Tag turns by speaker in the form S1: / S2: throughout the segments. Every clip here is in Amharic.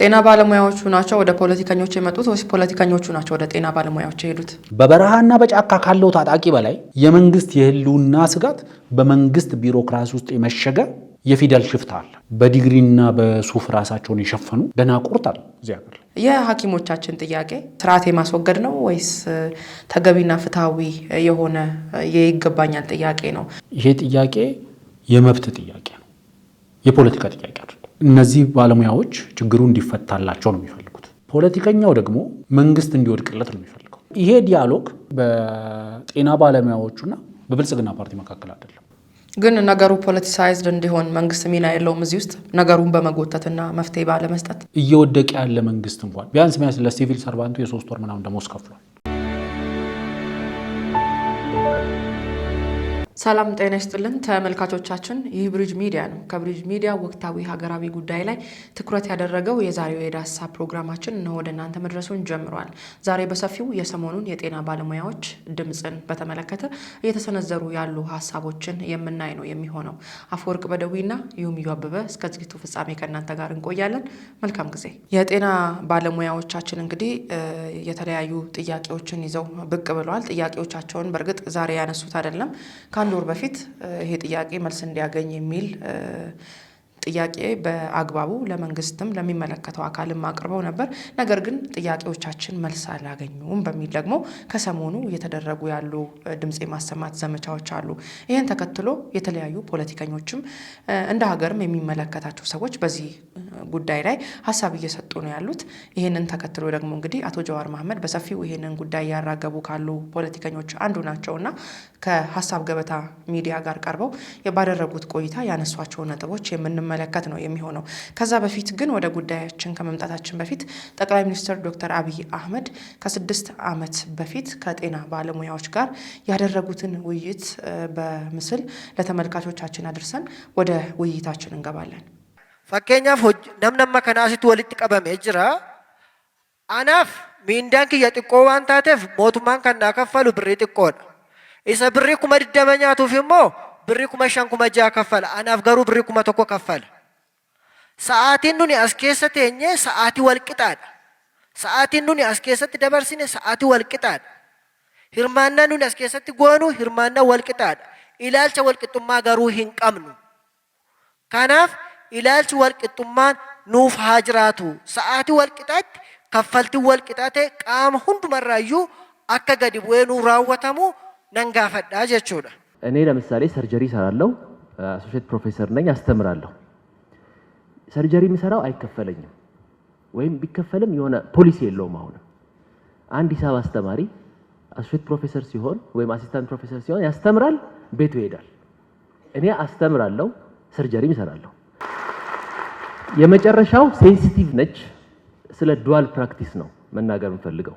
S1: ጤና ባለሙያዎቹ ናቸው ወደ ፖለቲከኞች የመጡት ወይስ ፖለቲከኞቹ ናቸው ወደ ጤና ባለሙያዎች የሄዱት?
S2: በበረሃና በጫካ ካለው ታጣቂ በላይ የመንግስት የህልውና ስጋት በመንግስት ቢሮክራሲ ውስጥ የመሸገ የፊደል ሽፍታ አለ። በዲግሪና በሱፍ ራሳቸውን የሸፈኑ ደናቁርት አለ እዚህ ሀገር።
S1: የሐኪሞቻችን ጥያቄ ስርዓት የማስወገድ ነው ወይስ ተገቢና ፍትሃዊ የሆነ የይገባኛል ጥያቄ ነው?
S2: ይሄ ጥያቄ የመብት ጥያቄ ነው፣ የፖለቲካ ጥያቄ አይደለም። እነዚህ ባለሙያዎች ችግሩ እንዲፈታላቸው ነው የሚፈልጉት። ፖለቲከኛው ደግሞ መንግስት እንዲወድቅለት ነው የሚፈልገው። ይሄ ዲያሎግ በጤና ባለሙያዎቹና በብልጽግና ፓርቲ መካከል አይደለም።
S1: ግን ነገሩ ፖለቲሳይዝድ እንዲሆን መንግስት ሚና የለውም እዚህ ውስጥ ነገሩን በመጎተትና መፍትሄ ባለመስጠት። እየወደቀ ያለ መንግስት እንኳን ቢያንስ ለሲቪል ሰርቫንቱ የ3 ወር ምናምን ደሞዝ ከፍሏል። ሰላም ጤና ይስጥልን ተመልካቾቻችን፣ ይህ ብሪጅ ሚዲያ ነው። ከብሪጅ ሚዲያ ወቅታዊ ሀገራዊ ጉዳይ ላይ ትኩረት ያደረገው የዛሬው የዳሰሳ ፕሮግራማችን ነው ወደ እናንተ መድረሱን ጀምሯል። ዛሬ በሰፊው የሰሞኑን የጤና ባለሙያዎች ድምጽን በተመለከተ እየተሰነዘሩ ያሉ ሀሳቦችን የምናይ ነው የሚሆነው። አፈወርቅ በደዊና ዩሚዩ አበበ እስከ ዝግጅቱ ፍጻሜ ከእናንተ ጋር እንቆያለን። መልካም ጊዜ። የጤና ባለሙያዎቻችን እንግዲህ የተለያዩ ጥያቄዎችን ይዘው ብቅ ብለዋል። ጥያቄዎቻቸውን በእርግጥ ዛሬ ያነሱት አይደለም። ከአንድ ወር በፊት ይሄ ጥያቄ መልስ እንዲያገኝ የሚል ጥያቄ በአግባቡ ለመንግስትም ለሚመለከተው አካልም አቅርበው ነበር። ነገር ግን ጥያቄዎቻችን መልስ አላገኙም በሚል ደግሞ ከሰሞኑ እየተደረጉ ያሉ ድምጽ የማሰማት ዘመቻዎች አሉ። ይህን ተከትሎ የተለያዩ ፖለቲከኞችም እንደ ሀገርም የሚመለከታቸው ሰዎች በዚህ ጉዳይ ላይ ሀሳብ እየሰጡ ነው ያሉት። ይህንን ተከትሎ ደግሞ እንግዲህ አቶ ጀዋር መሐመድ በሰፊው ይህንን ጉዳይ ያራገቡ ካሉ ፖለቲከኞች አንዱ ናቸውና ከሀሳብ ገበታ ሚዲያ ጋር ቀርበው ባደረጉት ቆይታ ያነሷቸው ነጥቦች የምንመለከት ነው የሚሆነው። ከዛ በፊት ግን ወደ ጉዳያችን ከመምጣታችን በፊት ጠቅላይ ሚኒስትር ዶክተር አብይ አህመድ ከ6 ዓመት በፊት ከጤና ባለሙያዎች ጋር ያደረጉትን ውይይት በምስል ለተመልካቾቻችን አድርሰን ወደ ውይይታችን እንገባለን።
S3: ፈከኛፍ ነምነማ ከናሲቱ ወልጥ ቀበሜ ጅራ አናፍ ሚንዳንክ የጥቆ ዋንታተፍ ሞቱማን ከና ከፈሉ ብሪ ጥቆን ኢሰ ብሪ ኩመ ድደመኛቱፍ ሞ ብሪ ኩመ ሸንኩመ ጃ ከፈለ አናፍ ገሩ ብሪ ኩመ ተኮ ከፈለ ሰዓቲን ኑኒ አስኬሰት የኘ ሰዓቲ ወልቅጣድ ሰዓቲን ኑኒ አስኬሰት ደበርሲነ ሰዓቲ ወልቅጣድ ህርማና ኑኒ አስኬሰት ጎኑ ህርማና ወልቅጣድ ኢላልቸ ወልቅጡማ ገሩ ሂንቀምኑ ካናፍ ኢላልች ወልቅጡማን ኑፍ ሀጅራቱ ሰዓቲ ወልቅጣት ከፈልቲ ወልቅጣቴ ቃም ሁንዱ መራዩ አከ ገዲ ወኑ ራወተሙ ነንጋፈዳ ጀቾዳ።
S4: እኔ ለምሳሌ ሰርጀሪ ሰራለሁ፣ አሶሺየት ፕሮፌሰር ነኝ፣ አስተምራለሁ። ሰርጀሪ የሚሰራው አይከፈለኝም ወይም ቢከፈልም የሆነ ፖሊሲ የለውም። አሁን አንድ ሂሳብ አስተማሪ አሶሺየት ፕሮፌሰር ሲሆን ወይም አሲስታንት ፕሮፌሰር ሲሆን ያስተምራል፣ ቤቱ ይሄዳል። እኔ አስተምራለሁ፣ ሰርጀሪም እሰራለሁ። የመጨረሻው ሴንሲቲቭ ነች። ስለ ዱዋል ፕራክቲስ ነው መናገር የምፈልገው።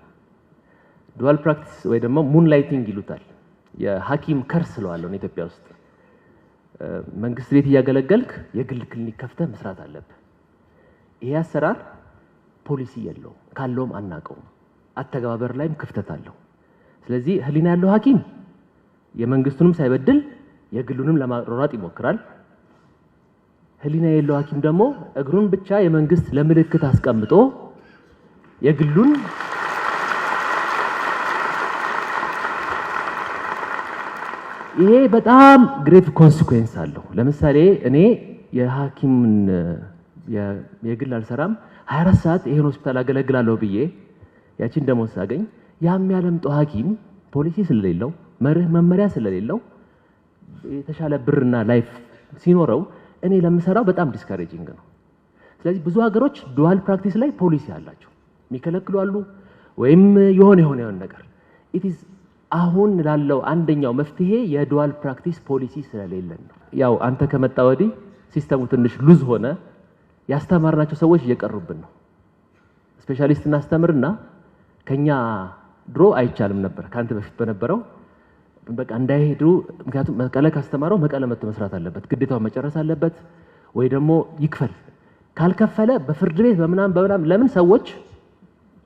S4: ዱዋል ፕራክቲስ ወይ ደግሞ ሙንላይቲንግ ይሉታል። የሐኪም ከርስ ስለዋለው ነው ኢትዮጵያ ውስጥ መንግስት ቤት እያገለገልክ የግል ክሊኒክ ከፍተህ መስራት አለብህ። ይሄ አሰራር ፖሊሲ የለውም፣ ካለውም አናውቀውም። አተገባበር ላይም ክፍተት አለው። ስለዚህ ህሊና ያለው ሐኪም የመንግስቱንም ሳይበድል የግሉንም ለማሯሯጥ ይሞክራል። ህሊና የለው ሐኪም ደግሞ እግሩን ብቻ የመንግስት ለምልክት አስቀምጦ የግሉን ይሄ በጣም ግሬት ኮንሲኩዌንስ አለው። ለምሳሌ እኔ የሐኪምን የግል አልሰራም 24 ሰዓት ይሄን ሆስፒታል አገለግላለሁ ብዬ ያቺን ደሞዝ ሳገኝ ያም ያለምጠው ሐኪም ፖሊሲ ስለሌለው መርህ መመሪያ ስለሌለው የተሻለ ብርና ላይፍ ሲኖረው እኔ ለምሰራው በጣም ዲስካሬጂንግ ነው። ስለዚህ ብዙ ሀገሮች ዱዋል ፕራክቲስ ላይ ፖሊሲ አላቸው፣ የሚከለክሉ አሉ፣ ወይም የሆነ ነገር ኢት ኢዝ አሁን ላለው አንደኛው መፍትሄ የዱዋል ፕራክቲስ ፖሊሲ ስለሌለን ነው። ያው አንተ ከመጣ ወዲህ ሲስተሙ ትንሽ ሉዝ ሆነ። ያስተማርናቸው ሰዎች እየቀሩብን ነው። ስፔሻሊስት እናስተምርና ከኛ ድሮ አይቻልም ነበር ካንተ በፊት በነበረው በቃ እንዳይሄዱ። ምክንያቱም መቀለ ካስተማረው መቀለ መጥቶ መስራት አለበት፣ ግዴታው መጨረስ አለበት፣ ወይ ደግሞ ይክፈል። ካልከፈለ በፍርድ ቤት በምናም ለምን ሰዎች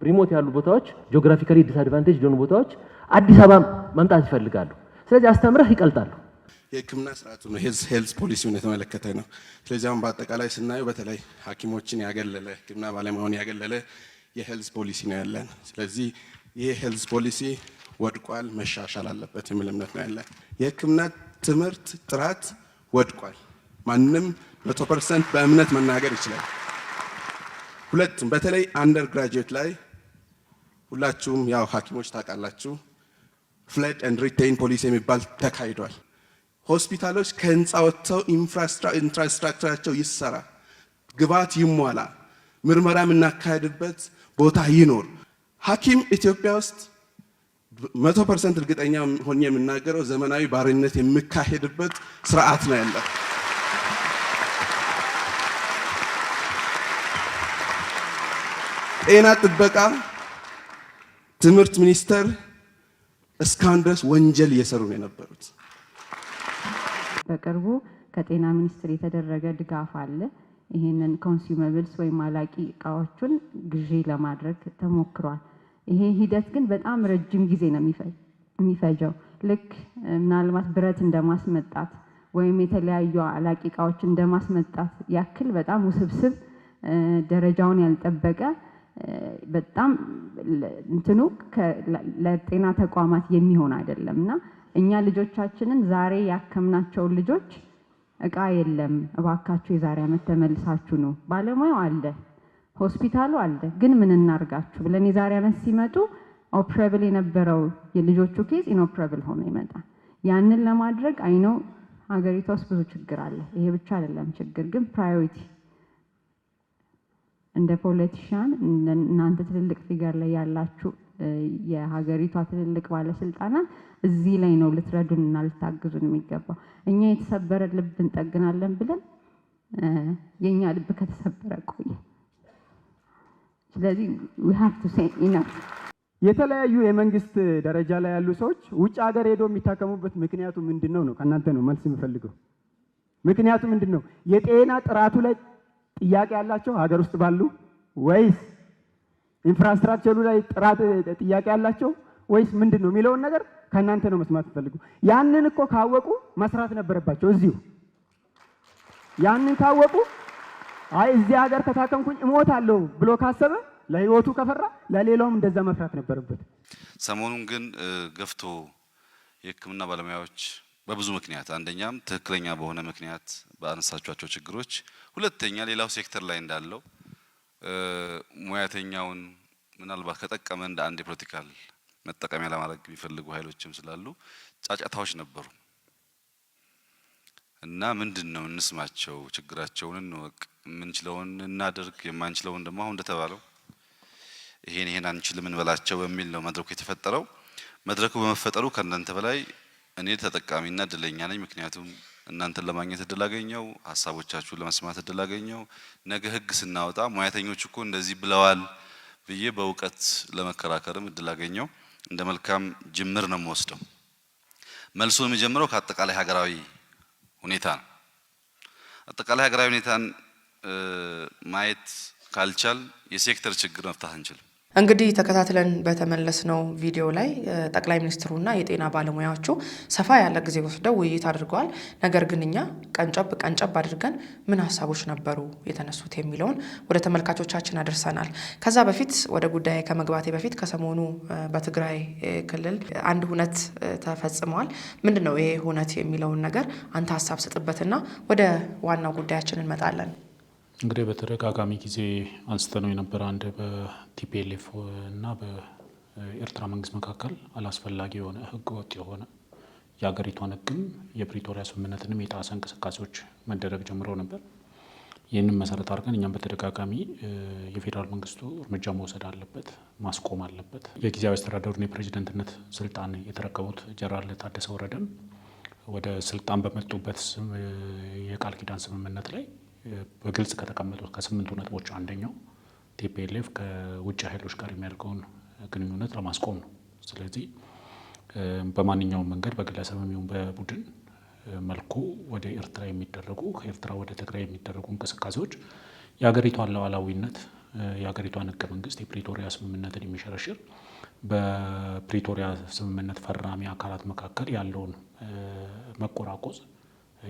S4: ሪሞት ያሉ ቦታዎች ጂኦግራፊካሊ ዲስአድቫንቴጅ የሆኑ ቦታዎች አዲስ አበባ መምጣት ይፈልጋሉ። ስለዚህ አስተምረህ ይቀልጣሉ።
S5: የሕክምና ስርዓቱ ነው። ሄልዝ ፖሊሲውን የተመለከተ ነው። ስለዚህ አሁን በአጠቃላይ ስናየው በተለይ ሐኪሞችን ያገለለ ሕክምና ባለሙያውን ያገለለ የሄልዝ ፖሊሲ ነው ያለን። ስለዚህ ይህ ሄልዝ ፖሊሲ ወድቋል፣ መሻሻል አለበት የሚል እምነት ነው ያለን። የሕክምና ትምህርት ጥራት ወድቋል። ማንም 100% በእምነት መናገር ይችላል። ሁለቱም በተለይ አንደር ግራጁዌት ላይ ሁላችሁም ያው ሐኪሞች ታውቃላችሁ፣ ፍለድ ኤንድ ሪቴይን ፖሊሲ የሚባል ተካሂዷል። ሆስፒታሎች ከህንፃ ወጥተው ኢንፍራስትራክቸራቸው ይሰራ፣ ግብዓት ይሟላ፣ ምርመራ የምናካሄድበት ቦታ ይኖር። ሐኪም ኢትዮጵያ ውስጥ 100% እርግጠኛ ሆኜ የምናገረው ዘመናዊ ባርነት የሚካሄድበት ስርዓት ነው ያለው። ጤና ጥበቃ፣ ትምህርት ሚኒስቴር እስካሁን ድረስ ወንጀል እየሰሩ ነው የነበሩት።
S6: በቅርቡ ከጤና ሚኒስቴር የተደረገ ድጋፍ አለ። ይሄንን ኮንሱመብልስ ወይም አላቂ እቃዎችን ግዢ ለማድረግ ተሞክሯል። ይሄ ሂደት ግን በጣም ረጅም ጊዜ ነው የሚፈጀው። ልክ ምናልባት ብረት እንደማስመጣት ወይም የተለያዩ አላቂ እቃዎች እንደማስመጣት ያክል በጣም ውስብስብ ደረጃውን ያልጠበቀ በጣም እንትኑ ለጤና ተቋማት የሚሆን አይደለም እና እኛ ልጆቻችንን ዛሬ ያከምናቸውን ልጆች እቃ የለም እባካችሁ የዛሬ ዓመት ተመልሳችሁ ነው፣ ባለሙያው አለ፣ ሆስፒታሉ አለ፣ ግን ምን እናርጋችሁ ብለን የዛሬ ዓመት ሲመጡ ኦፕሬብል የነበረው የልጆቹ ኬዝ ኢንኦፕሬብል ሆኖ ይመጣል። ያንን ለማድረግ አይኖ ሀገሪቷ ውስጥ ብዙ ችግር አለ። ይሄ ብቻ አይደለም ችግር፣ ግን ፕራዮሪቲ እንደ ፖለቲሻን እናንተ ትልልቅ ፊገር ላይ ያላችሁ የሀገሪቷ ትልልቅ ባለስልጣናት እዚህ ላይ ነው ልትረዱንና ልታግዙን የሚገባው። እኛ የተሰበረ ልብ እንጠግናለን ብለን የኛ ልብ ከተሰበረ ቆየ። ስለዚህ we have to say enough።
S7: የተለያዩ የመንግስት ደረጃ ላይ ያሉ ሰዎች ውጭ ሀገር ሄዶ የሚታከሙበት ምክንያቱ ምንድነው ነው? ከእናንተ ነው መልስ የምፈልገው። ምክንያቱ ምንድነው? የጤና ጥራቱ ላይ ጥያቄ ያላቸው ሀገር ውስጥ ባሉ ወይስ ኢንፍራስትራክቸሩ ላይ ጥራት ጥያቄ ያላቸው ወይስ ምንድነው የሚለውን ነገር ከእናንተ ነው መስማት ፈልጉ። ያንን እኮ ካወቁ መስራት ነበረባቸው እዚሁ። ያንን ካወቁ አይ እዚህ ሀገር ከታከምኩኝ እሞታለሁ ብሎ ካሰበ ለህይወቱ ከፈራ ለሌላውም እንደዛ መፍራት ነበረበት።
S8: ሰሞኑን ግን ገፍቶ የሕክምና ባለሙያዎች በብዙ ምክንያት፣ አንደኛም ትክክለኛ በሆነ ምክንያት በአነሳቿቸው ችግሮች፣ ሁለተኛ ሌላው ሴክተር ላይ እንዳለው ሙያተኛውን ምናልባት ከጠቀመ እንደ አንድ የፖለቲካል መጠቀሚያ ለማድረግ የሚፈልጉ ኃይሎችም ስላሉ ጫጫታዎች ነበሩ እና ምንድነው እንስማቸው፣ ችግራቸውን እንወቅ፣ የምንችለውን እናድርግ፣ የማንችለውን ደግሞ አሁን እንደተባለው ይሄን አንችልም እንበላቸው በሚል ነው መድረኩ የተፈጠረው። መድረኩ በመፈጠሩ ከእናንተ በላይ እኔ ተጠቃሚና እድለኛ ነኝ። ምክንያቱም እናንተን ለማግኘት እድል አገኘው፣ ሀሳቦቻችሁን ለመስማት እድል አገኘው። ነገ ህግ ስናወጣ ሙያተኞች እኮ እንደዚህ ብለዋል ብዬ በእውቀት ለመከራከርም እድል አገኘው። እንደ መልካም ጅምር ነው የምወስደው። መልሱን የሚጀምረው ከአጠቃላይ ሀገራዊ ሁኔታ ነው። አጠቃላይ ሀገራዊ ሁኔታን ማየት ካልቻል የሴክተር ችግር መፍታት አንችልም።
S1: እንግዲህ ተከታትለን በተመለስነው ቪዲዮ ላይ ጠቅላይ ሚኒስትሩና የጤና ባለሙያዎቹ ሰፋ ያለ ጊዜ ወስደው ውይይት አድርገዋል። ነገር ግን እኛ ቀንጨብ አድርገን ምን ሀሳቦች ነበሩ የተነሱት የሚለውን ወደ ተመልካቾቻችን አድርሰናል። ከዛ በፊት ወደ ጉዳይ ከመግባቴ በፊት ከሰሞኑ በትግራይ ክልል አንድ ሁነት ተፈጽመዋል። ምንድነው ይሄ ሁነት የሚለውን ነገር አንተ ሀሳብ ስጥበትና ወደ ዋናው ጉዳያችን እንመጣለን።
S2: እንግዲህ በተደጋጋሚ ጊዜ አንስተነው የነበረ አንድ በቲፒኤልኤፍ እና በኤርትራ መንግስት መካከል አላስፈላጊ የሆነ ህገወጥ የሆነ የሀገሪቷን ህግም የፕሪቶሪያ ስምምነትንም የጣሰ እንቅስቃሴዎች መደረግ ጀምረው ነበር። ይህንን መሰረት አድርገን እኛም በተደጋጋሚ የፌዴራል መንግስቱ እርምጃ መውሰድ አለበት፣ ማስቆም አለበት። የጊዜያዊ አስተዳደሩን የፕሬዚደንትነት ስልጣን የተረከቡት ጀነራል ታደሰ ወረደም ወደ ስልጣን በመጡበት የቃል ኪዳን ስምምነት ላይ በግልጽ ከተቀመጡት ከ8 ነጥቦች አንደኛው ቲፒኤልኤፍ ከውጭ ኃይሎች ጋር የሚያደርገውን ግንኙነት ለማስቆም ነው። ስለዚህ በማንኛውም መንገድ በግለሰብም ይሁን በቡድን መልኩ ወደ ኤርትራ የሚደረጉ ከኤርትራ ወደ ትግራይ የሚደረጉ እንቅስቃሴዎች የሀገሪቷን ሉዓላዊነት የሀገሪቷን ህገ መንግስት የፕሪቶሪያ ስምምነትን የሚሸረሽር በፕሪቶሪያ ስምምነት ፈራሚ አካላት መካከል ያለውን መቆራቆዝ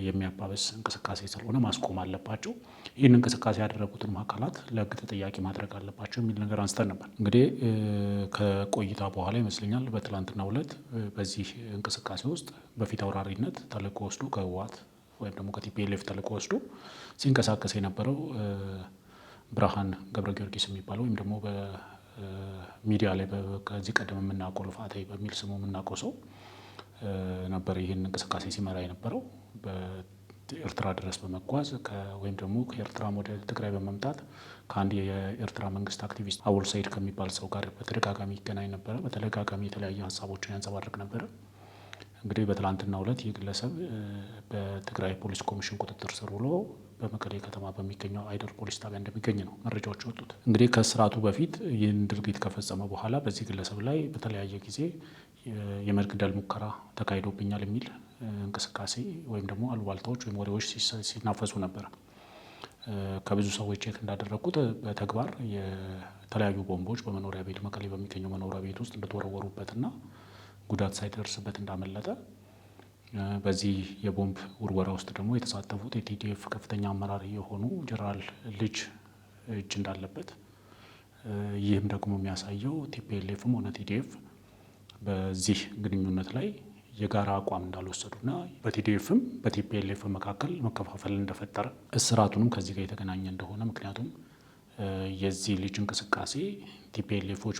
S2: የሚያባብስ እንቅስቃሴ ስለሆነ ማስቆም አለባቸው። ይህን እንቅስቃሴ ያደረጉትን አካላት ለህግ ተጠያቂ ማድረግ አለባቸው የሚል ነገር አንስተን ነበር። እንግዲህ ከቆይታ በኋላ ይመስለኛል በትላንትናው ዕለት በዚህ እንቅስቃሴ ውስጥ በፊት አውራሪነት ተልዕኮ ወስዶ ከህወሓት ወይም ደግሞ ከቲፒኤልኤፍ ተልዕኮ ወስዶ ሲንቀሳቀስ የነበረው ብርሃን ገብረ ጊዮርጊስ የሚባለው ወይም ደግሞ በሚዲያ ላይ ከዚህ ቀደም የምናውቀው ልፋቴ በሚል ስሙ የምናውቀው ሰው ነበር ይህን እንቅስቃሴ ሲመራ የነበረው። በኤርትራ ድረስ በመጓዝ ወይም ደግሞ ከኤርትራ ወደ ትግራይ በመምጣት ከአንድ የኤርትራ መንግስት አክቲቪስት አወል ሰይድ ከሚባል ሰው ጋር በተደጋጋሚ ይገናኝ ነበረ። በተደጋጋሚ የተለያዩ ሀሳቦችን ያንጸባርቅ ነበረ። እንግዲህ በትላንትናው ዕለት ይህ ግለሰብ በትግራይ ፖሊስ ኮሚሽን ቁጥጥር ስር ውሎ በመቀሌ ከተማ በሚገኘው አይደር ፖሊስ ጣቢያ እንደሚገኝ ነው መረጃዎች የወጡት። እንግዲህ ከስርዓቱ በፊት ይህን ድርጊት ከፈጸመ በኋላ በዚህ ግለሰብ ላይ በተለያየ ጊዜ የመግደል ሙከራ ተካሂዶብኛል የሚል እንቅስቃሴ ወይም ደግሞ አሉባልታዎች ወይም ወሬዎች ሲናፈሱ ነበር። ከብዙ ሰዎች ቼክ እንዳደረጉት በተግባር የተለያዩ ቦምቦች በመኖሪያ ቤት መቀሌ በሚገኘው መኖሪያ ቤት ውስጥ እንደተወረወሩበትና ጉዳት ሳይደርስበት እንዳመለጠ፣ በዚህ የቦምብ ውርወራ ውስጥ ደግሞ የተሳተፉት የቲዲኤፍ ከፍተኛ አመራር የሆኑ ጀነራል ልጅ እጅ እንዳለበት፣ ይህም ደግሞ የሚያሳየው ቲፒኤልኤፍም ሆነ ቲዲኤፍ በዚህ ግንኙነት ላይ የጋራ አቋም እንዳልወሰዱና በቲዲኤፍም በቲፒኤልኤፍ መካከል መከፋፈል እንደፈጠረ፣ እስራቱንም ከዚህ ጋር የተገናኘ እንደሆነ፣ ምክንያቱም የዚህ ልጅ እንቅስቃሴ ቲፒኤልኤፎች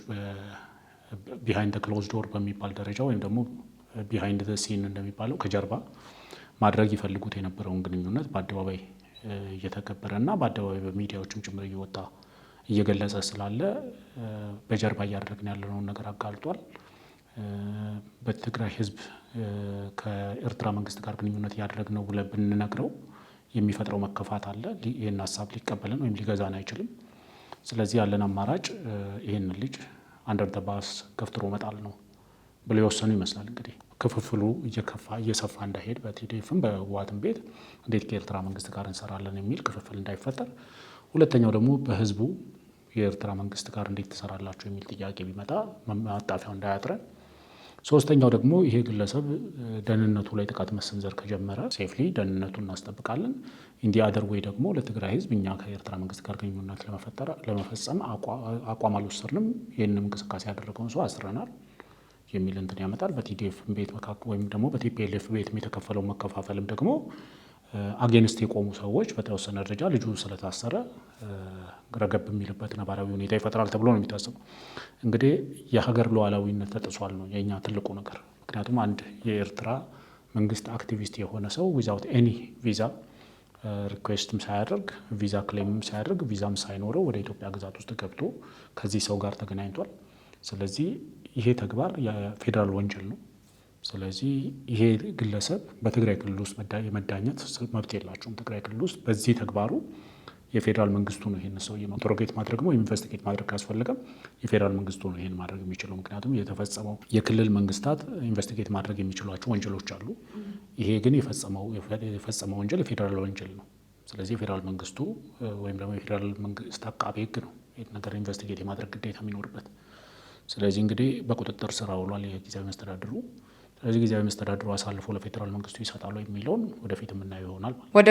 S2: ቢሃይንድ ክሎዝ ዶር በሚባል ደረጃ ወይም ደግሞ ቢሃይንድ ሲን እንደሚባለው ከጀርባ ማድረግ ይፈልጉት የነበረውን ግንኙነት በአደባባይ እየተከበረና በአደባባይ በሚዲያዎችም ጭምር እየወጣ እየገለጸ ስላለ በጀርባ እያደረግን ያለነውን ነገር አጋልጧል። በትግራይ ህዝብ ከኤርትራ መንግስት ጋር ግንኙነት እያደረግነው ብለን ብንነግረው የሚፈጥረው መከፋት አለ። ይህን ሀሳብ ሊቀበለን ወይም ሊገዛን አይችልም። ስለዚህ ያለን አማራጭ ይህን ልጅ አንደር ዘ ባስ ገፍትሮ መጣል ነው ብለው የወሰኑ ይመስላል። እንግዲህ ክፍፍሉ እየሰፋ እንዳይሄድ በቲዲኤፍም በህወሓትም ቤት እንዴት ከኤርትራ መንግስት ጋር እንሰራለን የሚል ክፍፍል እንዳይፈጠር፣ ሁለተኛው ደግሞ በህዝቡ የኤርትራ መንግስት ጋር እንዴት ትሰራላችሁ የሚል ጥያቄ ቢመጣ ማጣፊያው እንዳያጥረን፣ ሶስተኛው ደግሞ ይሄ ግለሰብ ደህንነቱ ላይ ጥቃት መሰንዘር ከጀመረ ሴፍሊ ደህንነቱን እናስጠብቃለን፣ እንዲህ አደር ወይ ደግሞ ለትግራይ ህዝብ እኛ ከኤርትራ መንግስት ጋር ግንኙነት ለመፈጸም አቋም አልወሰድንም፣ ይህንን እንቅስቃሴ ያደረገውን ሰው አስረናል የሚል እንትን ያመጣል። በቲዲኤፍ ቤት መካከል ወይም ደግሞ በቲፒኤልኤፍ ቤት የተከፈለው መከፋፈልም ደግሞ አጌንስት የቆሙ ሰዎች በተወሰነ ደረጃ ልጁ ስለታሰረ ረገብ የሚልበት ነባራዊ ሁኔታ ይፈጥራል ተብሎ ነው የሚታሰበው። እንግዲህ የሀገር ሉዓላዊነት ተጥሷል ነው የኛ ትልቁ ነገር። ምክንያቱም አንድ የኤርትራ መንግስት አክቲቪስት የሆነ ሰው ዊዛውት ኤኒ ቪዛ ሪኩዌስትም ሳያደርግ ቪዛ ክሌምም ሳያደርግ ቪዛም ሳይኖረው ወደ ኢትዮጵያ ግዛት ውስጥ ገብቶ ከዚህ ሰው ጋር ተገናኝቷል። ስለዚህ ይሄ ተግባር የፌዴራል ወንጀል ነው። ስለዚህ ይሄ ግለሰብ በትግራይ ክልል ውስጥ የመዳኘት መብት የላቸውም። ትግራይ ክልል ውስጥ በዚህ ተግባሩ የፌዴራል መንግስቱ ነው ይህን ሰው ኢንተሮጌት ማድረግ ወይም ኢንቨስቲጌት ማድረግ ካስፈለገም የፌዴራል መንግስቱ ነው ይህን ማድረግ የሚችለው። ምክንያቱም የተፈጸመው የክልል መንግስታት ኢንቨስቲጌት ማድረግ የሚችሏቸው ወንጀሎች አሉ። ይሄ ግን የፈጸመው ወንጀል የፌዴራል ወንጀል ነው። ስለዚህ የፌዴራል መንግስቱ ወይም ደግሞ የፌዴራል መንግስት አቃቤ ህግ ነው ይህን ነገር ኢንቨስቲጌት የማድረግ ግዴታ የሚኖርበት። ስለዚህ እንግዲህ በቁጥጥር ስር ውሏል የጊዜያዊ መስተዳድሩ። ስለዚህ ጊዜያዊ መስተዳድሩ አሳልፎ ለፌዴራል መንግስቱ ይሰጣሉ የሚለውን ወደፊት የምናየው ይሆናል። ወደ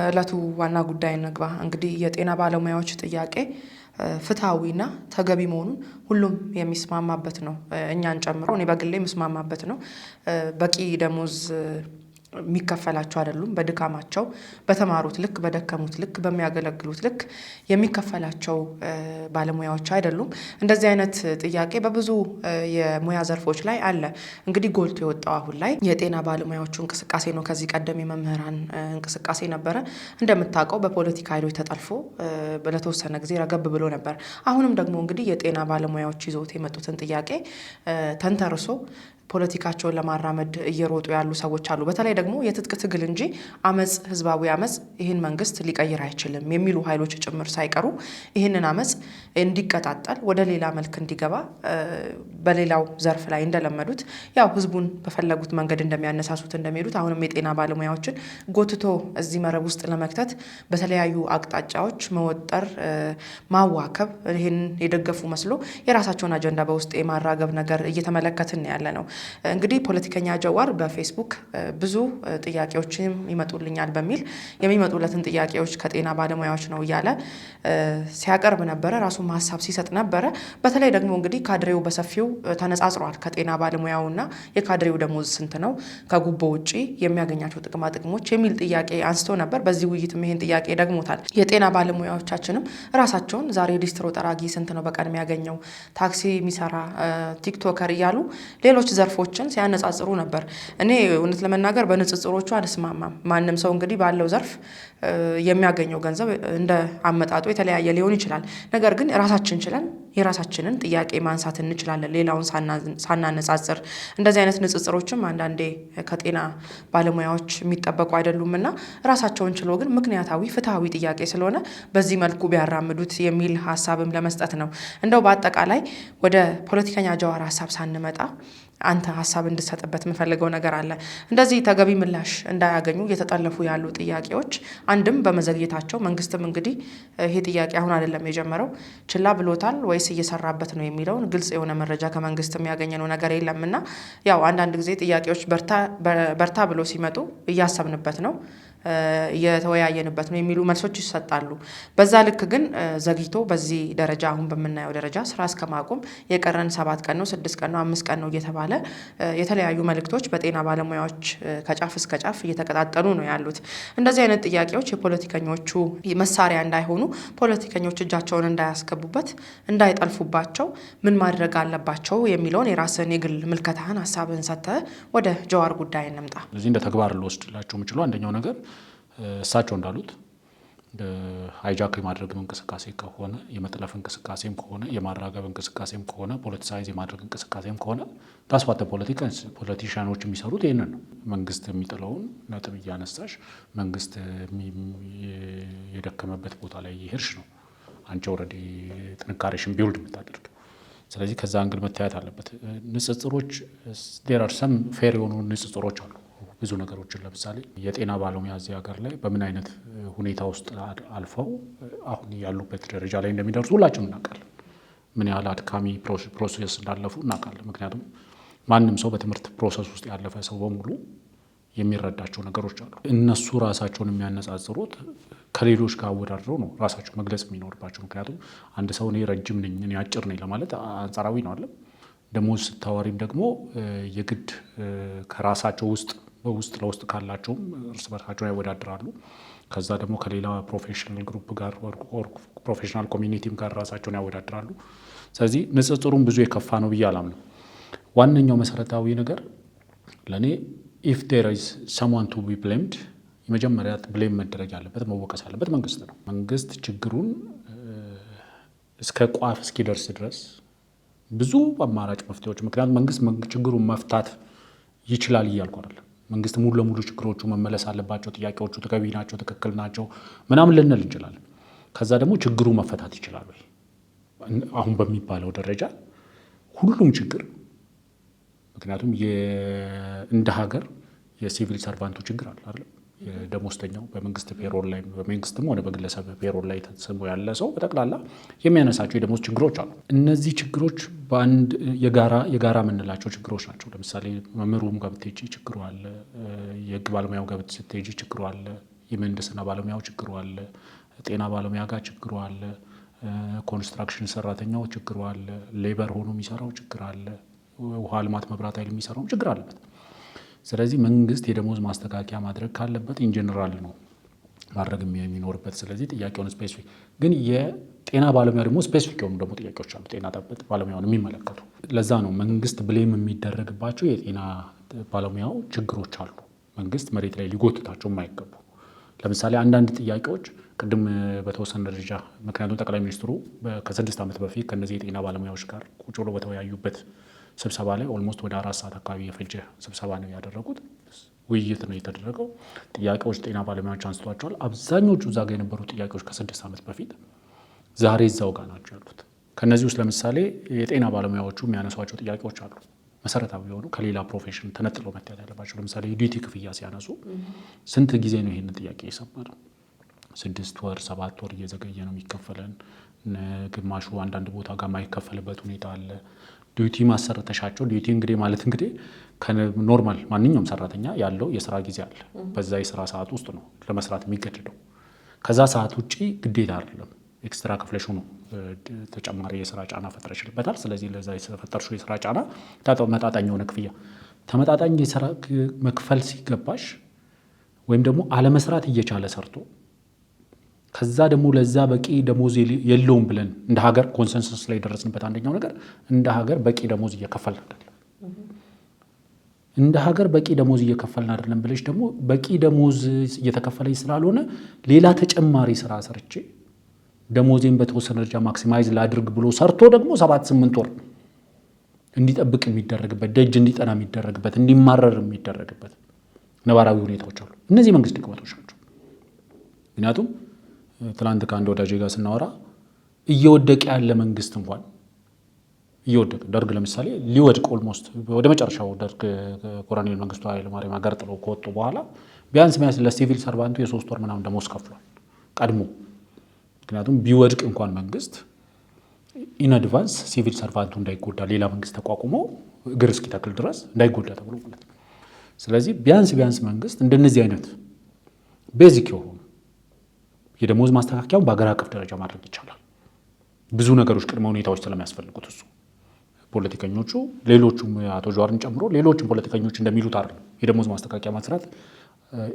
S1: ዕለቱ ዋና ጉዳይ እንግባ። እንግዲህ የጤና ባለሙያዎች ጥያቄ ፍትሐዊና ተገቢ መሆኑን ሁሉም የሚስማማበት ነው፣ እኛን ጨምሮ እኔ በግሌ የምስማማበት ነው። በቂ ደሞዝ የሚከፈላቸው አይደሉም። በድካማቸው በተማሩት ልክ በደከሙት ልክ በሚያገለግሉት ልክ የሚከፈላቸው ባለሙያዎች አይደሉም። እንደዚህ አይነት ጥያቄ በብዙ የሙያ ዘርፎች ላይ አለ። እንግዲህ ጎልቶ የወጣው አሁን ላይ የጤና ባለሙያዎቹ እንቅስቃሴ ነው። ከዚህ ቀደም የመምህራን እንቅስቃሴ ነበረ። እንደምታውቀው በፖለቲካ ኃይሎች ተጠልፎ ለተወሰነ ጊዜ ረገብ ብሎ ነበር። አሁንም ደግሞ እንግዲህ የጤና ባለሙያዎች ይዘውት የመጡትን ጥያቄ ተንተርሶ ፖለቲካቸውን ለማራመድ እየሮጡ ያሉ ሰዎች አሉ። በተለይ ደግሞ የትጥቅ ትግል እንጂ አመጽ፣ ህዝባዊ አመጽ ይህን መንግስት ሊቀይር አይችልም የሚሉ ኃይሎች ጭምር ሳይቀሩ ይህንን አመጽ እንዲቀጣጠል ወደ ሌላ መልክ እንዲገባ በሌላው ዘርፍ ላይ እንደለመዱት ያው ህዝቡን በፈለጉት መንገድ እንደሚያነሳሱት እንደሚሄዱት አሁንም የጤና ባለሙያዎችን ጎትቶ እዚህ መረብ ውስጥ ለመክተት በተለያዩ አቅጣጫዎች መወጠር፣ ማዋከብ ይህን የደገፉ መስሎ የራሳቸውን አጀንዳ በውስጥ የማራገብ ነገር እየተመለከትን ያለ ነው። እንግዲህ ፖለቲከኛ ጀዋር በፌስቡክ ብዙ ጥያቄዎችም ይመጡልኛል በሚል የሚመጡለትን ጥያቄዎች ከጤና ባለሙያዎች ነው እያለ ሲያቀርብ ነበረ። ራሱን ሀሳብ ሲሰጥ ነበረ። በተለይ ደግሞ እንግዲህ ካድሬው በሰፊው ተነጻጽሯል። ከጤና ባለሙያውና የካድሬው ደሞዝ ስንት ነው፣ ከጉቦ ውጪ የሚያገኛቸው ጥቅማ ጥቅሞች የሚል ጥያቄ አንስቶ ነበር። በዚህ ውይይትም ይሄን ጥያቄ ደግሞታል። የጤና ባለሙያዎቻችንም ራሳቸውን ዛሬ ዲስትሮ ጠራጊ ስንት ነው በቀን የሚያገኘው፣ ታክሲ የሚሰራ ቲክቶከር እያሉ ሌሎች ዘርፎችን ሲያነጻጽሩ ነበር። እኔ እውነት ለመናገር በንጽጽሮቹ አልስማማም። ማንም ሰው እንግዲህ ባለው ዘርፍ የሚያገኘው ገንዘብ እንደ አመጣጡ የተለያየ ሊሆን ይችላል። ነገር ግን ራሳችን ችለን የራሳችንን ጥያቄ ማንሳት እንችላለን፣ ሌላውን ሳናነጻጽር። እንደዚህ አይነት ንጽጽሮችም አንዳንዴ ከጤና ባለሙያዎች የሚጠበቁ አይደሉምና ራሳቸውን ችሎ ግን ምክንያታዊ ፍትሐዊ ጥያቄ ስለሆነ በዚህ መልኩ ቢያራምዱት የሚል ሀሳብም ለመስጠት ነው። እንደው በአጠቃላይ ወደ ፖለቲከኛ ጀዋር ሀሳብ ሳንመጣ አንተ ሀሳብ እንድትሰጥበት የምፈልገው ነገር አለ። እንደዚህ ተገቢ ምላሽ እንዳያገኙ እየተጠለፉ ያሉ ጥያቄዎች አንድም በመዘግየታቸው መንግስትም እንግዲህ ይሄ ጥያቄ አሁን አይደለም የጀመረው ችላ ብሎታል ወይስ እየሰራበት ነው የሚለውን ግልጽ የሆነ መረጃ ከመንግስት የሚያገኘነው ነገር የለምና ያው አንዳንድ ጊዜ ጥያቄዎች በርታ ብሎ ሲመጡ እያሰብንበት ነው እየተወያየንበት ነው የሚሉ መልሶች ይሰጣሉ። በዛ ልክ ግን ዘግይቶ በዚህ ደረጃ አሁን በምናየው ደረጃ ስራ እስከ ማቆም የቀረን 7 ቀን ነው 6 ቀን ነው 5 ቀን ነው እየተባለ የተለያዩ መልእክቶች በጤና ባለሙያዎች ከጫፍ እስከ ጫፍ እየተቀጣጠሉ ነው ያሉት። እንደዚህ አይነት ጥያቄዎች የፖለቲከኞቹ መሳሪያ እንዳይሆኑ፣ ፖለቲከኞች እጃቸውን እንዳያስገቡበት፣ እንዳይጠልፉባቸው ምን ማድረግ አለባቸው የሚለውን የራስን የግል ምልከታህን ሀሳብህን ሰጥተህ ወደ ጀዋር ጉዳይ እንምጣ።
S2: ስለዚህ እንደ ተግባር ልወስድላቸው የምችለው አንደኛው ነገር እሳቸው እንዳሉት ሃይጃክ የማድረግ እንቅስቃሴ ከሆነ፣ የመጥለፍ እንቅስቃሴም ከሆነ፣ የማራገብ እንቅስቃሴም ከሆነ፣ ፖለቲሳይዝ የማድረግ እንቅስቃሴም ከሆነ ታስፋተ ፖለቲሻኖች የሚሰሩት ይህንን ነው። መንግስት የሚጥለውን ነጥብ እያነሳሽ መንግስት የደከመበት ቦታ ላይ ይሄድሽ ነው አንቺ ኦልሬዲ ጥንካሬሽን ቢውልድ የምታደርግ። ስለዚህ ከዛ አንግል መታየት አለበት። ንጽጽሮች ዴር አር ሰም ፌር የሆኑ ንጽጽሮች አሉ። ብዙ ነገሮችን ለምሳሌ የጤና ባለሙያ እዚህ ሀገር ላይ በምን አይነት ሁኔታ ውስጥ አልፈው አሁን ያሉበት ደረጃ ላይ እንደሚደርሱ ሁላችንም እናውቃለን። ምን ያህል አድካሚ ፕሮሴስ እንዳለፉ እናውቃለን። ምክንያቱም ማንም ሰው በትምህርት ፕሮሰስ ውስጥ ያለፈ ሰው በሙሉ የሚረዳቸው ነገሮች አሉ። እነሱ ራሳቸውን የሚያነጻጽሩት ከሌሎች ጋር አወዳድረው ነው ራሳቸው መግለጽ የሚኖርባቸው። ምክንያቱም አንድ ሰው እኔ ረጅም ነኝ እኔ አጭር ነኝ ለማለት አንጻራዊ ነው አለ። ደሞዝ ስታወሪም ደግሞ የግድ ከራሳቸው ውስጥ ለውስጥ ካላቸውም እርስ በርሳቸውን ያወዳድራሉ። ከዛ ደግሞ ከሌላ ፕሮፌሽናል ግሩፕ ጋር ፕሮፌሽናል ኮሚኒቲም ጋር ራሳቸውን ያወዳድራሉ። ስለዚህ ንጽጽሩም ብዙ የከፋ ነው ብዬ አላምነው። ዋነኛው መሰረታዊ ነገር ለእኔ ኢፍ ዴር ኢዝ ሰምዋን ቱ ቢ ብሌምድ የመጀመሪያ ብሌም መደረግ ያለበት መወቀስ ያለበት መንግስት ነው። መንግስት ችግሩን እስከ ቋፍ እስኪደርስ ድረስ ብዙ አማራጭ መፍትሄዎች፣ ምክንያቱም መንግስት ችግሩን መፍታት ይችላል እያልኩ አይደለም። መንግስት ሙሉ ለሙሉ ችግሮቹ መመለስ አለባቸው፣ ጥያቄዎቹ ተገቢ ናቸው፣ ትክክል ናቸው ምናምን ልንል እንችላለን። ከዛ ደግሞ ችግሩ መፈታት ይችላል ወይ? አሁን በሚባለው ደረጃ ሁሉም ችግር፣ ምክንያቱም እንደ ሀገር የሲቪል ሰርቫንቱ ችግር አለ አይደል? የደሞዝተኛው በመንግስት ፔሮል ላይ በመንግስትም ሆነ በግለሰብ ፔሮል ላይ ተሰሞ ያለ ሰው በጠቅላላ የሚያነሳቸው የደሞዝ ችግሮች አሉ። እነዚህ ችግሮች በአንድ የጋራ የምንላቸው ችግሮች ናቸው። ለምሳሌ መምህሩም ጋር ብትሄጂ ችግሩ አለ፣ የህግ ባለሙያው ጋር ስትሄጂ ችግሩ አለ፣ የምህንድስና ባለሙያው ችግሩ አለ፣ ጤና ባለሙያ ጋር ችግሩ አለ፣ ኮንስትራክሽን ሰራተኛው ችግሩ አለ፣ ሌበር ሆኖ የሚሰራው ችግር አለ፣ ውሃ ልማት መብራት ኃይል የሚሰራው ችግር አለበት። ስለዚህ መንግስት የደሞዝ ማስተካከያ ማድረግ ካለበት ኢንጀነራል ነው ማድረግ የሚኖርበት። ስለዚህ ጥያቄውን ስፔሲፊክ ግን የጤና ባለሙያ ደግሞ ስፔሲፊክ የሆኑ ደግሞ ጥያቄዎች አሉ፣ ጤና ባለሙያውን የሚመለከቱ። ለዛ ነው መንግስት ብሌም የሚደረግባቸው የጤና ባለሙያው ችግሮች አሉ፣ መንግስት መሬት ላይ ሊጎትታቸው የማይገቡ። ለምሳሌ አንዳንድ ጥያቄዎች ቅድም በተወሰነ ደረጃ ምክንያቱም ጠቅላይ ሚኒስትሩ ከ6 ዓመት በፊት ከነዚህ የጤና ባለሙያዎች ጋር ቁጭ ብሎ በተወያዩበት ስብሰባ ላይ ኦልሞስት ወደ 4 ሰዓት አካባቢ የፈጀ ስብሰባ ነው ያደረጉት። ውይይት ነው የተደረገው። ጥያቄዎች ጤና ባለሙያዎች አንስቷቸዋል። አብዛኞቹ እዛ ጋር የነበሩ ጥያቄዎች ከ6 ዓመት በፊት ዛሬ እዛው ጋር ናቸው ያሉት። ከነዚህ ውስጥ ለምሳሌ የጤና ባለሙያዎቹ የሚያነሷቸው ጥያቄዎች አሉ። መሰረታዊ የሆኑ ከሌላ ፕሮፌሽን ተነጥለው መታየት ያለባቸው። ለምሳሌ የዲዩቲ ክፍያ ሲያነሱ ስንት ጊዜ ነው ይሄንን ጥያቄ የሰማነው? 6 ወር 7 ወር እየዘገየ ነው የሚከፈለን። ግማሹ አንዳንድ ቦታ ጋር የማይከፈልበት ሁኔታ አለ። ዲዩቲ ማሰረተሻቸው ዲዩቲ እንግዲህ ማለት እንግዲህ ከኖርማል ማንኛውም ሰራተኛ ያለው የስራ ጊዜ አለ። በዛ የስራ ሰዓት ውስጥ ነው ለመስራት የሚገደደው። ከዛ ሰዓት ውጪ ግዴታ አይደለም፣ ኤክስትራ ክፍለሹ ነው ተጨማሪ የስራ ጫና ፈጥረሽልበታል። ስለዚህ ለዛ የፈጠርሽው የስራ ጫና ተመጣጣኝ የሆነ ክፍያ ተመጣጣኝ የስራ መክፈል ሲገባሽ ወይም ደግሞ አለመስራት እየቻለ ሰርቶ ከዛ ደግሞ ለዛ በቂ ደሞዝ የለውም ብለን እንደ ሀገር ኮንሰንሰስ ላይ ደረስንበት። አንደኛው ነገር እንደ ሀገር በቂ ደሞዝ እየከፈልን አይደለም። እንደ ሀገር በቂ ደሞዝ እየከፈልን አይደለም ብለሽ ደግሞ በቂ ደሞዝ እየተከፈለኝ ስላልሆነ ሌላ ተጨማሪ ስራ ሰርቼ ደሞዜን በተወሰነ ደረጃ ማክሲማይዝ ላድርግ ብሎ ሰርቶ ደግሞ 7-8 ወር እንዲጠብቅ የሚደረግበት ደጅ እንዲጠና የሚደረግበት እንዲማረር የሚደረግበት ነባራዊ ሁኔታዎች አሉ። እነዚህ መንግስት ድክመቶች ናቸው። ምክንያቱም ትላንት ከአንድ ወዳጄ ጋር ስናወራ እየወደቀ ያለ መንግስት እንኳን እየወደቀ ደርግ ለምሳሌ ሊወድቅ ኦልሞስት ወደ መጨረሻው ደርግ ኮሎኔል መንግስቱ ኃይለማርያም ሀገር ጥለው ከወጡ በኋላ ቢያንስ ለሲቪል ሰርቫንቱ የ3 ወር ምናምን ደሞዝ ከፍሏል ቀድሞ። ምክንያቱም ቢወድቅ እንኳን መንግስት ኢን አድቫንስ ሲቪል ሰርቫንቱ እንዳይጎዳ ሌላ መንግስት ተቋቁሞ እግር እስኪተክል ድረስ እንዳይጎዳ ተብሎ ማለት ነው። ስለዚህ ቢያንስ መንግስት እንደነዚህ አይነት ቤዚክ የሆኑ የደሞዝ ማስተካከያውን በአገር አቀፍ ደረጃ ማድረግ ይቻላል። ብዙ ነገሮች ቅድመ ሁኔታዎች ስለሚያስፈልጉት እሱ ፖለቲከኞቹ ሌሎቹም አቶ ጀዋርን ጨምሮ ሌሎችም ፖለቲከኞች እንደሚሉት አይደለም። የደሞዝ ማስተካከያ መስራት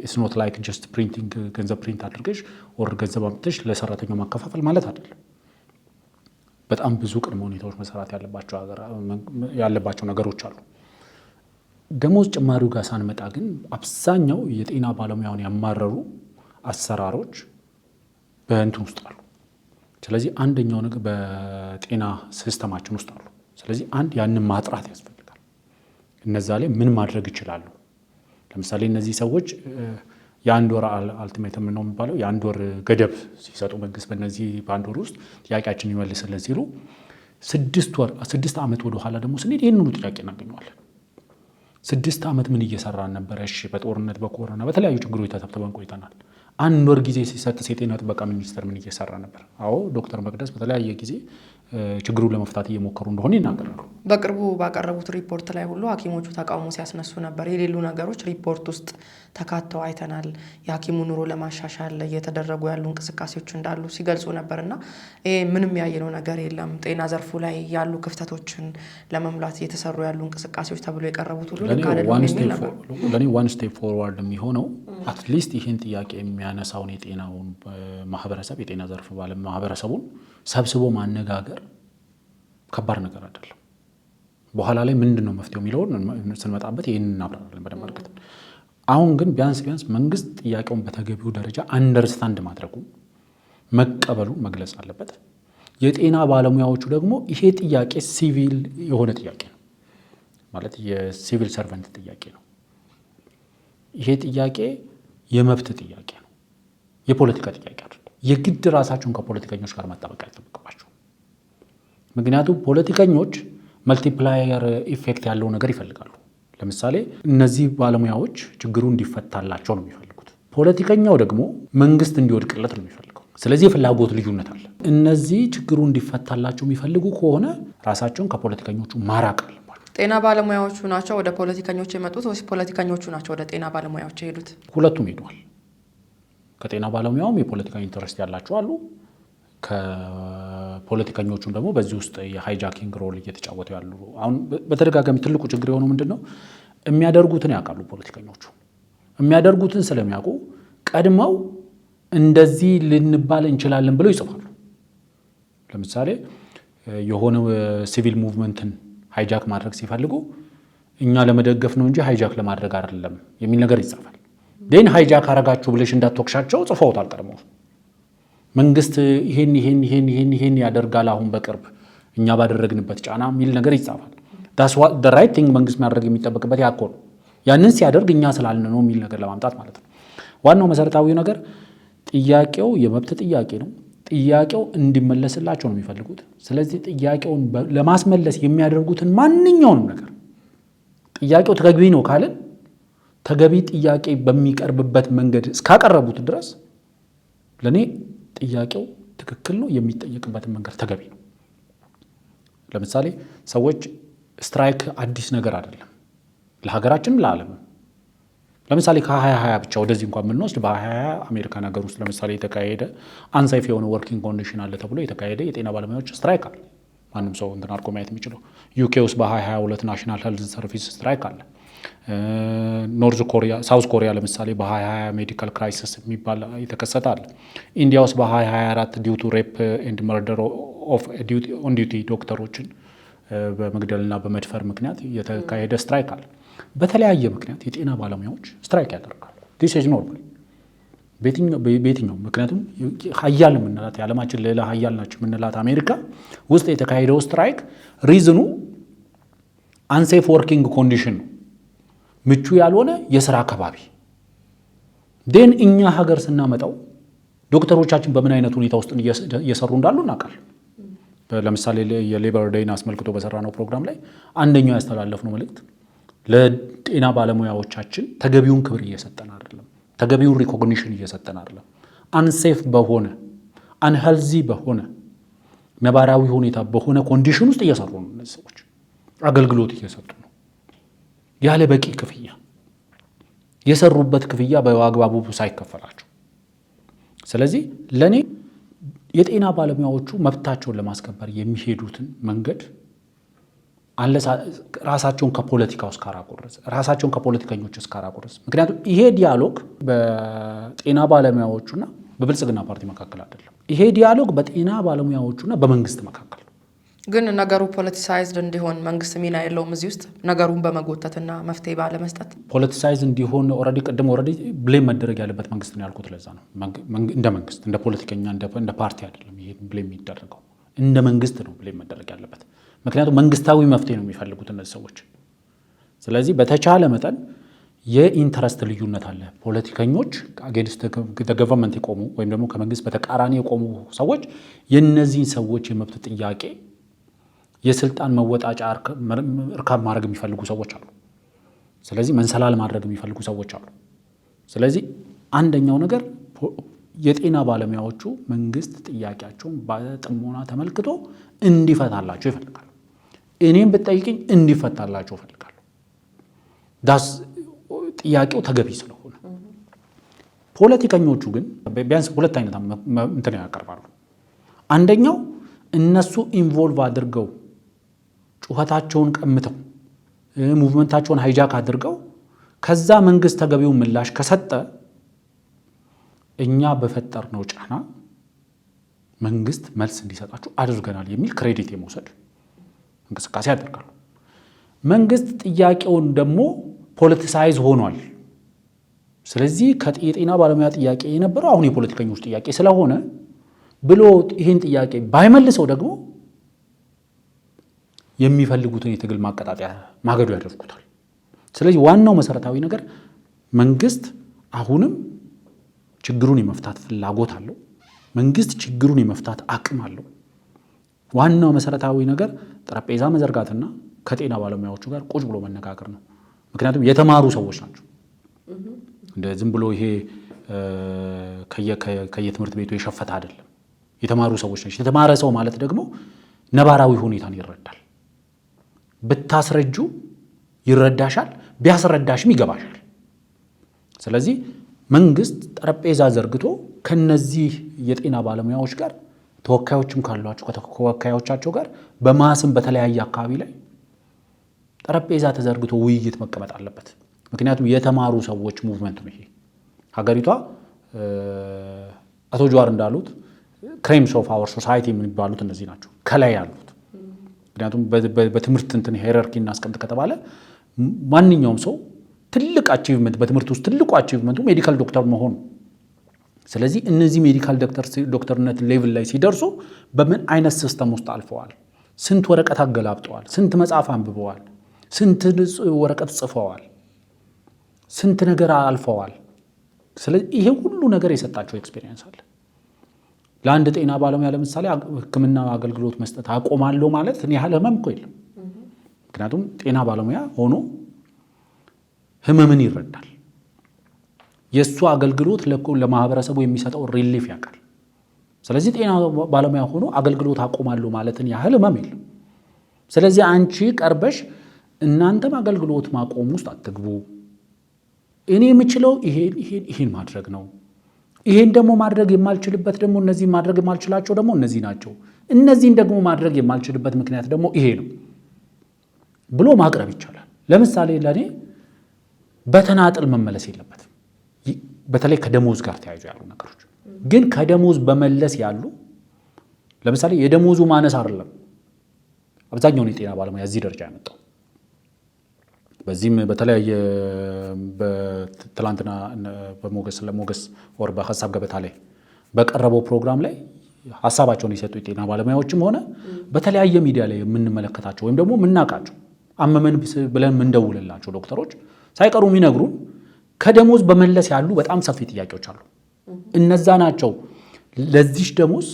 S2: ኢትስ ኖት ላይክ ጀስት ፕሪንቲንግ ገንዘብ ፕሪንት አድርገሽ ወር ገንዘብ አምጥተሽ ለሰራተኛው ማከፋፈል ማለት አይደለም። በጣም ብዙ ቅድመ ሁኔታዎች መሰራት ያለባቸው ነገሮች አሉ። ደሞዝ ጭማሪው ጋር ሳንመጣ ግን አብዛኛው የጤና ባለሙያውን ያማረሩ አሰራሮች በእንትን ውስጥ አሉ። ስለዚህ አንደኛው ነገር በጤና ሲስተማችን ውስጥ አሉ። ስለዚህ ያንን ማጥራት ያስፈልጋል። እነዛ ላይ ምን ማድረግ ይችላሉ? ለምሳሌ እነዚህ ሰዎች የአንድ ወር አልቲሜተም ነው የሚባለው የአንድ ወር ገደብ ሲሰጡ መንግስት በእነዚህ በአንድ ወር ውስጥ ጥያቄያችን ይመልስልን ሲሉ 6 ዓመት ወደ ኋላ ደግሞ ስንሄድ ይህን ሁሉ ጥያቄ እናገኘዋለን። 6 ዓመት ምን እየሰራን ነበረ? እሺ በጦርነት በኮሮና በተለያዩ ችግሮች ተተብትበን ቆይተናል። 1 ወር ጊዜ ሲሰጥ የጤና ጥበቃ ሚኒስቴር ምን እየሰራ ነበር? አዎ ዶክተር መቅደስ በተለያየ ጊዜ ችግሩን ለመፍታት እየሞከሩ እንደሆነ ይናገራሉ።
S1: በቅርቡ ባቀረቡት ሪፖርት ላይ ሁሉ ሐኪሞቹ ተቃውሞ ሲያስነሱ ነበር። የሌሉ ነገሮች ሪፖርት ውስጥ ተካተው አይተናል። የሐኪሙ ኑሮ ለማሻሻል እየተደረጉ ያሉ እንቅስቃሴዎች እንዳሉ ሲገልጹ ነበር እና ምንም ያየነው ነገር የለም። ጤና ዘርፉ ላይ ያሉ ክፍተቶችን ለመሙላት እየተሰሩ ያሉ እንቅስቃሴዎች ተብሎ የቀረቡት ሁሉ ልክ አይደለም የሚል ነበር።
S2: ለእኔ ዋን ስቴፕ ፎርዋርድ የሚሆነው አትሊስት ይህን ጥያቄ የሚያነሳውን የጤናውን ማህበረሰብ የጤና ዘርፍ ባለ ማህበረሰቡን ሰብስቦ ማነጋገር ከባድ ነገር አይደለም። በኋላ ላይ ምንድን ነው መፍትሄው የሚለውን ስንመጣበት ይህንን እናብራራለን በደንብ አድርገን። አሁን ግን ቢያንስ መንግስት ጥያቄውን በተገቢው ደረጃ አንደርስታንድ ማድረጉ መቀበሉ መግለጽ አለበት። የጤና ባለሙያዎቹ ደግሞ ይሄ ጥያቄ ሲቪል የሆነ ጥያቄ ነው ማለት የሲቪል ሰርቨንት ጥያቄ ነው። ይሄ ጥያቄ የመብት ጥያቄ ነው፣ የፖለቲካ ጥያቄ አይደለም። የግድ ራሳቸውን ከፖለቲከኞች ጋር ማጣበቅ አይጠበቅባቸው። ምክንያቱም ፖለቲከኞች መልቲፕላየር ኢፌክት ያለው ነገር ይፈልጋሉ። ለምሳሌ እነዚህ ባለሙያዎች ችግሩ እንዲፈታላቸው ነው የሚፈልጉት። ፖለቲከኛው ደግሞ መንግስት እንዲወድቅለት ነው የሚፈልገው። ስለዚህ የፍላጎት ልዩነት አለ። እነዚህ ችግሩ እንዲፈታላቸው የሚፈልጉ ከሆነ ራሳቸውን ከፖለቲከኞቹ ማራቅ አለባቸው።
S1: ጤና ባለሙያዎቹ ናቸው ወደ ፖለቲከኞች የመጡት ወይስ ፖለቲከኞቹ ናቸው ወደ ጤና ባለሙያዎች የሄዱት?
S2: ሁለቱም ሄደዋል። ከጤና ባለሙያውም የፖለቲካ ኢንተረስት ያላቸው አሉ። ከፖለቲከኞቹም ደግሞ በዚህ ውስጥ የሃይጃኪንግ ሮል እየተጫወቱ ያሉ። አሁን በተደጋጋሚ ትልቁ ችግር የሆነው ምንድን ነው? የሚያደርጉትን ያውቃሉ። ፖለቲከኞቹ የሚያደርጉትን ስለሚያውቁ ቀድመው እንደዚህ ልንባል እንችላለን ብለው ይጽፋሉ። ለምሳሌ የሆነ ሲቪል ሙቭመንትን ሃይጃክ ማድረግ ሲፈልጉ እኛ ለመደገፍ ነው እንጂ ሃይጃክ ለማድረግ አይደለም የሚል ነገር ይጻፋል። ዴን ሃይጃክ አረጋችሁ ብለሽ እንዳትወቅሻቸው ጽፈውታል ቀድመው። መንግስት ይሄን ያደርጋል አሁን በቅርብ እኛ ባደረግንበት ጫና የሚል ነገር ይጻፋል። ዳስ ዋት ዘ ራይት ቲንግ መንግስት ማድረግ የሚጠበቅበት ያኮ ነው። ያንን ሲያደርግ እኛ ስላልን ነው የሚል ነገር ለማምጣት ማለት ነው። ዋናው መሰረታዊ ነገር ጥያቄው የመብት ጥያቄ ነው። ጥያቄው እንዲመለስላቸው ነው የሚፈልጉት። ስለዚህ ጥያቄውን ለማስመለስ የሚያደርጉትን ማንኛውንም ነገር ጥያቄው ተገቢ ነው ካልን ተገቢ ጥያቄ በሚቀርብበት መንገድ እስካቀረቡት ድረስ ለኔ ጥያቄው ትክክል ነው፣ የሚጠየቅበትን መንገድ ተገቢ ነው። ለምሳሌ ሰዎች ስትራይክ አዲስ ነገር አይደለም ለሀገራችንም ለዓለም። ለምሳሌ ከ2020 ብቻ ወደዚህ እንኳን የምንወስድ በ2020 አሜሪካ ነገር ውስጥ ለምሳሌ የተካሄደ አንሳይፍ የሆነ ወርኪንግ ኮንዲሽን አለ ተብሎ የተካሄደ የጤና ባለሙያዎች ስትራይክ አለ። ማንም ሰው እንትን አድርጎ ማየት የሚችለው ዩኬ ውስጥ በ2022 ናሽናል ሄልዝ ሰርቪስ ስትራይክ አለ። ኖርዝ ኮሪያ፣ ሳውዝ ኮሪያ ለምሳሌ በ2020 ሜዲካል ክራይሲስ የሚባል የተከሰተ አለ። ኢንዲያ ውስጥ በ2024 ዲው ቱ ሬፕ ኤንድ መርደር ኦፍ ኦን ዲዩቲ ዶክተሮችን በመግደልና በመድፈር ምክንያት የተካሄደ ስትራይክ አለ። በተለያየ ምክንያት የጤና ባለሙያዎች ስትራይክ ያደርጋሉ። ዲስ ኢዝ ኖርማል በየትኛው ምክንያቱም ሀያል የምንላት የዓለማችን ሌላ ሀያል ናቸው የምንላት አሜሪካ ውስጥ የተካሄደው ስትራይክ ሪዝኑ አንሴፍ ወርኪንግ ኮንዲሽን ነው፣ ምቹ ያልሆነ የስራ አካባቢ። ዴን እኛ ሀገር ስናመጣው ዶክተሮቻችን በምን አይነት ሁኔታ ውስጥ እየሰሩ እንዳሉ እናውቃለን። ለምሳሌ የሌበር ዴይን አስመልክቶ በሰራነው ፕሮግራም ላይ አንደኛው ያስተላለፍነው መልእክት ለጤና ባለሙያዎቻችን ተገቢውን ክብር እየሰጠን አይደለም፣ ተገቢውን ሪኮግኒሽን እየሰጠን አይደለም። አንሴፍ በሆነ አንሄልዚ በሆነ ነባራዊ ሁኔታ በሆነ ኮንዲሽን ውስጥ እየሰሩ ነው። እነዚህ ሰዎች አገልግሎት እየሰጡ ነው ያለ በቂ ክፍያ፣ የሰሩበት ክፍያ በአግባቡ ሳይከፈላቸው። ስለዚህ ለኔ የጤና ባለሙያዎቹ መብታቸውን ለማስከበር የሚሄዱትን መንገድ ራሳቸውን ከፖለቲካው እስካራቆረስ ራሳቸውን ከፖለቲከኞች እስካራቆረስ። ምክንያቱም ይሄ ዲያሎግ በጤና ባለሙያዎቹና በብልጽግና ፓርቲ መካከል አይደለም። ይሄ ዲያሎግ በጤና ባለሙያዎቹና በመንግስት መካከል።
S1: ግን ነገሩ ፖለቲሳይዝድ እንዲሆን መንግስት ሚና የለውም እዚህ ውስጥ ነገሩን በመጎተትና መፍትሄ ባለመስጠት።
S2: ፖለቲሳይዝ እንዲሆን ኦልሬዲ ብሌም መደረግ ያለበት መንግስት ነው ያልኩት ለዛ ነው። እንደ መንግስት እንደ ፖለቲከኛ እንደ ፓርቲ አይደለም ይሄ ብሌም የሚደረገው፣ እንደ መንግስት ነው ብሌም መደረግ ያለበት። ምክንያቱም መንግስታዊ መፍትሄ ነው የሚፈልጉት እነዚህ ሰዎች። ስለዚህ በተቻለ መጠን የኢንተረስት ልዩነት አለ። ፖለቲከኞች አጌንስት ገቨርንመንት የቆሙ ወይም ደግሞ ከመንግስት በተቃራኒ የቆሙ ሰዎች የእነዚህን ሰዎች የመብት ጥያቄ የስልጣን መወጣጫ እርካብ ማድረግ የሚፈልጉ ሰዎች አሉ። ስለዚህ መንሰላል ማድረግ የሚፈልጉ ሰዎች አሉ። ስለዚህ አንደኛው ነገር የጤና ባለሙያዎቹ መንግስት ጥያቄያቸውን በጥሞና ተመልክቶ እንዲፈታላቸው ይፈልጋሉ። እኔም ብትጠይቅኝ እንዲፈታላቸው ይፈልጋሉ። ዳስ ጥያቄው ተገቢ ስለሆነ። ፖለቲከኞቹ ግን ቢያንስ ሁለት አይነት እንትን ያቀርባሉ። አንደኛው እነሱ ኢንቮልቭ አድርገው ጩኸታቸውን ቀምተው ሙቭመንታቸውን ሃይጃክ አድርገው ከዛ መንግስት ተገቢውን ምላሽ ከሰጠ እኛ በፈጠርነው ጫና መንግስት መልስ እንዲሰጣቸው አድርገናል የሚል ክሬዲት የመውሰድ እንቅስቃሴ ያደርጋሉ። መንግስት ጥያቄውን ደግሞ ፖለቲሳይዝ ሆኗል። ስለዚህ የጤና ባለሙያ ጥያቄ የነበረው አሁን የፖለቲከኞች ጥያቄ ስለሆነ ብሎ ይህን ጥያቄ ባይመልሰው ደግሞ የሚፈልጉትን የትግል ማቀጣጠያ ማገዶ ያደርጉታል። ስለዚህ ዋናው መሰረታዊ ነገር መንግስት አሁንም ችግሩን የመፍታት ፍላጎት አለው። መንግስት ችግሩን የመፍታት አቅም አለው። ዋናው መሰረታዊ ነገር ጠረጴዛ መዘርጋትና ከጤና ባለሙያዎቹ ጋር ቁጭ ብሎ መነጋገር ነው። ምክንያቱም የተማሩ ሰዎች ናቸው። እንደ ዝም ብሎ ይሄ ከየትምህርት ቤቱ የሸፈተ አይደለም። የተማሩ ሰዎች ናቸው። የተማረ ሰው ማለት ደግሞ ነባራዊ ሁኔታን ይረዳል። ብታስረጁ ይረዳሻል፣ ቢያስረዳሽም ይገባሻል። ስለዚህ መንግስት ጠረጴዛ ዘርግቶ ከነዚህ የጤና ባለሙያዎች ጋር ተወካዮችም ካሏቸው ከተወካዮቻቸው ጋር በማስም በተለያየ አካባቢ ላይ ጠረጴዛ ተዘርግቶ ውይይት መቀመጥ አለበት። ምክንያቱም የተማሩ ሰዎች ሙቭመንት ነው ይሄ። ሀገሪቷ አቶ ጀዋር እንዳሉት ክሬምስ ኦፍ አወር ሶሳይቲ የሚባሉት እነዚህ ናቸው ከላይ ያሉት። ምክንያቱም በትምህርት እንትን ሄራርኪ እናስቀምጥ ከተባለ ማንኛውም ሰው ትልቅ አቺቭመንት በትምህርት ውስጥ ትልቁ አቺቭመንቱ ሜዲካል ዶክተር መሆኑ። ስለዚህ እነዚህ ሜዲካል ዶክተርነት ሌቭል ላይ ሲደርሱ በምን አይነት ሲስተም ውስጥ አልፈዋል፣ ስንት ወረቀት አገላብጠዋል፣ ስንት መጽሐፍ አንብበዋል፣ ስንት ወረቀት ጽፈዋል፣ ስንት ነገር አልፈዋል። ስለዚህ ይሄ ሁሉ ነገር የሰጣቸው ኤክስፔሪየንስ አለ። ለአንድ ጤና ባለሙያ ለምሳሌ ሕክምና አገልግሎት መስጠት አቆማለሁ ማለት እኔ ያህል ህመም እኮ የለም። ምክንያቱም ጤና ባለሙያ ሆኖ ህመምን ይረዳል። የእሱ አገልግሎት ለማህበረሰቡ የሚሰጠው ሪሊፍ ያውቃል። ስለዚህ ጤና ባለሙያ ሆኖ አገልግሎት አቆማለሁ ማለትን ያህል ህመም የለም። ስለዚህ አንቺ ቀርበሽ እናንተም አገልግሎት ማቆም ውስጥ አትግቡ፣ እኔ የምችለው ይሄን ማድረግ ነው፣ ይሄን ደግሞ ማድረግ የማልችልበት ደግሞ እነዚህ ማድረግ የማልችላቸው ደግሞ እነዚህ ናቸው፣ እነዚህን ደግሞ ማድረግ የማልችልበት ምክንያት ደግሞ ይሄ ነው ብሎ ማቅረብ ይቻላል። ለምሳሌ ለእኔ በተናጥል መመለስ የለበትም። በተለይ ከደሞዝ ጋር ተያይዞ ያሉ ነገሮች ግን ከደሞዝ በመለስ ያሉ ለምሳሌ የደሞዙ ማነስ አይደለም አብዛኛውን የጤና ባለሙያ እዚህ ደረጃ ያመጣው። በዚህም በተለያየ በትላንትና በሞገስ ወር በሀሳብ ገበታ ላይ በቀረበው ፕሮግራም ላይ ሀሳባቸውን የሰጡ የጤና ባለሙያዎችም ሆነ በተለያየ ሚዲያ ላይ የምንመለከታቸው ወይም ደግሞ የምናውቃቸው አመመን ብለን የምንደውልላቸው ዶክተሮች ሳይቀሩ የሚነግሩን ከደሞዝ በመለስ ያሉ በጣም ሰፊ ጥያቄዎች አሉ። እነዛ ናቸው ለዚህ ደሞዝ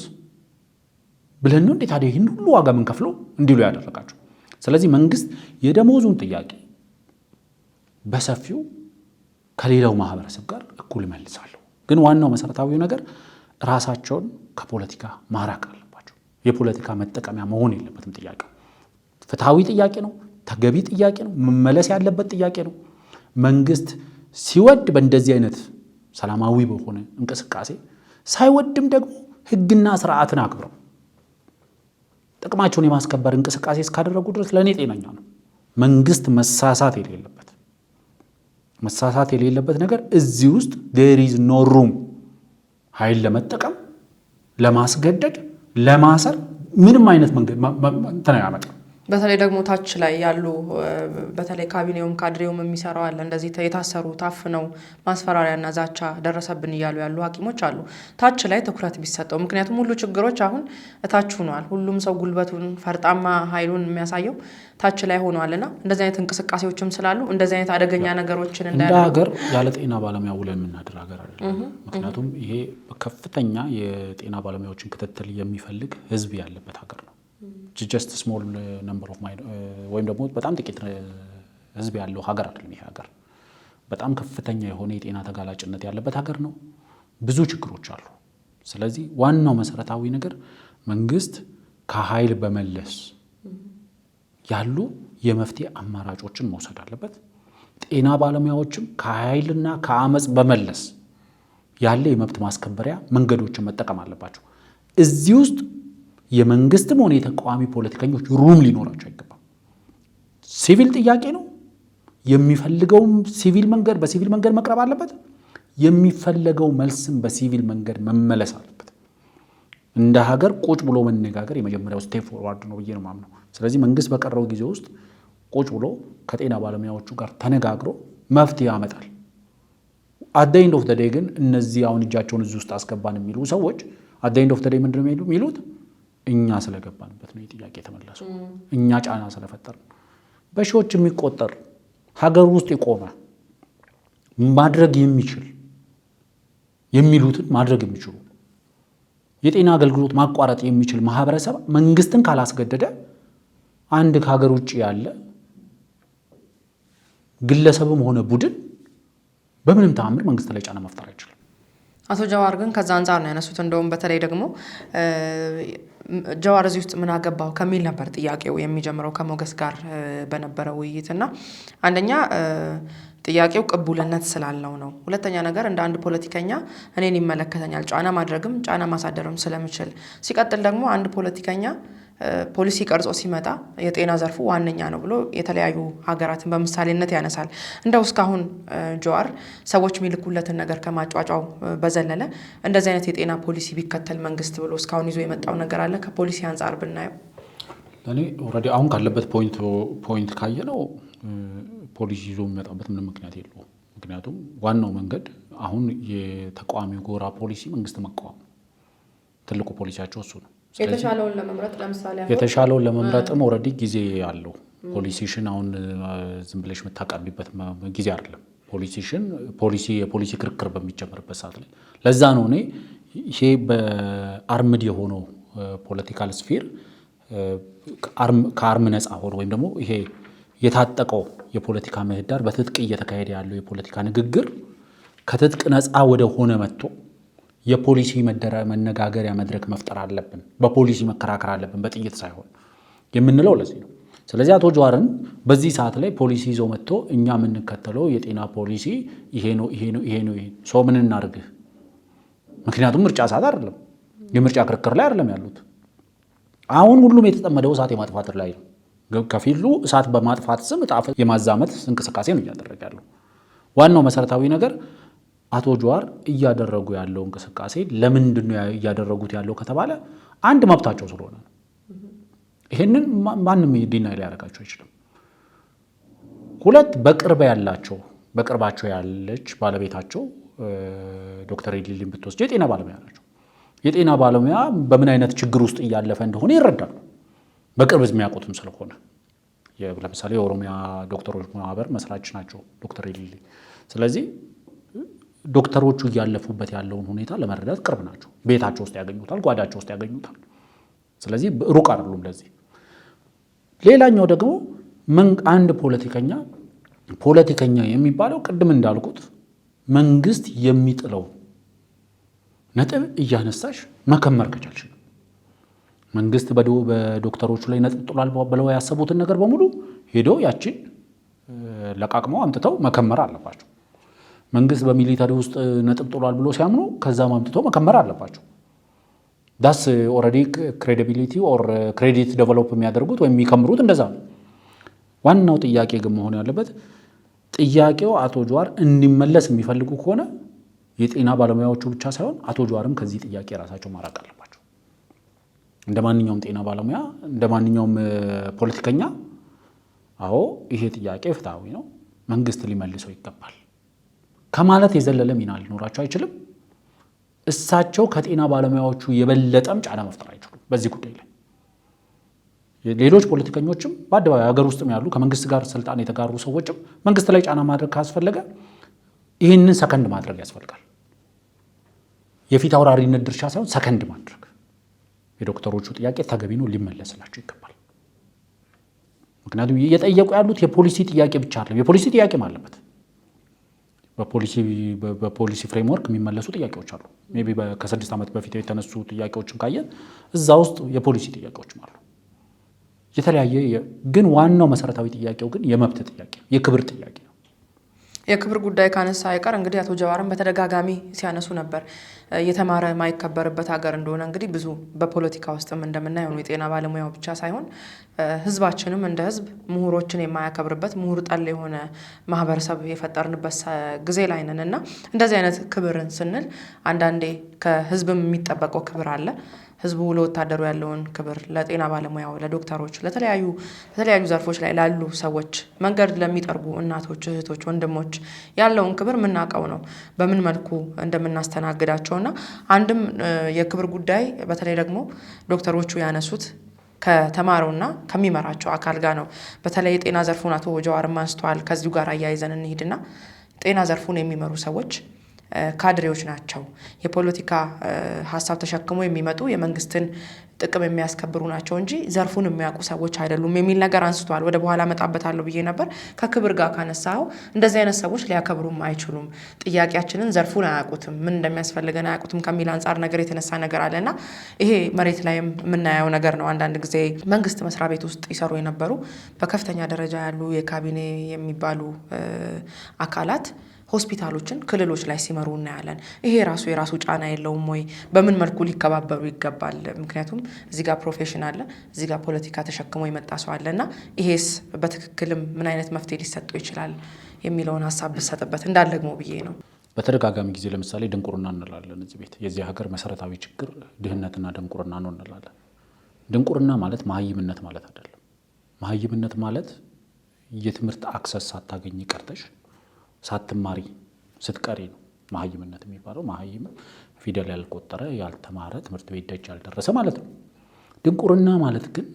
S2: ብለን ነው እንዴ ታዲያ ይህን ሁሉ ዋጋ የምንከፍለው እንዲሉ ያደረጋቸው። ስለዚህ መንግስት የደሞዙን ጥያቄ በሰፊው ከሌላው ማህበረሰብ ጋር እኩል መልሳለሁ። ግን ዋናው መሰረታዊው ነገር ራሳቸውን ከፖለቲካ ማራቅ አለባቸው። የፖለቲካ መጠቀሚያ መሆን የለበትም። ጥያቄው ፍትሐዊ ጥያቄ ነው፣ ተገቢ ጥያቄ ነው፣ መመለስ ያለበት ጥያቄ ነው። መንግስት ሲወድ በእንደዚህ አይነት ሰላማዊ በሆነ እንቅስቃሴ ሳይወድም ደግሞ ህግና ስርዓትን አክብረው ጥቅማቸውን የማስከበር እንቅስቃሴ እስካደረጉ ድረስ ለእኔ ጤነኛ ነው። መንግስት መሳሳት የሌለበት ነገር እዚህ ውስጥ there is no room ኃይል ለመጠቀም ለማስገደድ ለማሰር ምንም አይነት መንገድ እንትን አያመጣም።
S1: በተለይ ደግሞ ታች ላይ ያሉ በተለይ ካቢኔውም ካድሬውም የሚሰራው አለ እንደዚህ የታሰሩ ታፍነው ማስፈራሪያና ዛቻ ደረሰብን እያሉ ያሉ ሐኪሞች አሉ። ታች ላይ ትኩረት ቢሰጠው፣ ምክንያቱም ሁሉ ችግሮች አሁን እታች ሆነዋል። ሁሉም ሰው ጉልበቱን ፈርጣማ ኃይሉን የሚያሳየው ታች ላይ ሆነዋልና እንደዚህ አይነት እንቅስቃሴዎችም ስላሉ እንደዚህ አይነት አደገኛ ነገሮችን
S2: እንደ ሀገር ያለ ጤና ባለሙያ ውለን የምናድር ሀገር አይደለም። ምክንያቱም ይሄ ከፍተኛ የጤና ባለሙያዎችን ክትትል የሚፈልግ ህዝብ ያለበት ሀገር ነው። ጀስት ስሞል ነምበር ኦፍ ወይም ደግሞ በጣም ጥቂት ህዝብ ያለው ሀገር አይደለም። ይሄ ሀገር በጣም ከፍተኛ የሆነ የጤና ተጋላጭነት ያለበት ሀገር ነው። ብዙ ችግሮች አሉ። ስለዚህ ዋናው መሰረታዊ ነገር መንግስት ከኃይል በመለስ ያሉ የመፍትሄ አማራጮችን መውሰድ አለበት። ጤና ባለሙያዎችም ከኃይልና ከአመጽ በመለስ ያለ የመብት ማስከበሪያ መንገዶችን መጠቀም አለባቸው። እዚህ ውስጥ የመንግስትም ሆነ የተቃዋሚ ፖለቲከኞች ሩም ሊኖራቸው አይገባም። ሲቪል ጥያቄ ነው የሚፈልገውም ሲቪል መንገድ በሲቪል መንገድ መቅረብ አለበት። የሚፈለገው መልስም በሲቪል መንገድ መመለስ አለበት። እንደ ሀገር ቁጭ ብሎ መነጋገር የመጀመሪያው ስቴፕ ፎርዋርድ ነው ብዬ ነው የማምነው። ስለዚህ መንግስት በቀረው ጊዜ ውስጥ ቁጭ ብሎ ከጤና ባለሙያዎቹ ጋር ተነጋግሮ መፍትሄ ያመጣል። አት ዘ ኤንድ ኦፍ ዘ ዴይ ግን እነዚህ አሁን እጃቸውን እዚህ ውስጥ አስገባን የሚሉ ሰዎች አት ዘ ኤንድ ኦፍ ዘ ዴይ ምንድን ነው የሚሉት? እኛ ስለገባንበት ነው የጥያቄ የተመለሱ፣ እኛ ጫና ስለፈጠር። በሺዎች የሚቆጠር ሀገር ውስጥ የቆመ ማድረግ የሚችል የሚሉትን ማድረግ የሚችሉ የጤና አገልግሎት ማቋረጥ የሚችል ማህበረሰብ መንግስትን ካላስገደደ አንድ ከሀገር ውጭ ያለ ግለሰብም ሆነ ቡድን በምንም ተአምር መንግስት ላይ ጫና መፍጠር አይችልም።
S1: አቶ ጀዋር ግን ከዛ አንጻር ነው ያነሱት። እንደውም በተለይ ደግሞ ጀዋር እዚህ ውስጥ ምን አገባው ከሚል ነበር ጥያቄው የሚጀምረው ከሞገስ ጋር በነበረው ውይይትና አንደኛ ጥያቄው ቅቡልነት ስላለው ነው። ሁለተኛ ነገር እንደ አንድ ፖለቲከኛ እኔን ይመለከተኛል ጫና ማድረግም ጫና ማሳደርም ስለምችል፣ ሲቀጥል ደግሞ አንድ ፖለቲከኛ ፖሊሲ ቀርጾ ሲመጣ የጤና ዘርፉ ዋነኛ ነው ብሎ የተለያዩ ሀገራትን በምሳሌነት ያነሳል። እንደው እስካሁን ጀዋር ሰዎች የሚልኩለትን ነገር ከማጫጫው በዘለለ እንደዚህ አይነት የጤና ፖሊሲ ቢከተል መንግስት ብሎ እስካሁን ይዞ የመጣው ነገር አለ? ከፖሊሲ አንጻር ብናየው
S2: ለኔ ኦልሬዲ አሁን ካለበት ፖይንት ካየ ነው ፖሊሲ ይዞ የሚመጣበት ምንም ምክንያት የለውም። ምክንያቱም ዋናው መንገድ አሁን የተቃዋሚ ጎራ ፖሊሲ መንግስት መቃወም ትልቁ ፖሊሲያቸው እሱ ነው።
S1: የተሻለውን ለመምረጥ ለምሳሌ
S2: የተሻለውን ለመምረጥም ኦልሬዲ ጊዜ አለው። ፖሊሲሽን አሁን ዝም ብለሽ የምታቀርቢበት ጊዜ አይደለም። የፖሊሲ ክርክር በሚጀምርበት ሰዓት ላይ ለዛ ነው እኔ ይሄ በአርምድ የሆነው ፖለቲካል ስፌር ከአርም ነፃ ሆኖ ወይም ደግሞ ይሄ የታጠቀው የፖለቲካ ምህዳር በትጥቅ እየተካሄደ ያለው የፖለቲካ ንግግር ከትጥቅ ነፃ ወደ ሆነ መጥቶ የፖሊሲ መነጋገሪያ መድረክ መፍጠር አለብን፣ በፖሊሲ መከራከር አለብን፣ በጥይት ሳይሆን የምንለው ለዚህ ነው። ስለዚህ አቶ ጀዋርን በዚህ ሰዓት ላይ ፖሊሲ ይዞ መጥቶ እኛ የምንከተለው የጤና ፖሊሲ ይሄ ነው ሰው ምን እናድርግህ? ምክንያቱም ምርጫ ሰዓት አይደለም፣ የምርጫ ክርክር ላይ አይደለም ያሉት። አሁን ሁሉም የተጠመደው እሳት የማጥፋት ላይ ነው። ከፊሉ እሳት በማጥፋት ስም ጣፈ የማዛመት እንቅስቃሴ ነው እያደረገ ያለው። ዋናው መሰረታዊ ነገር አቶ ጀዋር እያደረጉ ያለው እንቅስቃሴ ለምንድን ነው እያደረጉት ያለው ከተባለ አንድ መብታቸው ስለሆነ ነው። ይሄንን ማንም ዲናይ ሊያደርጋቸው አይችልም። ሁለት በቅርባቸው ያለች ባለቤታቸው ዶክተር ኤሊሊን ብትወስድ የጤና ባለሙያ ናቸው። የጤና ባለሙያ በምን አይነት ችግር ውስጥ እያለፈ እንደሆነ ይረዳሉ። በቅርብ የሚያውቁትም ስለሆነ ለምሳሌ የኦሮሚያ ዶክተሮች ማህበር መስራች ናቸው ዶክተር ኤሊሊ። ስለዚህ ዶክተሮቹ እያለፉበት ያለውን ሁኔታ ለመረዳት ቅርብ ናቸው። ቤታቸው ውስጥ ያገኙታል፣ ጓዳቸው ውስጥ ያገኙታል። ስለዚህ ሩቅ አይደሉም ለዚህ። ሌላኛው ደግሞ አንድ ፖለቲከኛ የሚባለው ቅድም እንዳልኩት መንግስት የሚጥለው ነጥብ እያነሳሽ መከመር ከቻልሽ መንግስት በዶክተሮቹ ላይ ነጥብ ጥሏል ብለው ያሰቡትን ነገር በሙሉ ሄዶ ያችን ለቃቅመው አምጥተው መከመር አለባቸው። መንግስት በሚሊታሪ ውስጥ ነጥብ ጥሏል ብሎ ሲያምኑ ከዛም አምጥተው መከመር አለባቸው። ዳስ ኦልሬዲ ክሬዲቢሊቲ ኦር ክሬዲት ዴቨሎፕ የሚያደርጉት ወይም የሚከምሩት እንደዛ ነው። ዋናው ጥያቄ ግን መሆን ያለበት ጥያቄው አቶ ጀዋር እንዲመለስ የሚፈልጉ ከሆነ የጤና ባለሙያዎቹ ብቻ ሳይሆን አቶ ጀዋርም ከዚህ ጥያቄ ራሳቸው ማራቅ አለባቸው። እንደ ማንኛውም ጤና ባለሙያ እንደ ማንኛውም ፖለቲከኛ አዎ ይሄ ጥያቄ ፍትሐዊ ነው፣ መንግስት ሊመልሰው ይገባል ከማለት የዘለለ ሚና ሊኖራቸው አይችልም። እሳቸው ከጤና ባለሙያዎቹ የበለጠም ጫና መፍጠር አይችሉም በዚህ ጉዳይ ላይ። ሌሎች ፖለቲከኞችም በአደባባይ ሀገር ውስጥም ያሉ ከመንግስት ጋር ስልጣን የተጋሩ ሰዎችም መንግስት ላይ ጫና ማድረግ ካስፈለገ ይህንን ሰከንድ ማድረግ ያስፈልጋል። የፊት አውራሪነት ድርሻ ሳይሆን ሰከንድ ማድረግ። የዶክተሮቹ ጥያቄ ተገቢ ነው፣ ሊመለስላቸው ይገባል። ምክንያቱም እየጠየቁ ያሉት የፖሊሲ ጥያቄ ብቻ አይደለም፣ የፖሊሲ ጥያቄም አለበት። በፖሊሲ ፍሬምወርክ የሚመለሱ ጥያቄዎች አሉ። ሜይ ቢ ከ6 ዓመት በፊት የተነሱ ጥያቄዎችን ካየን እዛ ውስጥ የፖሊሲ ጥያቄዎችም አሉ። የተለያየ ግን ዋናው መሰረታዊ ጥያቄው ግን የመብት ጥያቄ ነው፣ የክብር ጥያቄ ነው።
S1: የክብር ጉዳይ ካነሳ አይቀር እንግዲህ አቶ ጀዋርን በተደጋጋሚ ሲያነሱ ነበር የተማረ ማይከበርበት ሀገር እንደሆነ። እንግዲህ ብዙ በፖለቲካ ውስጥም እንደምናየው የጤና ባለሙያው ብቻ ሳይሆን ህዝባችንም እንደ ህዝብ ምሁሮችን የማያከብርበት ምሁር ጠል የሆነ ማህበረሰብ የፈጠርንበት ጊዜ ላይ ነን እና እንደዚህ አይነት ክብርን ስንል አንዳንዴ ከህዝብም የሚጠበቀው ክብር አለ። ህዝቡ ለወታደሩ ያለውን ክብር፣ ለጤና ባለሙያው፣ ለዶክተሮች፣ ለተለያዩ ዘርፎች ላይ ላሉ ሰዎች፣ መንገድ ለሚጠርጉ እናቶች፣ እህቶች፣ ወንድሞች ያለውን ክብር የምናውቀው ነው። በምን መልኩ እንደምናስተናግዳቸውና አንድም የክብር ጉዳይ በተለይ ደግሞ ዶክተሮቹ ያነሱት ከተማረውና ከሚመራቸው አካል ጋር ነው። በተለይ የጤና ዘርፉን አቶ ጀዋርም አንስተዋል። ከዚሁ ጋር አያይዘን እንሂድና ጤና ዘርፉን የሚመሩ ሰዎች ካድሬዎች ናቸው። የፖለቲካ ሀሳብ ተሸክሞ የሚመጡ የመንግስትን ጥቅም የሚያስከብሩ ናቸው እንጂ ዘርፉን የሚያውቁ ሰዎች አይደሉም የሚል ነገር አንስተዋል። ወደ በኋላ መጣበታለሁ ብዬ ነበር። ከክብር ጋር ካነሳው እንደዚህ አይነት ሰዎች ሊያከብሩም አይችሉም። ጥያቄያችንን ዘርፉን አያውቁትም፣ ምን እንደሚያስፈልገን አያውቁትም ከሚል አንጻር ነገር የተነሳ ነገር አለና ይሄ መሬት ላይም የምናየው ነገር ነው። አንዳንድ ጊዜ መንግስት መስሪያ ቤት ውስጥ ይሰሩ የነበሩ በከፍተኛ ደረጃ ያሉ የካቢኔ የሚባሉ አካላት ሆስፒታሎችን ክልሎች ላይ ሲመሩ እናያለን። ይሄ የራሱ ጫና የለውም ወይ? በምን መልኩ ሊከባበሩ ይገባል? ምክንያቱም እዚህ ጋር ፕሮፌሽን አለ፣ እዚህ ጋር ፖለቲካ ተሸክሞ የመጣ ሰው አለና ይሄስ በትክክልም ምን አይነት መፍትሄ ሊሰጠው ይችላል የሚለውን ሀሳብ ብሰጥበት እንዳልደግሞ ብዬ ነው።
S2: በተደጋጋሚ ጊዜ ለምሳሌ ድንቁርና እንላለን። እዚህ ቤት የዚህ ሀገር መሰረታዊ ችግር ድህነትና ድንቁርና ነው እንላለን። ድንቁርና ማለት መሀይምነት ማለት አይደለም። መሀይምነት ማለት የትምህርት አክሰስ ሳታገኝ ቀርተሽ ሳትማሪ ስትቀሪ ነው መሀይምነት የሚባለው። መሀይም ፊደል ያልቆጠረ ያልተማረ ትምህርት ቤት ደጅ ያልደረሰ ማለት ነው። ድንቁርና ማለት ግን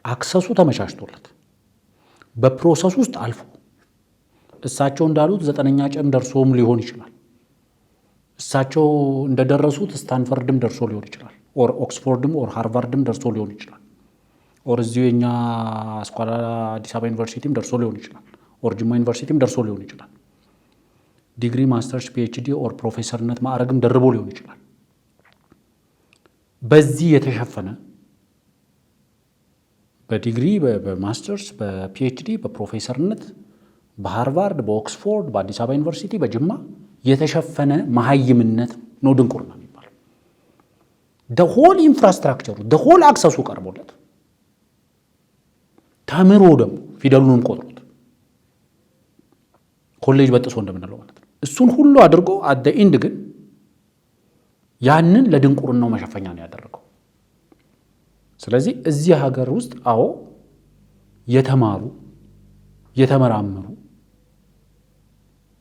S2: አክሰሱ ተመቻችቶለት በፕሮሰስ ውስጥ አልፎ እሳቸው እንዳሉት 9ኛ ጨም ደርሶም ሊሆን ይችላል። እሳቸው እንደደረሱት ስታንፈርድም ደርሶ ሊሆን ይችላል። ኦር ኦክስፎርድም ኦር ሃርቫርድም ደርሶ ሊሆን ይችላል። ኦር እዚሁ የኛ አስኳላ አዲስ አበባ ዩኒቨርሲቲም ደርሶ ሊሆን ይችላል። ኦር ጅማ ዩኒቨርሲቲም ደርሶ ሊሆን ይችላል። ዲግሪ፣ ማስተርስ፣ ፒኤችዲ ኦር ፕሮፌሰርነት ማዕረግም ደርቦ ሊሆን ይችላል። በዚህ የተሸፈነ በዲግሪ፣ በማስተርስ፣ በፒኤችዲ፣ በፕሮፌሰርነት በሃርቫርድ፣ በኦክስፎርድ፣ በአዲስ አበባ ዩኒቨርሲቲ፣ በጅማ የተሸፈነ መሀይምነት ነው ድንቁርና የሚባለው። ደሆል ኢንፍራስትራክቸሩ ደሆል አክሰሱ ቀርቦለት ተምሮ ደግሞ ፊደሉንም ቆጥሮት ኮሌጅ በጥሶ እንደምንለው ማለት ነው። እሱን ሁሉ አድርጎ አደ ኢንድ ግን ያንን ለድንቁርናው መሸፈኛ ነው ያደረገው። ስለዚህ እዚህ ሀገር ውስጥ አዎ የተማሩ የተመራመሩ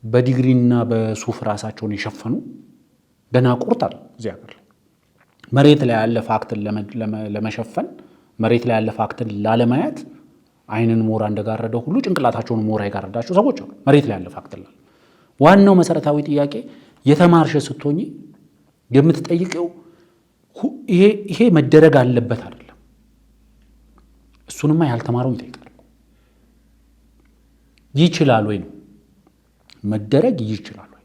S2: በዲግሪና በሱፍ ራሳቸውን የሸፈኑ ደናቁርት አሉ እዚህ ሀገር ላይ። መሬት ላይ ያለ ፋክትን ለመሸፈን መሬት ላይ ያለ ፋክትን ላለማየት አይንን ሞራ እንደጋረደው ሁሉ ጭንቅላታቸውን ሞራ የጋረዳቸው ሰዎች አሉ። መሬት ላይ ያለ ፋክትን ዋናው መሰረታዊ ጥያቄ የተማርሽ ስትሆኚ የምትጠይቀው ይሄ መደረግ አለበት አይደለም። እሱንማ ያልተማረው ይጠይቃል። ይችላል ወይ ነው መደረግ ይችላል ወይ?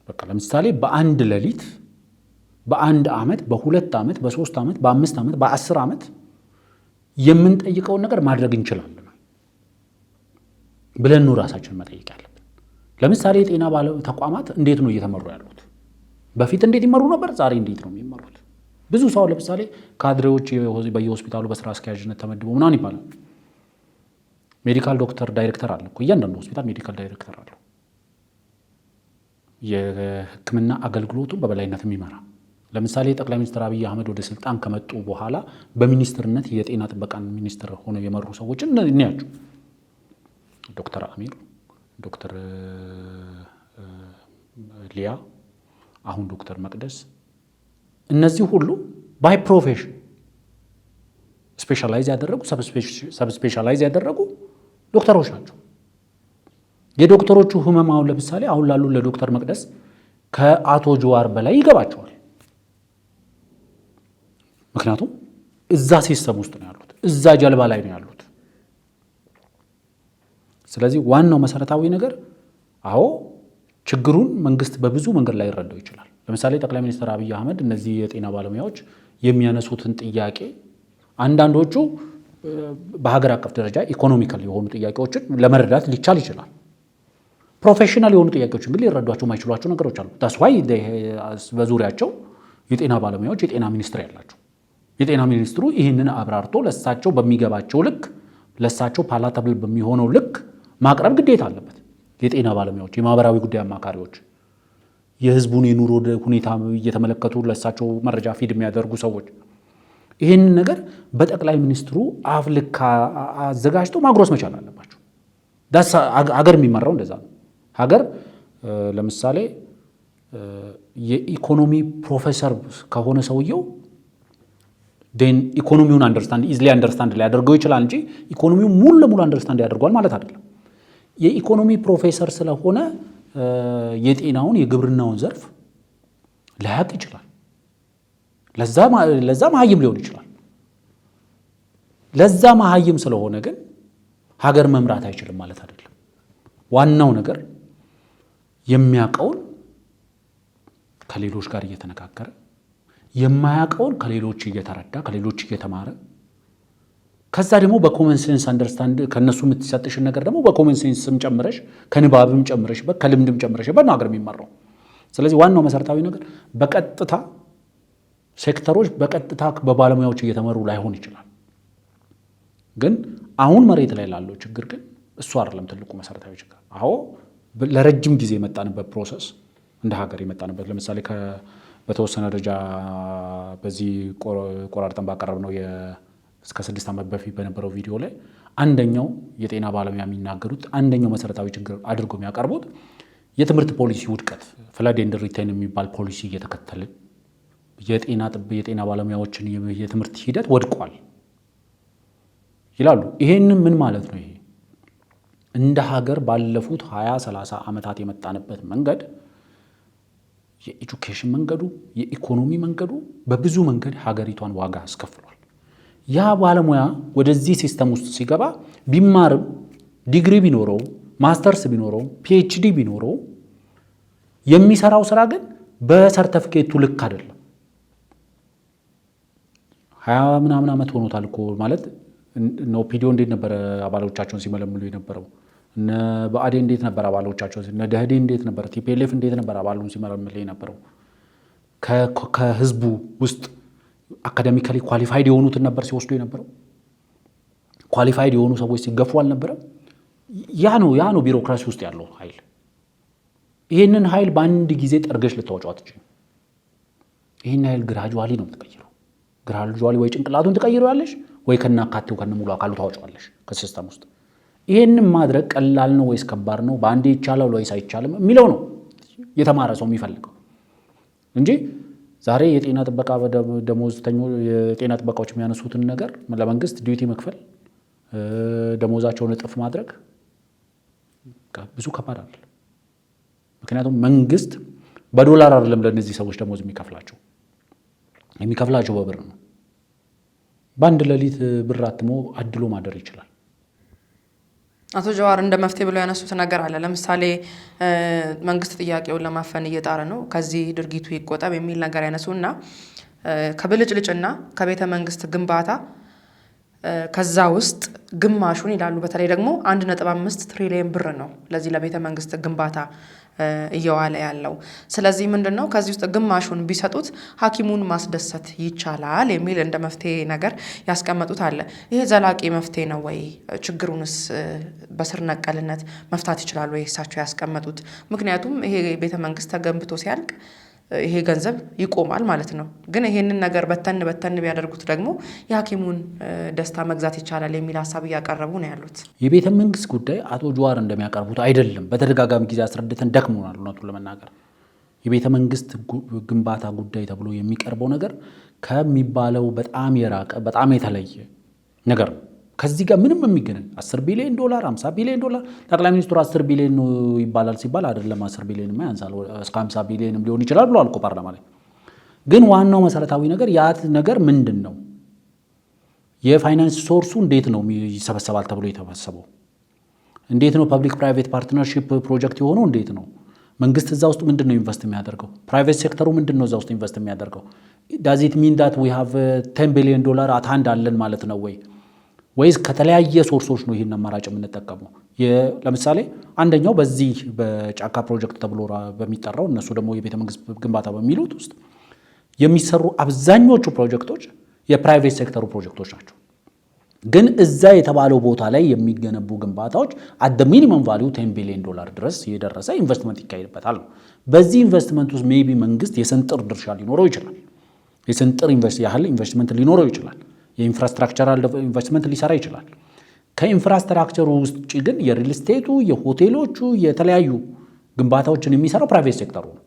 S2: በቃ ለምሳሌ በአንድ ሌሊት በአንድ ዓመት በ2 ዓመት በ3 ዓመት በ5 ዓመት በ10 ዓመት የምንጠይቀውን ነገር ማድረግ እንችላለን ብለን ነው ራሳችንን መጠየቅ ያለብን። ለምሳሌ የጤና ተቋማት እንዴት ነው እየተመሩ ያሉት? በፊት እንዴት ይመሩ ነበር? ዛሬ እንዴት ነው የሚመሩት? ብዙ ሰው ለምሳሌ ካድሬዎች በየሆስፒታሉ በስራ አስኪያጅነት ተመድበው ምናምን ይባላል። ሜዲካል ዶክተር ዳይሬክተር አለ እኮ እያንዳንዱ ሆስፒታል ሜዲካል ዳይሬክተር አለው። የሕክምና አገልግሎቱን በበላይነት የሚመራ ለምሳሌ ጠቅላይ ሚኒስትር አብይ አህመድ ወደ ስልጣን ከመጡ በኋላ በሚኒስትርነት የጤና ጥበቃን ሚኒስትር ሆነው የመሩ ሰዎችን እንያቸው። ዶክተር አሚር፣ ዶክተር ሊያ፣ አሁን ዶክተር መቅደስ፣ እነዚህ ሁሉ ባይ ፕሮፌሽን ስፔሻላይዝ ያደረጉ ሰብስፔሻላይዝ ያደረጉ ዶክተሮች ናቸው። የዶክተሮቹ ህመም አሁን ለምሳሌ አሁን ላሉ ለዶክተር መቅደስ ከአቶ ጀዋር በላይ ይገባቸዋል። ምክንያቱም እዛ ሲስተም ውስጥ ነው ያሉት፣ እዛ ጀልባ ላይ ነው ያሉት። ስለዚህ ዋናው መሰረታዊ ነገር አዎ ችግሩን መንግስት በብዙ መንገድ ላይ ይረዳው ይችላል። ለምሳሌ ጠቅላይ ሚኒስትር አብይ አህመድ እነዚህ የጤና ባለሙያዎች የሚያነሱትን ጥያቄ አንዳንዶቹ በሀገር አቀፍ ደረጃ ኢኮኖሚካል የሆኑ ጥያቄዎችን ለመረዳት ሊቻል ይችላል። ፕሮፌሽናል የሆኑ ጥያቄዎችን ግን ሊረዷቸው የማይችሏቸው ነገሮች አሉ። ታስዋይ በዙሪያቸው የጤና ባለሙያዎች የጤና ሚኒስትር ያላቸው የጤና ሚኒስትሩ ይህንን አብራርቶ ለሳቸው በሚገባቸው ልክ ለሳቸው ፓላታብል በሚሆነው ልክ ማቅረብ ግዴታ አለበት። የጤና ባለሙያዎች፣ የማህበራዊ ጉዳይ አማካሪዎች፣ የህዝቡን የኑሮ ሁኔታ እየተመለከቱ ለሳቸው መረጃ ፊድ የሚያደርጉ ሰዎች ይህንን ነገር በጠቅላይ ሚኒስትሩ አፍ ልክ አዘጋጅተው ማጉረስ መቻል አለባቸው። ሀገር የሚመራው እንደዛ ነው። ሀገር ለምሳሌ የኢኮኖሚ ፕሮፌሰር ከሆነ ሰውየው ኢኮኖሚውን ኢዝሊ አንደርስታንድ ሊያደርገው ይችላል እንጂ ኢኮኖሚው ሙሉ ለሙሉ አንደርስታንድ ያደርገዋል ማለት አይደለም። የኢኮኖሚ ፕሮፌሰር ስለሆነ የጤናውን የግብርናውን ዘርፍ ላያቅ ይችላል። ለዛ መሀይም ሊሆን ይችላል። ለዛ መሀይም ስለሆነ ግን ሀገር መምራት አይችልም ማለት አይደለም። ዋናው ነገር የሚያውቀውን ከሌሎች ጋር እየተነጋገረ የማያውቀውን ከሌሎች እየተረዳ ከሌሎች እየተማረ ከዛ ደግሞ በኮመን ሴንስ አንደርስታንድ ከነሱ የምትሰጥሽን ነገር ደግሞ በኮመን ሴንስም ጨምረሽ ከንባብም ጨምረሽበት ከልምድም ጨምረሽበት ነው ሀገር የሚመራው። ስለዚህ ዋናው መሰረታዊ ነገር በቀጥታ ሴክተሮች በቀጥታ በባለሙያዎች እየተመሩ ላይሆን ይችላል። ግን አሁን መሬት ላይ ላለው ችግር ግን እሱ አይደለም ትልቁ መሰረታዊ ችግር። አዎ ለረጅም ጊዜ የመጣንበት ፕሮሰስ እንደ ሀገር የመጣንበት ለምሳሌ በተወሰነ ደረጃ በዚህ ቆራርጠን ባቀረብነው እስከ 6 ዓመት በፊት በነበረው ቪዲዮ ላይ አንደኛው የጤና ባለሙያ የሚናገሩት አንደኛው መሰረታዊ ችግር አድርጎ የሚያቀርቡት የትምህርት ፖሊሲ ውድቀት፣ ፍለድ ኤንድ ሪቴን የሚባል ፖሊሲ እየተከተልን የጤና ባለሙያዎችን የትምህርት ሂደት ወድቋል ይላሉ። ይሄንን ምን ማለት ነው? ይሄ እንደ ሀገር ባለፉት 20-30 ዓመታት የመጣንበት መንገድ የኤጁኬሽን መንገዱ የኢኮኖሚ መንገዱ በብዙ መንገድ ሀገሪቷን ዋጋ አስከፍሏል። ያ ባለሙያ ወደዚህ ሲስተም ውስጥ ሲገባ ቢማርም ዲግሪ ቢኖረው ማስተርስ ቢኖረው ፒኤችዲ ቢኖረው የሚሰራው ስራ ግን በሰርተፊኬቱ ልክ አይደለም። 20 ምናምን ዓመት ሆኖታል እኮ ማለት ነው። ፒዲዮ እንዴት ነበር አባሎቻቸውን ሲመለምሉ የነበረው? እነ በአዴ እንዴት ነበር አባሎቻቸውን? እነ ደህዴ እንዴት ነበር? ቲፒኤልኤፍ እንዴት ነበር አባሉን ሲመለምል የነበረው? ከህዝቡ ውስጥ አካዳሚካሊ ኳሊፋይድ የሆኑትን ነበር ሲወስዱ የነበረው። ኳሊፋይድ የሆኑ ሰዎች ሲገፉ አልነበረም። ያ ነው ቢሮክራሲ ውስጥ ያለው ኃይል። ይህንን ኃይል በአንድ ጊዜ ጠርገሽ ልታወጪው አትችይም። ይህን ኃይል ግራጁዋሊ ነው የምትቀይረው። ግራጁዋሊ ወይ ጭንቅላቱን ትቀይረዋለሽ ወይ ከናካቴው ከነሙሉ አካሉ ታወጪዋለሽ ከሲስተም ውስጥ። ይህንን ማድረግ ቀላል ነው ወይስ ከባድ ነው? በአንዴ ይቻላል ወይስ አይቻልም የሚለው ነው የተማረ ሰው የሚፈልገው እንጂ ዛሬ የጤና ጥበቃ ደሞዝተኞች የጤና ጥበቃዎች የሚያነሱትን ነገር ለመንግስት ዲዩቲ መክፈል ደሞዛቸውን እጥፍ ማድረግ ብዙ ከባድ አይደለም። ምክንያቱም መንግስት በዶላር አይደለም ለእነዚህ ሰዎች ደሞዝ የሚከፍላቸው በብር ነው። በአንድ ሌሊት ብር አትሞ አድሎ ማደር ይችላል።
S1: አቶ ጀዋር እንደ መፍትሄ ብለው ያነሱት ነገር አለ። ለምሳሌ መንግስት ጥያቄውን ለማፈን እየጣረ ነው፣ ከዚህ ድርጊቱ ይቆጠብ የሚል ነገር ያነሱና ከብልጭልጭና ከቤተ መንግስት ግንባታ ከዛ ውስጥ ግማሹን ይላሉ። በተለይ ደግሞ 1.5 ትሪሊየን ብር ነው ለዚህ ለቤተ መንግስት ግንባታ እየዋለ ያለው። ስለዚህ ምንድነው ከዚህ ውስጥ ግማሹን ቢሰጡት ሐኪሙን ማስደሰት ይቻላል የሚል እንደ መፍትሄ ነገር ያስቀመጡት አለ። ይሄ ዘላቂ መፍትሄ ነው ወይ? ችግሩንስ በስር ነቀልነት መፍታት ይችላል ወይ እሳቸው ያስቀመጡት? ምክንያቱም ይሄ ቤተ መንግስት ተገንብቶ ሲያልቅ ይሄ ገንዘብ ይቆማል ማለት ነው። ግን ይሄንን ነገር በተን ቢያደርጉት ደግሞ የሐኪሙን ደስታ መግዛት ይቻላል የሚል ሀሳብ እያቀረቡ ነው ያሉት።
S2: የቤተ መንግስት ጉዳይ አቶ ጀዋር እንደሚያቀርቡት አይደለም። በተደጋጋሚ ጊዜ አስረድተን ደክሞናል። እውነቱን ለመናገር የቤተ መንግስት ግንባታ ጉዳይ ተብሎ የሚቀርበው ነገር ከሚባለው በጣም የራቀ በጣም የተለየ ነገር ነው። ከዚህ ጋር ምንም የሚገናኝ 10 ቢሊዮን ዶላር 50 ቢሊዮን ዶላር ጠቅላይ ሚኒስትሩ 10 ቢሊዮን ነው ይባላል ሲባል አይደለም 10 ቢሊዮን ያንሳል እስከ 50 ቢሊዮንም ሊሆን ይችላል ብሎ አልቆ ፓርላማ ላይ። ግን ዋናው መሰረታዊ ነገር ያ ነገር ምንድን ነው? የፋይናንስ ሶርሱ እንዴት ነው ይሰበሰባል ተብሎ የተሰበሰበው? እንዴት ነው ፐብሊክ ፕራይቬት ፓርትነርሺፕ ፕሮጀክት የሆነው? እንዴት ነው መንግስት እዛ ውስጥ ምንድን ነው ኢንቨስት የሚያደርገው? ፕራይቬት ሴክተሩ ምንድን ነው እዛ ውስጥ ኢንቨስት የሚያደርገው? ዳዝ ኢት ሚን ዳት ዊ ሃቭ 10 ቢሊዮን ዶላር አት ሃንድ አለን ማለት ነው ወይ? ወይስ ከተለያየ ሶርሶች ነው ይሄን አማራጭ የምንጠቀመው? ለምሳሌ አንደኛው በዚህ በጫካ ፕሮጀክት ተብሎ በሚጠራው እነሱ ደግሞ የቤተ መንግስት ግንባታ በሚሉት ውስጥ የሚሰሩ አብዛኞቹ ፕሮጀክቶች የፕራይቬት ሴክተሩ ፕሮጀክቶች ናቸው። ግን እዛ የተባለው ቦታ ላይ የሚገነቡ ግንባታዎች አት ሚኒመም ቫሊዩ 10 ቢሊዮን ዶላር ድረስ የደረሰ ኢንቨስትመንት ይካሄድበታል ነው። በዚህ ኢንቨስትመንት ውስጥ ሜቢ መንግስት የስንጥር ድርሻ ሊኖረው ይችላል። የስንጥር ያህል ኢንቨስትመንት ሊኖረው ይችላል። የኢንፍራስትራክቸራል ኢንቨስትመንት ሊሰራ ይችላል። ከኢንፍራስትራክቸሩ ውስጥ ግን የሪል ስቴቱ፣ የሆቴሎቹ፣ የተለያዩ ግንባታዎችን የሚሰራው ፕራይቬት ሴክተሩ ነው።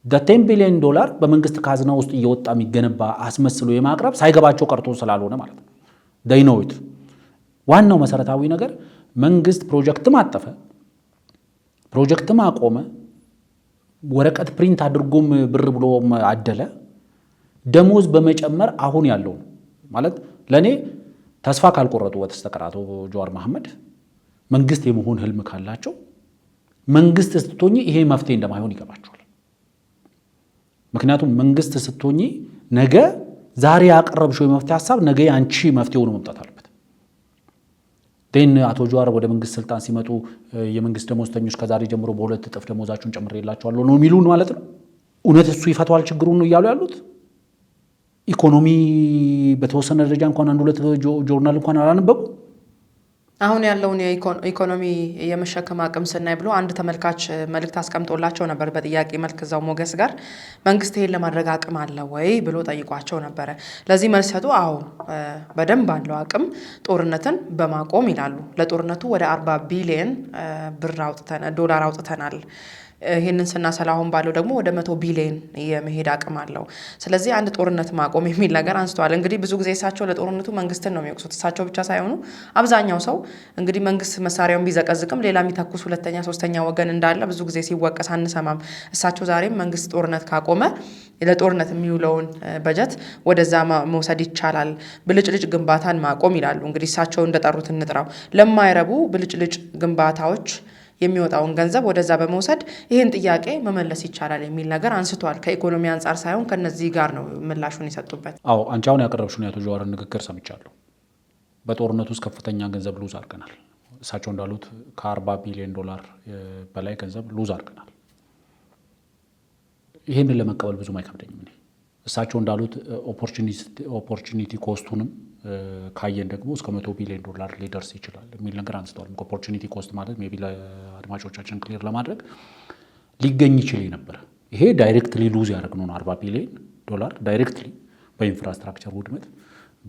S2: 10 ቢሊዮን ዶላር በመንግስት ካዝና ውስጥ እየወጣ የሚገነባ አስመስሎ የማቅረብ ሳይገባቸው ቀርቶ ስላልሆነ ማለት ነው። ዳይኖዊት ዋናው መሰረታዊ ነገር መንግስት ፕሮጀክትም አጠፈ፣ ፕሮጀክትም አቆመ፣ ወረቀት ፕሪንት አድርጎም ብር ብሎም አደለ፣ ደሞዝ በመጨመር አሁን ያለው ማለት ለኔ ተስፋ ካልቆረጡ በስተቀር አቶ ጀዋር መሐመድ መንግስት የመሆን ህልም ካላቸው መንግስት ስትሆኚ ይሄ መፍትሄ እንደማይሆን ይገባቸዋል። ምክንያቱም መንግስት ስትሆኚ ነገ ዛሬ ያቀረብሽው የመፍትሄ ሀሳብ ነገ አንቺ መፍትሄው ነው መምጣት አለበት። ደን አቶ ጀዋር ወደ መንግስት ስልጣን ሲመጡ የመንግስት ደሞዝተኞች ከዛሬ ጀምሮ በ2 እጥፍ ደሞዛችሁን ጨምሬላችኋለሁ ነው የሚሉን ማለት ነው። እውነት እሱ ይፈታዋል ችግሩን ነው እያሉ ያሉት? ኢኮኖሚ በተወሰነ ደረጃ እንኳን 1-2 ጆርናል እንኳን አላነበቡ።
S1: አሁን ያለውን የኢኮኖሚ የመሸከም አቅም ስናይ ብሎ አንድ ተመልካች መልእክት አስቀምጦላቸው ነበር በጥያቄ መልክ እዛው ሞገስ ጋር መንግስት ይሄን ለማድረግ አቅም አለ ወይ ብሎ ጠይቋቸው ነበረ። ለዚህ መልስ ሰጡ። አዎ በደንብ አለው አቅም ጦርነትን በማቆም ይላሉ። ለጦርነቱ ወደ 40 ቢሊዮን ዶላር አውጥተናል ይህንን ስናሰላ አሁን ባለው ደግሞ ወደ 100 ቢሊዮን የመሄድ አቅም አለው። ስለዚህ አንድ ጦርነት ማቆም የሚል ነገር አንስተዋል። እንግዲህ ብዙ ጊዜ እሳቸው ለጦርነቱ መንግስትን ነው የሚወቅሱት። እሳቸው ብቻ ሳይሆኑ አብዛኛው ሰው እንግዲህ መንግስት መሳሪያውን ቢዘቀዝቅም ሌላ የሚተኩስ ሁለተኛ ሶስተኛ ወገን እንዳለ ብዙ ጊዜ ሲወቀስ አንሰማም። እሳቸው ዛሬም መንግስት ጦርነት ካቆመ ለጦርነት የሚውለውን በጀት ወደዛ መውሰድ ይቻላል፣ ብልጭልጭ ግንባታን ማቆም ይላሉ። እንግዲህ እሳቸው እንደጠሩት እንጥራው ለማይረቡ ብልጭልጭ ግንባታዎች የሚወጣውን ገንዘብ ወደዛ በመውሰድ ይህን ጥያቄ መመለስ ይቻላል የሚል ነገር አንስቷል። ከኢኮኖሚ አንጻር ሳይሆን ከነዚህ ጋር ነው ምላሹን የሰጡበት።
S2: አዎ አንቺ አሁን ያቀረብሽውን የአቶ ጀዋርን ንግግር ሰምቻለሁ። በጦርነቱ ውስጥ ከፍተኛ ገንዘብ ሉዝ አድርገናል። እሳቸው እንዳሉት ከ40 ቢሊዮን ዶላር በላይ ገንዘብ ሉዝ አድርገናል። ይህንን ለመቀበል ብዙም አይከብደኝም። እሳቸው እንዳሉት ኦፖርቹኒቲ ኮስቱንም ካየን ደግሞ እስከ 100 ቢሊዮን ዶላር ሊደርስ ይችላል የሚል ነገር አንስተዋል። ኦፖርቹኒቲ ኮስት ማለት ሜይ ቢ ለአድማጮቻችን ክሊር ለማድረግ ሊገኝ ይችል ነበር። ይሄ ዳይሬክትሊ ሉዝ ያደረግነው ነው። 40 ቢሊዮን ዶላር ዳይሬክትሊ በኢንፍራስትራክቸር ውድመት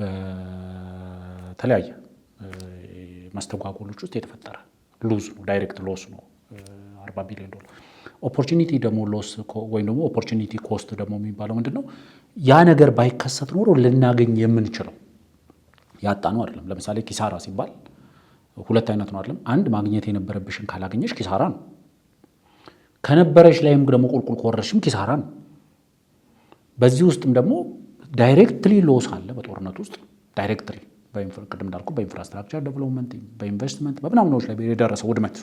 S2: በተለያየ መስተጓጎሎች ውስጥ የተፈጠረ ሉዝ ነው። ዳይሬክት ሎስ ነው 40 ቢሊዮን ዶላር። ኦፖርቹኒቲ ደግሞ ሎስ ወይም ደግሞ ኦፖርቹኒቲ ኮስት ደግሞ የሚባለው ምንድን ነው? ያ ነገር ባይከሰት ኖሮ ልናገኝ የምንችለው ያጣ ነው አይደለም። ለምሳሌ ኪሳራ ሲባል ሁለት አይነት ነው አይደለም። አንድ ማግኘት የነበረብሽን ካላገኘሽ ኪሳራ ነው። ከነበረሽ ላይም ደግሞ ቁልቁል ከወረሽም ኪሳራ ነው። በዚህ ውስጥም ደግሞ ዳይሬክትሊ ሎስ አለ። በጦርነት ውስጥ ዳይሬክትሊ ቅድም እንዳልኩ በኢንፍራስትራክቸር ዴቨሎፕመንት፣ በኢንቨስትመንት በምናምኖች ላይ የደረሰ ውድመት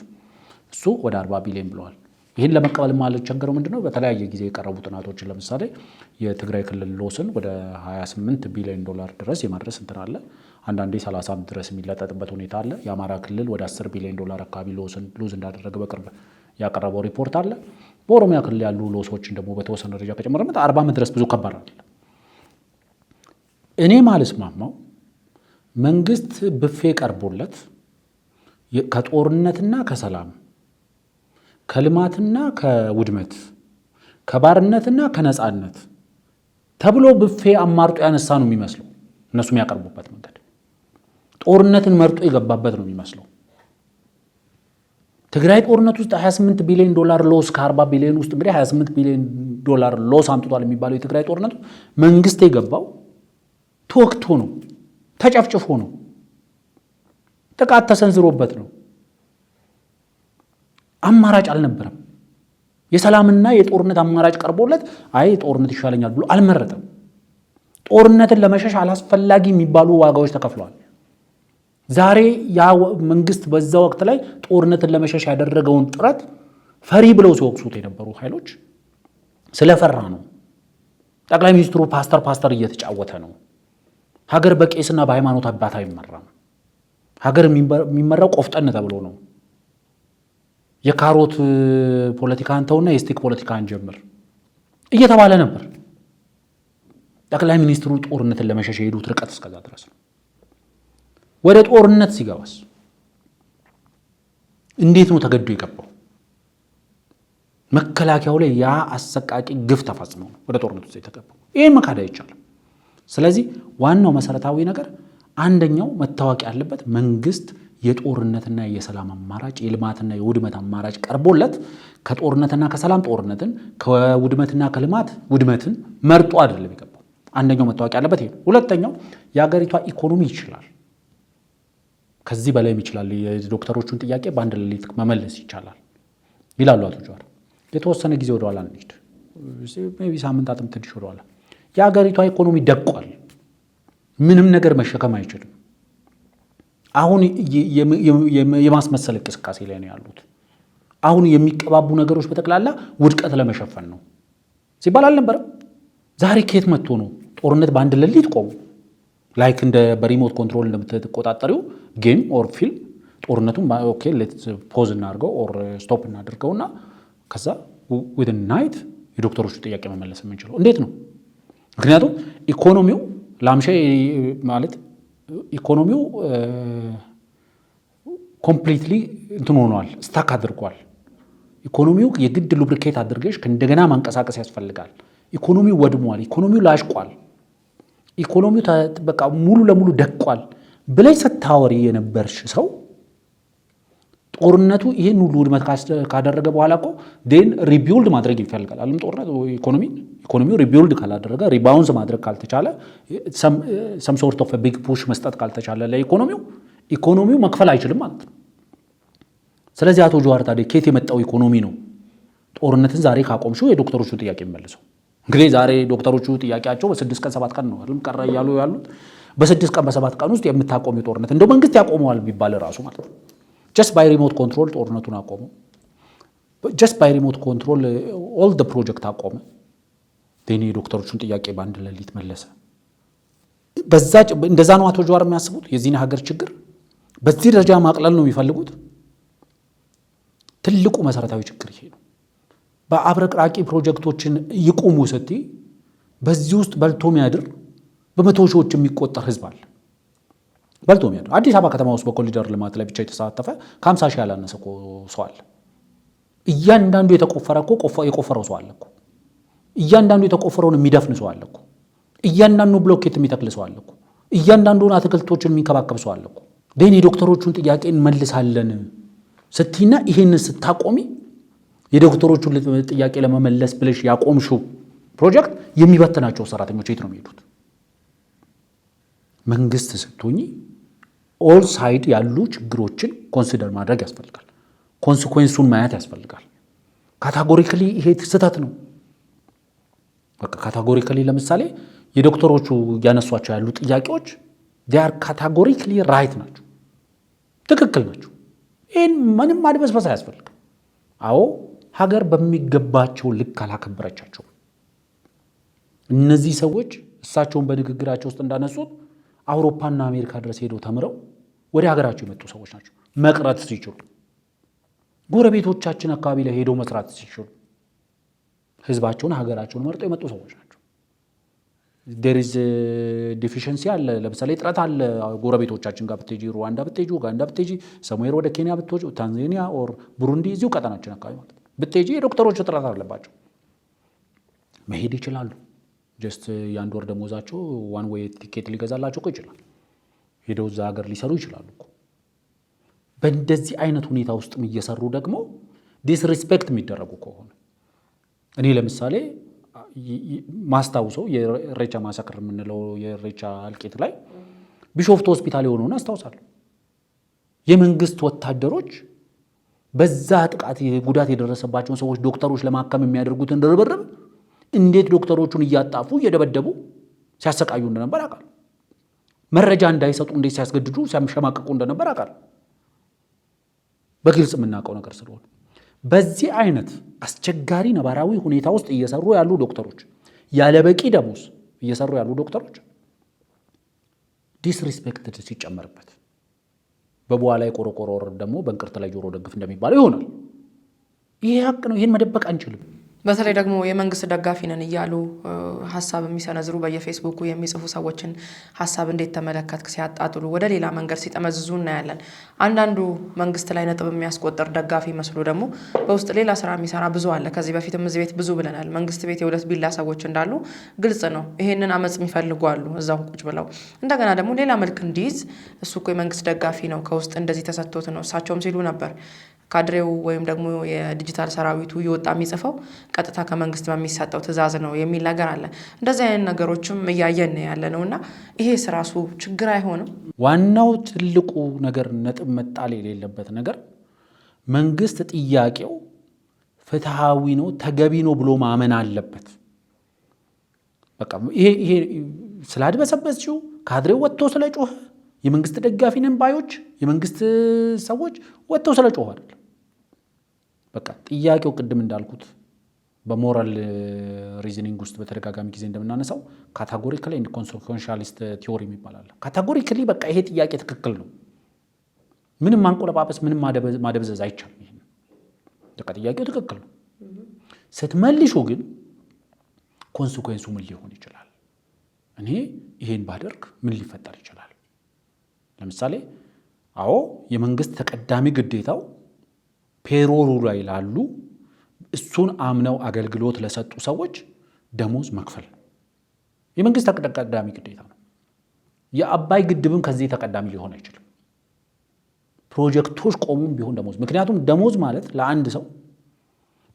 S2: እሱ ወደ 40 ቢሊዮን ብለዋል። ይህን ለመቀበል ማለት ቸገረው ምንድነው? በተለያየ ጊዜ የቀረቡ ጥናቶችን ለምሳሌ የትግራይ ክልል ሎስን ወደ 28 ቢሊዮን ዶላር ድረስ የማድረስ እንትን አለ። አንዳንዴ 30 ድረስ የሚለጠጥበት ሁኔታ አለ። የአማራ ክልል ወደ 10 ቢሊዮን ዶላር አካባቢ ሉዝ እንዳደረገ በቅርብ ያቀረበው ሪፖርት አለ። በኦሮሚያ ክልል ያሉ ሎሶችን ደግሞ በተወሰነ ደረጃ ከጨመረበት 40 መድረስ ብዙ ከባድ አይደለም። እኔ ማልስማማው መንግስት ብፌ ቀርቦለት ከጦርነትና ከሰላም ከልማትና ከውድመት ከባርነትና ከነጻነት ተብሎ ብፌ አማርጦ ያነሳ ነው የሚመስለው። እነሱ የሚያቀርቡበት መንገድ ጦርነትን መርጦ የገባበት ነው የሚመስለው። ትግራይ ጦርነት ውስጥ 28 ቢሊዮን ዶላር ሎስ ከ40 ቢሊዮን ውስጥ እንግዲህ 28 ቢሊዮን ዶላር ሎስ አምጥቷል የሚባለው የትግራይ ጦርነት መንግስት የገባው ተወክቶ ነው፣ ተጨፍጭፎ ነው፣ ጥቃት ተሰንዝሮበት ነው። አማራጭ አልነበረም። የሰላምና የጦርነት አማራጭ ቀርቦለት አይ ጦርነት ይሻለኛል ብሎ አልመረጠም። ጦርነትን ለመሸሽ አላስፈላጊ የሚባሉ ዋጋዎች ተከፍለዋል። ዛሬ ያ መንግስት በዛ ወቅት ላይ ጦርነትን ለመሸሽ ያደረገውን ጥረት ፈሪ ብለው ሲወቅሱት የነበሩ ኃይሎች ስለፈራ ነው። ጠቅላይ ሚኒስትሩ ፓስተር እየተጫወተ ነው። ሀገር በቄስና በሃይማኖት አባት አይመራም። ሀገር የሚመራው ቆፍጠን ተብሎ ነው። የካሮት ፖለቲካን ተውና የስቲክ ፖለቲካን ጀምር እየተባለ ነበር። ጠቅላይ ሚኒስትሩ ጦርነትን ለመሸሽ የሄዱት ርቀት እስከዛ ድረስ ነው። ወደ ጦርነት ሲገባስ እንዴት ነው ተገዶ የገባው? መከላከያው ላይ ያ አሰቃቂ ግፍ ተፈጽሞ ነው ወደ ጦርነት ውስጥ የተገባው። ይሄን መካድ አይቻልም። ስለዚህ ዋናው መሰረታዊ ነገር አንደኛው መታወቅ ያለበት መንግስት የጦርነትና የሰላም አማራጭ የልማትና የውድመት አማራጭ ቀርቦለት ከጦርነትና ከሰላም ጦርነትን ከውድመትና ከልማት ውድመትን መርጦ አይደለም የገባው። አንደኛው መታወቅ ያለበት ይሄ። ሁለተኛው የሀገሪቷ ኢኮኖሚ ይችላል፣ ከዚህ በላይም ይችላል። የዶክተሮቹን ጥያቄ በአንድ ሌሊት መመለስ ይቻላል ይላሉ አቶ ጀዋር። የተወሰነ ጊዜ ወደኋላ እንሂድ፣ ሜይ ቢ ሳምንታትም ትንሽ ወደኋላ። የሀገሪቷ ኢኮኖሚ ደቋል፣ ምንም ነገር መሸከም አይችልም። አሁን የማስመሰል እንቅስቃሴ ላይ ነው ያሉት። አሁን የሚቀባቡ ነገሮች በጠቅላላ ውድቀት ለመሸፈን ነው ሲባል አልነበረም? ዛሬ ከየት መጥቶ ነው ጦርነት በአንድ ሌሊት ቆሙ? ላይክ እንደ በሪሞት ኮንትሮል እንደምትቆጣጠሪው ጌም ኦር ፊልም ጦርነቱን ኦኬ ሌትስ ፖዝ እናድርገው ኦር ስቶፕ እናድርገውና ከዛ ዊዝ ናይት የዶክተሮቹ ጥያቄ መመለስ የምንችለው እንዴት ነው? ምክንያቱም ኢኮኖሚው ላምሻ ማለት ኢኮኖሚው ኮምፕሊትሊ እንትን ሆኗል፣ ስታክ አድርጓል። ኢኮኖሚው የግድ ሉብሪኬት አድርገሽ እንደገና ማንቀሳቀስ ያስፈልጋል። ኢኮኖሚው ወድሟል፣ ኢኮኖሚው ላሽቋል፣ ኢኮኖሚው በቃ ሙሉ ለሙሉ ደቋል ብለሽ ስታወሪ የነበርሽ ሰው ጦርነቱ ይህን ሁሉ ውድመት ካደረገ በኋላ እኮ ዴን ሪቢውልድ ማድረግ ይፈልጋል። ዓለም ጦርነት ኢኮኖሚው ሪቢውልድ ካላደረገ ሪባውንስ ማድረግ ካልተቻለ ሰም ሶርት ኦፍ ቢግ ፑሽ መስጠት ካልተቻለ ለኢኮኖሚው መክፈል አይችልም ማለት ነው። ስለዚህ አቶ ጀዋር ታዲያ ከየት የመጣው ኢኮኖሚ ነው ጦርነትን ዛሬ ካቆምሹ የዶክተሮቹ ጥያቄ የሚመልሰው? እንግዲህ ዛሬ ዶክተሮቹ ጥያቄያቸው በ6 ቀን 7 ቀን ነው አይደል ቀረ እያሉ ያሉት። በ6 ቀን በ7 ቀን ውስጥ የምታቆሚው ጦርነት እንደው መንግስት ያቆመዋል ቢባል ራሱ ማለት ነው ጀስት ባይ ሪሞት ኮንትሮል ጦርነቱን አቆሙ። ጀስት ባይ ሪሞት ኮንትሮል ኦል ደ ፕሮጀክት አቆመ። ዴኒ የዶክተሮቹን ጥያቄ በአንድ ሌሊት መለሰ። እንደዛ ነው አቶ ጀዋር የሚያስቡት። የዚህን ሀገር ችግር በዚህ ደረጃ ማቅለል ነው የሚፈልጉት። ትልቁ መሰረታዊ ችግር ይሄ ነው። በአብረቅራቂ ፕሮጀክቶችን ይቁሙ ስትይ በዚህ ውስጥ በልቶ የሚያድር በመቶ ሺዎች የሚቆጠር ህዝብ አለ። በልቶ የሚያድር አዲስ አበባ ከተማ ውስጥ በኮሪደር ልማት ላይ ብቻ የተሳተፈ ከ50 ሺህ ያላነሰ ሰው አለ። እያንዳንዱ የተቆፈረ የቆፈረው ሰው አለ እኮ። እያንዳንዱ የተቆፈረውን የሚደፍን ሰው አለ እኮ። እያንዳንዱ ብሎኬት የሚተክል ሰው አለ እኮ። እያንዳንዱን አትክልቶችን የሚንከባከብ ሰው አለ እኮ። ዴን የዶክተሮቹን ጥያቄ እንመልሳለን ስትይና ይሄንን ስታቆሚ የዶክተሮቹን ጥያቄ ለመመለስ ብለሽ ያቆምሽው ፕሮጀክት የሚበትናቸው ሰራተኞች የት ነው የሚሄዱት? መንግስት ስትሆኚ ኦል ሳይድ ያሉ ችግሮችን ኮንሲደር ማድረግ ያስፈልጋል። ኮንሲኩዌንሱን ማየት ያስፈልጋል። ካታጎሪካሊ ይሄ ስህተት ነው። በቃ ካታጎሪካሊ ለምሳሌ የዶክተሮቹ ያነሷቸው ያሉ ጥያቄዎች ዲያር ካታጎሪካሊ ራይት ናቸው፣ ትክክል ናቸው። ይህን ምንም ማድበስበስ አያስፈልግም። አዎ ሀገር በሚገባቸው ልክ አላከበረቻቸው። እነዚህ ሰዎች እሳቸውን በንግግራቸው ውስጥ እንዳነሱት አውሮፓና አሜሪካ ድረስ ሄደው ተምረው ወደ ሀገራቸው የመጡ ሰዎች ናቸው። መቅረት ሲችሉ ጎረቤቶቻችን አካባቢ ላይ ሄደው መስራት ሲችሉ ህዝባቸውን ሀገራቸውን መርጠው የመጡ ሰዎች ናቸው። ዴሪዝ ዲፊሽንሲ አለ። ለምሳሌ ጥረት አለ። ጎረቤቶቻችን ጋር ብትሄጂ፣ ሩዋንዳ ብትሄጂ፣ ኡጋንዳ ብትሄጂ፣ ሰሙዌር ወደ ኬንያ ብትሄጂ፣ ታንዛኒያ ኦር ቡሩንዲ እዚሁ ቀጠናችን አካባቢ ማለት ነው ብትሄጂ የዶክተሮች እጥረት አለባቸው። መሄድ ይችላሉ። ጀስት የአንድ ወር ደሞዛቸው ዋን ዌይ ቲኬት ሊገዛላቸው እኮ ይችላል። ሄደው እዛ ሀገር ሊሰሩ ይችላሉ እኮ። በእንደዚህ አይነት ሁኔታ ውስጥም እየሰሩ ደግሞ ዲስሪስፔክት የሚደረጉ ከሆነ እኔ ለምሳሌ ማስታውሰው የኢሬቻ ማሳክር የምንለው የኢሬቻ እልቂት ላይ ቢሾፍቱ ሆስፒታል የሆነውን አስታውሳለሁ። የመንግስት ወታደሮች በዛ ጥቃት ጉዳት የደረሰባቸውን ሰዎች ዶክተሮች ለማከም የሚያደርጉትን ርብርብ እንዴት ዶክተሮቹን እያጣፉ እየደበደቡ ሲያሰቃዩ እንደነበር አውቃለሁ። መረጃ እንዳይሰጡ እንዴት ሲያስገድዱ ሲያሸማቅቁ እንደነበር አውቃለሁ። በግልጽ የምናውቀው ነገር ስለሆነ በዚህ አይነት አስቸጋሪ ነባራዊ ሁኔታ ውስጥ እየሰሩ ያሉ ዶክተሮች፣ ያለ በቂ ደሞዝ እየሰሩ ያሉ ዶክተሮች ዲስሪስፔክትድ ሲጨመርበት በበኋላ የቆረቆሮ ወረድ ደግሞ በእንቅርት ላይ ጆሮ ደግፍ እንደሚባለው ይሆናል። ይሄ ሀቅ ነው። ይህን መደበቅ አንችልም።
S1: በተለይ ደግሞ የመንግስት ደጋፊ ነን እያሉ ሀሳብ የሚሰነዝሩ በየፌስቡኩ የሚጽፉ ሰዎችን ሀሳብ እንዴት ተመለከትክ ሲያጣጥሉ ወደ ሌላ መንገድ ሲጠመዝዙ እናያለን። አንዳንዱ መንግስት ላይ ነጥብ የሚያስቆጥር ደጋፊ መስሎ ደግሞ በውስጥ ሌላ ስራ የሚሰራ ብዙ አለ። ከዚህ በፊትም እዚህ ቤት ብዙ ብለናል። መንግስት ቤት የሁለት ቢላ ሰዎች እንዳሉ ግልጽ ነው። ይሄንን አመጽ የሚፈልጉ አሉ እዛው ቁጭ ብለው። እንደገና ደግሞ ሌላ መልክ እንዲይዝ እሱ እኮ የመንግስት ደጋፊ ነው ከውስጥ እንደዚህ ተሰጥቶት ነው እሳቸውም ሲሉ ነበር። ካድሬው ወይም ደግሞ የዲጂታል ሰራዊቱ እየወጣ የሚጽፈው ቀጥታ ከመንግስት በሚሰጠው ትዕዛዝ ነው የሚል ነገር አለ። እንደዚህ አይነት ነገሮችም እያየን ያለ ነው እና ይሄ ራሱ ችግር አይሆንም?
S2: ዋናው ትልቁ ነገር ነጥብ መጣል የሌለበት ነገር መንግስት ጥያቄው ፍትሃዊ ነው ተገቢ ነው ብሎ ማመን አለበት። በቃ ይሄ ስላድበሰበስችው ካድሬው ወጥቶ ስለጮኸ የመንግስት ደጋፊ ነን ባዮች የመንግስት ሰዎች ወጥተው ስለጮኸ አይደለም። በቃ ጥያቄው ቅድም እንዳልኩት በሞራል ሪዝኒንግ ውስጥ በተደጋጋሚ ጊዜ እንደምናነሳው ካታጎሪካሊ ኤንድ ኮንሲኩዌንሻሊስት ቲዮሪ ይባላል። ካታጎሪካሊ በቃ ይሄ ጥያቄ ትክክል ነው፣ ምንም ማንቆለጳጰስ ምንም ማደብዘዝ አይቻልም። ይሄ በቃ ጥያቄው ትክክል ነው። ስትመልሹ ግን ኮንሲኩዌንሱ ምን ሊሆን ይችላል? እኔ ይሄን ባደርግ ምን ሊፈጠር ይችላል? ለምሳሌ አዎ የመንግስት ተቀዳሚ ግዴታው ፔሮሉ ላይ ላሉ እሱን አምነው አገልግሎት ለሰጡ ሰዎች ደሞዝ መክፈል ነው። የመንግስት ተቀዳሚ ግዴታ ነው። የአባይ ግድብም ከዚህ ተቀዳሚ ሊሆን አይችልም። ፕሮጀክቶች ቆሙም ቢሆን ደሞዝ። ምክንያቱም ደሞዝ ማለት ለአንድ ሰው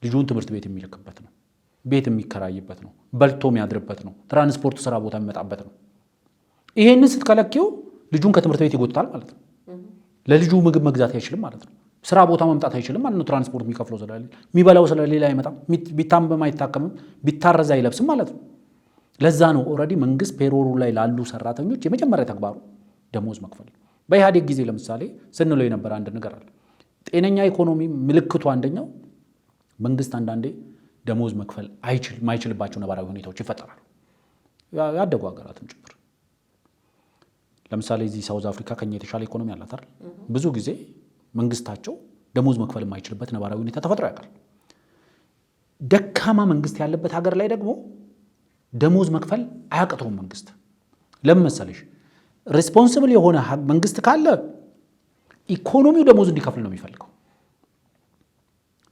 S2: ልጁን ትምህርት ቤት የሚልክበት ነው፣ ቤት የሚከራይበት ነው፣ በልቶ የሚያድርበት ነው፣ ትራንስፖርት ስራ ቦታ የሚመጣበት ነው። ይሄንን ስትከለኪው ልጁን ከትምህርት ቤት ይጎትታል ማለት ነው። ለልጁ ምግብ መግዛት አይችልም ማለት ነው። ስራ ቦታ መምጣት አይችልም ማለት ነው። ትራንስፖርት የሚከፍለው ስለሌለ፣ የሚበላው ስለሌለ አይመጣም፣ ቢታመም አይታከምም፣ ቢታረዝ አይለብስም ማለት ነው። ለዛ ነው ኦልሬዲ መንግስት ፔሮሉ ላይ ላሉ ሰራተኞች የመጀመሪያ ተግባሩ ደሞዝ መክፈል ነው። በኢህአዴግ ጊዜ ለምሳሌ ስንለው የነበረ አንድ ነገር አለ። ጤነኛ ኢኮኖሚ ምልክቱ አንደኛው መንግስት አንዳንዴ ደሞዝ መክፈል የማይችልባቸው ነባራዊ ሁኔታዎች ይፈጠራሉ፣ ያደጉ ሀገራትም ጭምር። ለምሳሌ እዚህ ሳውዝ አፍሪካ ከኛ የተሻለ ኢኮኖሚ አላት አይደል? ብዙ ጊዜ መንግስታቸው ደሞዝ መክፈል የማይችልበት ነባራዊ ሁኔታ ተፈጥሮ ያውቃል። ደካማ መንግስት ያለበት ሀገር ላይ ደግሞ ደሞዝ መክፈል አያቅተውም መንግስት። ለምን መሰለሽ? ሪስፖንሲብል የሆነ መንግስት ካለ ኢኮኖሚው ደሞዝ እንዲከፍል ነው የሚፈልገው።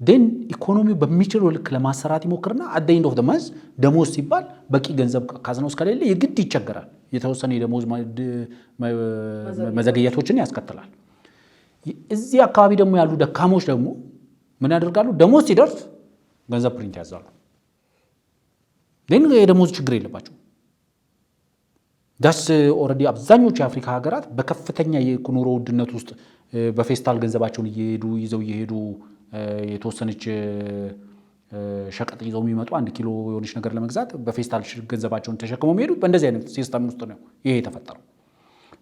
S2: ዴን ኢኮኖሚው በሚችለው ልክ ለማሰራት ይሞክርና አት ዘ ኤንድ ኦፍ ዘ መንዝ ደሞዝ ሲባል በቂ ገንዘብ ካዝናው እስከሌለ የግድ ይቸገራል። የተወሰነ የደሞዝ መዘግየቶችን ያስከትላል። እዚህ አካባቢ ደግሞ ያሉ ደካሞች ደግሞ ምን ያደርጋሉ? ደሞዝ ሲደርስ ገንዘብ ፕሪንት ያዛሉ። ግን የደሞዝ ችግር የለባቸው። ዳስ ኦልሬዲ አብዛኞቹ የአፍሪካ ሀገራት በከፍተኛ የኑሮ ውድነት ውስጥ በፌስታል ገንዘባቸውን ይዘው እየሄዱ የተወሰነች ሸቀጥ ይዘው የሚመጡ 1 ኪሎ የሆነች ነገር ለመግዛት በፌስታል ገንዘባቸውን ተሸክመው የሚሄዱት በእንደዚህ አይነት ሲስተም ውስጥ ነው ይሄ የተፈጠረው።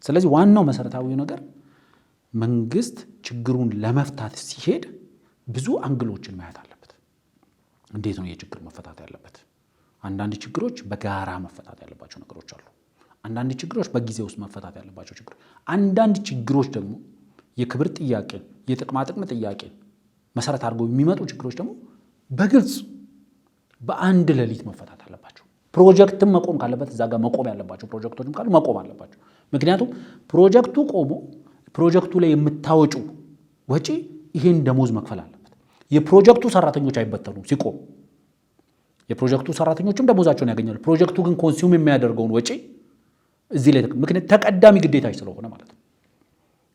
S2: ስለዚህ ዋናው መሰረታዊ ነገር መንግስት ችግሩን ለመፍታት ሲሄድ ብዙ አንግሎችን ማየት አለበት። እንዴት ነው የችግር መፈታት ያለበት? አንዳንድ ችግሮች በጋራ መፈታት ያለባቸው ነገሮች አሉ። አንዳንድ ችግሮች በጊዜ ውስጥ መፈታት ያለባቸው ችግሮች፣ አንዳንድ ችግሮች ደግሞ የክብር ጥያቄን፣ የጥቅማጥቅም ጥያቄን መሰረት አድርገው የሚመጡ ችግሮች ደግሞ በግልጽ በአንድ ሌሊት መፈታት አለባቸው። ፕሮጀክትም መቆም ካለበት እዛ ጋር መቆም ያለባቸው ፕሮጀክቶችም ካሉ መቆም አለባቸው። ምክንያቱም ፕሮጀክቱ ቆሞ ፕሮጀክቱ ላይ የምታወጩ ወጪ ይሄን ደሞዝ መክፈል አለበት። የፕሮጀክቱ ሰራተኞች አይበተኑም ሲቆም፣ የፕሮጀክቱ ሰራተኞችም ደሞዛቸውን ያገኛሉ። ፕሮጀክቱ ግን ኮንሱም የሚያደርገውን ወጪ እዚህ ላይ ምክንያት ተቀዳሚ ግዴታች ስለሆነ ማለት ነው።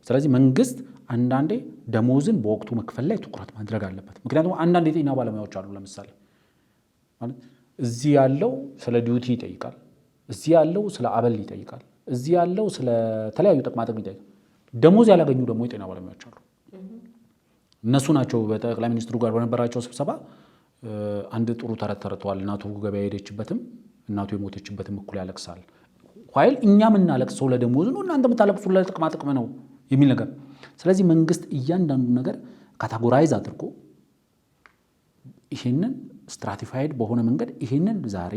S2: ስለዚህ መንግስት አንዳንዴ ደሞዝን በወቅቱ መክፈል ላይ ትኩረት ማድረግ አለበት። ምክንያቱም አንዳንድ የጤና ባለሙያዎች አሉ። ለምሳሌ እዚህ ያለው ስለ ዲዩቲ ይጠይቃል፣ እዚህ ያለው ስለ አበል ይጠይቃል፣ እዚህ ያለው ስለ ተለያዩ ጥቅማጥቅም ይጠይቃል። ደሞዝ ያላገኙ ደግሞ የጤና ባለሙያዎች አሉ። እነሱ ናቸው በጠቅላይ ሚኒስትሩ ጋር በነበራቸው ስብሰባ አንድ ጥሩ ተረት ተረተዋል። እናቱ ገበያ ሄደችበትም እናቱ የሞተችበትም እኩል ያለቅሳል። ኋይል እኛ የምናለቅሰው ለደሞዝ ነው፣ እናንተ የምታለቅሱ ለጥቅማጥቅም ነው የሚል ነገር። ስለዚህ መንግስት እያንዳንዱ ነገር ካታጎራይዝ አድርጎ ይሄንን ስትራቲፋይድ በሆነ መንገድ ይሄንን ዛሬ፣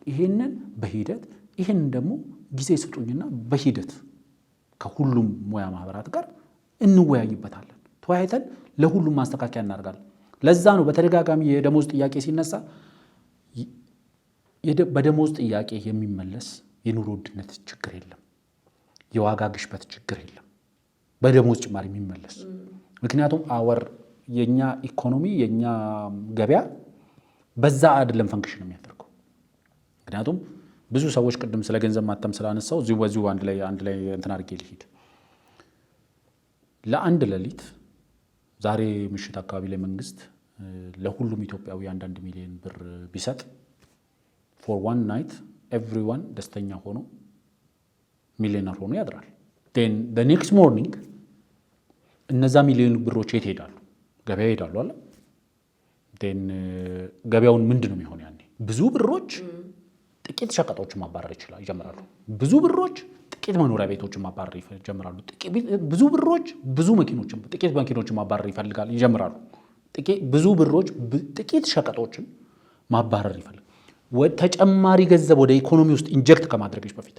S2: ይሄንን በሂደት፣ ይሄንን ደግሞ ጊዜ ስጡኝና በሂደት ከሁሉም ሙያ ማህበራት ጋር እንወያይበታለን። ተወያይተን ለሁሉም ማስተካከያ እናደርጋለን። ለዛ ነው በተደጋጋሚ የደሞዝ ጥያቄ ሲነሳ በደሞዝ ጥያቄ የሚመለስ የኑሮ ውድነት ችግር የለም፣ የዋጋ ግሽበት ችግር የለም በደሞዝ ጭማሪ የሚመለስ። ምክንያቱም የኛ ኢኮኖሚ የኛ ገበያ በዛ አይደለም ፈንክሽን የሚያደርገው። ምክንያቱም ብዙ ሰዎች ቅድም ስለ ገንዘብ ማተም ስላነሳው በዚሁ አንድ ላይ እንትን አድርጌ ልሂድ። ለአንድ ሌሊት ዛሬ ምሽት አካባቢ ላይ መንግስት ለሁሉም ኢትዮጵያዊ 1 ሚሊዮን ብር ቢሰጥ ፎር ዋን ናይት ኤቭሪዋን ደስተኛ ሆኖ ሚሊዮነር ሆኖ ያድራል። ን ኔክስት ሞርኒንግ እነዛ ሚሊዮን ብሮች የት ሄዳሉ? ገበያ ሄዳሉ አለ። ገበያውን ምንድን ነው የሚሆን? ያኔ ብዙ ብሮች ጥቂት ሸቀጦችን ማባረር ይጀምራሉ። ብዙ ብሮች ጥቂት መኖሪያ ቤቶችን ማባረር ይጀምራሉ። ብዙ ብሮች ጥቂት መኪኖችን ማባረር ይጀምራሉ። ብዙ ብሮች ጥቂት ሸቀጦችን ማባረር ይፈልጋል። ተጨማሪ ገንዘብ ወደ ኢኮኖሚ ውስጥ ኢንጀክት ከማድረግሽ በፊት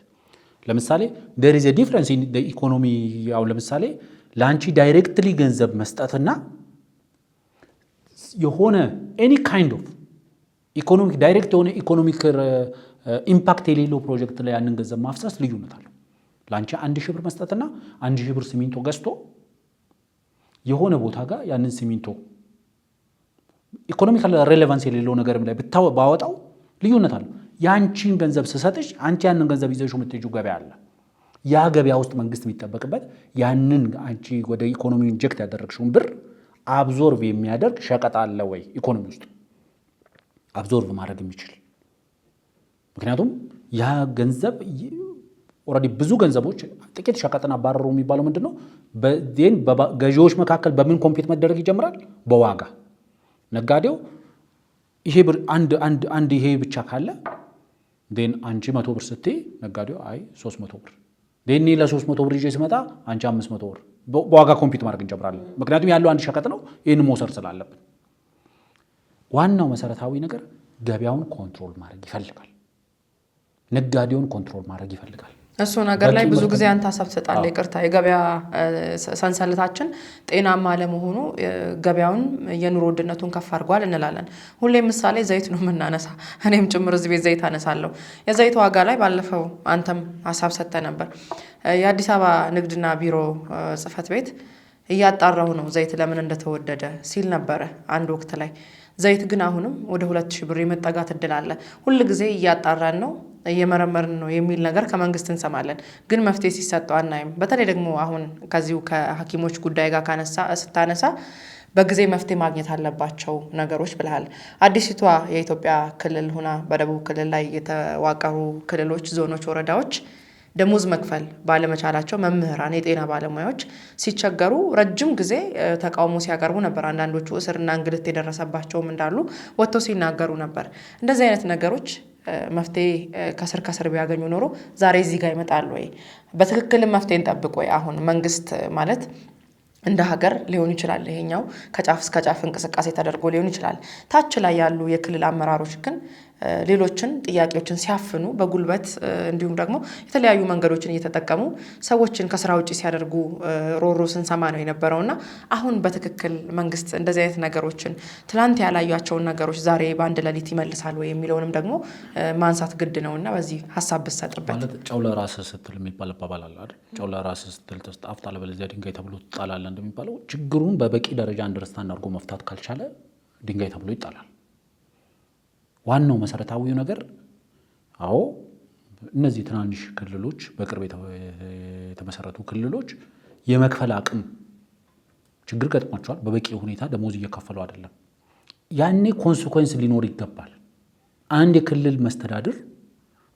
S2: ለምሳሌ there is a difference in the economy። ያው ለምሳሌ ለአንቺ ዳይሬክትሊ ገንዘብ መስጠትና የሆነ any kind of ኢኮኖሚክ ዳይሬክት የሆነ ኢኮኖሚክ ኢምፓክት የሌለው ፕሮጀክት ላይ ያንን ገንዘብ ማፍሰስ ልዩነት አለው። ለአንቺ 1000 ብር መስጠትና 1000 ብር ሲሚንቶ ገዝቶ የሆነ ቦታ ጋር ያንን ሲሚንቶ ኢኮኖሚካል ሬሌቫንስ የሌለው ነገርም ላይ ባወጣው ልዩነት አለው። ያንቺን ገንዘብ ስሰጥሽ አንቺ ያንን ገንዘብ ይዘሽው የምትሄጂው ገበያ አለ። ያ ገበያ ውስጥ መንግስት የሚጠበቅበት ያንን አንቺ ወደ ኢኮኖሚ ኢንጀክት ያደረግሽውን ብር አብዞርቭ የሚያደርግ ሸቀጥ አለ ወይ ኢኮኖሚ ውስጥ አብዞርቭ ማድረግ የሚችል። ምክንያቱም ያ ገንዘብ ኦልሬዲ ብዙ ገንዘቦች ጥቂት ሸቀጥን አባረሩ የሚባለው ምንድነው? በዜን ገዢዎች መካከል በምን ኮምፒት መደረግ ይጀምራል? በዋጋ ነጋዴው ይሄ ብር አንድ ይሄ ብቻ ካለ ዴን አንቺ 100 ብር ስትይ ነጋዴው አይ 300 ብር ዴን ለ300 ብር ይዤ ስመጣ አንቺ 500 ብር በዋጋ ኮምፒት ማድረግ እንጀምራለን። ምክንያቱም ያለው አንድ ሸቀጥ ነው፣ ይህን መውሰድ ስላለብን። ዋናው መሰረታዊ ነገር ገበያውን ኮንትሮል ማድረግ ይፈልጋል። ነጋዴውን ኮንትሮል ማድረግ ይፈልጋል።
S1: እሱ ነገር ላይ ብዙ ጊዜ አንተ ሀሳብ ትሰጣለህ። ይቅርታ የገበያ ሰንሰለታችን ጤናማ ለመሆኑ ገበያውን የኑሮ ውድነቱን ከፍ አድርጓል እንላለን። ሁሌም ምሳሌ ዘይት ነው የምናነሳ፣ እኔም ጭምር እዚህ ቤት ዘይት አነሳለሁ። የዘይት ዋጋ ላይ ባለፈው አንተም ሀሳብ ሰጥተህ ነበር። የአዲስ አበባ ንግድና ቢሮ ጽሕፈት ቤት እያጣራሁ ነው ዘይት ለምን እንደተወደደ ሲል ነበረ አንድ ወቅት ላይ። ዘይት ግን አሁንም ወደ 2000 ብር የመጠጋት እድል አለ። ሁል ጊዜ እያጣራን ነው እየመረመርን ነው የሚል ነገር ከመንግስት እንሰማለን፣ ግን መፍትሄ ሲሰጠው አናይም። በተለይ ደግሞ አሁን ከዚሁ ከሐኪሞች ጉዳይ ጋር ስታነሳ በጊዜ መፍትሄ ማግኘት አለባቸው ነገሮች ብለሃል። አዲሲቷ የኢትዮጵያ ክልል ሆና በደቡብ ክልል ላይ የተዋቀሩ ክልሎች፣ ዞኖች፣ ወረዳዎች ደሞዝ መክፈል ባለመቻላቸው መምህራን፣ የጤና ባለሙያዎች ሲቸገሩ ረጅም ጊዜ ተቃውሞ ሲያቀርቡ ነበር። አንዳንዶቹ እስርና እንግልት የደረሰባቸውም እንዳሉ ወጥተው ሲናገሩ ነበር። እንደዚህ አይነት ነገሮች መፍትሄ ከስር ቢያገኙ ኖሮ ዛሬ እዚህ ጋር ይመጣሉ ወይ? በትክክልም መፍትሄ እንጠብቅ ወይ? አሁን መንግስት ማለት እንደ ሀገር ሊሆን ይችላል፣ ይሄኛው ከጫፍ እስከ ጫፍ እንቅስቃሴ ተደርጎ ሊሆን ይችላል። ታች ላይ ያሉ የክልል አመራሮች ግን ሌሎችን ጥያቄዎችን ሲያፍኑ በጉልበት እንዲሁም ደግሞ የተለያዩ መንገዶችን እየተጠቀሙ ሰዎችን ከስራ ውጪ ሲያደርጉ ሮሮ ስንሰማ ነው የነበረውና አሁን በትክክል መንግስት እንደዚህ አይነት ነገሮችን ትላንት ያላያቸውን ነገሮች ዛሬ በአንድ ሌሊት ይመልሳል ወይ የሚለውንም ደግሞ ማንሳት ግድ ነውና በዚህ ሀሳብ ብትሰጥበት።
S2: ማለት ጨው ለራስህ ስትል የሚባል አባባል አለ አይደል? ጨው ለራስህ ስትል ተጣፍጣለህ አለበለዚያ ድንጋይ ተብሎ ትጣላለህ እንደሚባለው ችግሩን በበቂ ደረጃ አንደርስታንድ አድርጎ መፍታት ካልቻለ ድንጋይ ተብሎ ይጣላል። ዋናው መሰረታዊው ነገር አዎ እነዚህ ትናንሽ ክልሎች በቅርብ የተመሰረቱ ክልሎች የመክፈል አቅም ችግር ገጥሟቸዋል። በበቂ ሁኔታ ደሞዝ እየከፈሉ አይደለም። ያኔ ኮንሲኩዌንስ ሊኖር ይገባል። አንድ የክልል መስተዳድር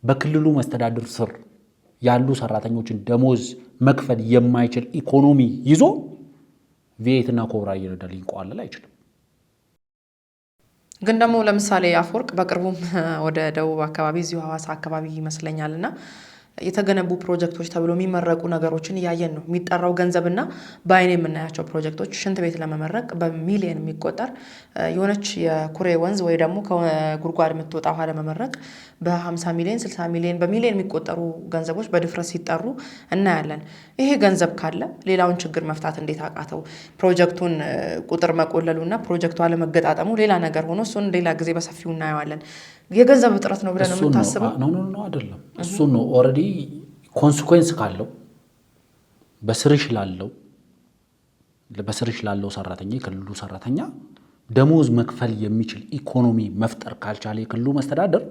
S2: በክልሉ መስተዳድር ስር ያሉ ሰራተኞችን ደሞዝ መክፈል የማይችል ኢኮኖሚ ይዞ ቪኤትና ኮብራ እየነዳ ሊንቋለል አይችልም።
S1: ግን ደግሞ ለምሳሌ አፈወርቅ በቅርቡም ወደ ደቡብ አካባቢ እዚሁ ሐዋሳ አካባቢ ይመስለኛልና የተገነቡ ፕሮጀክቶች ተብሎ የሚመረቁ ነገሮችን እያየን ነው። የሚጠራው ገንዘብና በአይን የምናያቸው ፕሮጀክቶች ሽንት ቤት ለመመረቅ በሚሊየን የሚቆጠር የሆነች የኩሬ ወንዝ ወይ ደግሞ ከጉድጓድ የምትወጣ ውሃ ለመመረቅ በ50 ሚሊዮን 60 ሚሊዮን በሚሊየን የሚቆጠሩ ገንዘቦች በድፍረት ሲጠሩ እናያለን። ይሄ ገንዘብ ካለ ሌላውን ችግር መፍታት እንዴት አቃተው? ፕሮጀክቱን ቁጥር መቆለሉና ፕሮጀክቱ አለመገጣጠሙ ሌላ ነገር ሆኖ እሱን ሌላ ጊዜ በሰፊው እናየዋለን። የገንዘብ እጥረት ነው ብለን ነው የምታስበው?
S2: ነው አይደለም። እሱ ነው ኦልሬዲ ኮንሲኩዌንስ ካለው በስርሽ ላለው ሰራተኛ የክልሉ ሰራተኛ ደሞዝ መክፈል የሚችል ኢኮኖሚ መፍጠር ካልቻለ የክልሉ መስተዳደር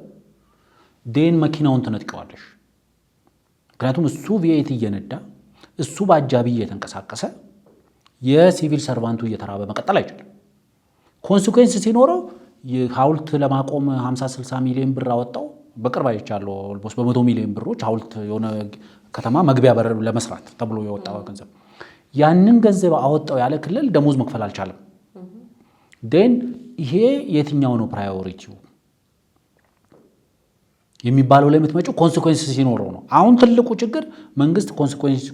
S2: ዴን መኪናውን ትነጥቀዋለሽ። ምክንያቱም እሱ ቪኤት እየነዳ እሱ በአጃቢ እየተንቀሳቀሰ የሲቪል ሰርቫንቱ እየተራበ መቀጠል አይችልም። ኮንሲኩዌንስ ሲኖረው ሐውልት ለማቆም 50-60 ሚሊዮን ብር አወጣው። በቅርብ አይቻለሁ። ኦልሞስት በ100 ሚሊዮን ብሮች ሐውልት የሆነ ከተማ መግቢያ በር ለመስራት ተብሎ የወጣው ገንዘብ ያንን ገንዘብ አወጣው ያለ ክልል ደሞዝ መክፈል አልቻለም። ዴን ይሄ የትኛው ነው ፕራዮሪቲው የሚባለው ላይ የምትመጪው ኮንሲኩዌንስ ሲኖረው ነው። አሁን ትልቁ ችግር መንግስት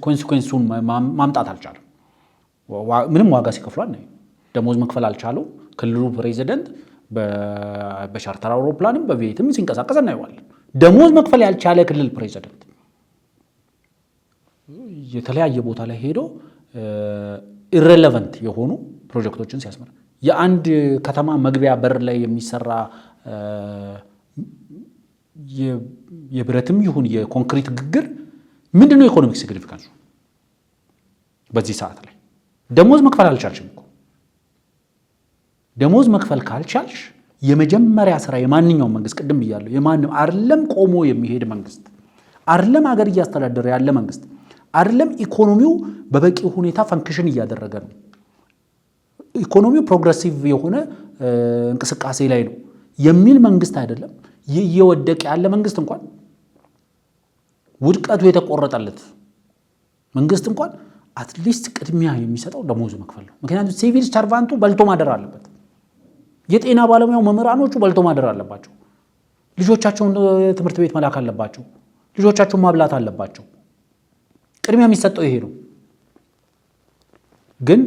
S2: ኮንሲኩዌንሱን ማምጣት አልቻለም። ምንም ዋጋ ሲከፍሉ አናይም። ደሞዝ መክፈል አልቻለው። ክልሉ ፕሬዚደንት በቻርተር አውሮፕላንም በቪኤትም ሲንቀሳቀስ እናየዋለን። ደሞዝ መክፈል ያልቻለ ክልል ፕሬዚደንት የተለያየ ቦታ ላይ ሄዶ ኢሬሌቨንት የሆኑ ፕሮጀክቶችን ሲያስመራ የአንድ ከተማ መግቢያ በር ላይ የሚሰራ የብረትም ይሁን የኮንክሪት ግግር ምንድነው ኢኮኖሚክ ሲግኒፊካንሱ? በዚህ ሰዓት ላይ ደሞዝ መክፈል አልቻልሽም እኮ። ደሞዝ መክፈል ካልቻልሽ የመጀመሪያ ስራ የማንኛውም መንግስት ቅድም ብያለሁ፣ የማንም አይደለም ቆሞ የሚሄድ መንግስት አይደለም ሀገር እያስተዳደረ ያለ መንግስት አይደለም ኢኮኖሚው በበቂ ሁኔታ ፈንክሽን እያደረገ ነው። ኢኮኖሚው ፕሮግሬሲቭ የሆነ እንቅስቃሴ ላይ ነው የሚል መንግስት አይደለም እየወደቀ ያለ መንግስት እንኳን ውድቀቱ የተቆረጠለት መንግስት እንኳን አትሊስት ቅድሚያ የሚሰጠው ደሞዝ መክፈል ነው። ምክንያቱም ሲቪል ሰርቫንቱ በልቶ ማደር አለበት። የጤና ባለሙያው መምህራኖቹ በልቶ ማደር አለባቸው። ልጆቻቸውን ትምህርት ቤት መላክ አለባቸው። ልጆቻቸውን ማብላት አለባቸው። ቅድሚያ የሚሰጠው ይሄ ነው። ግን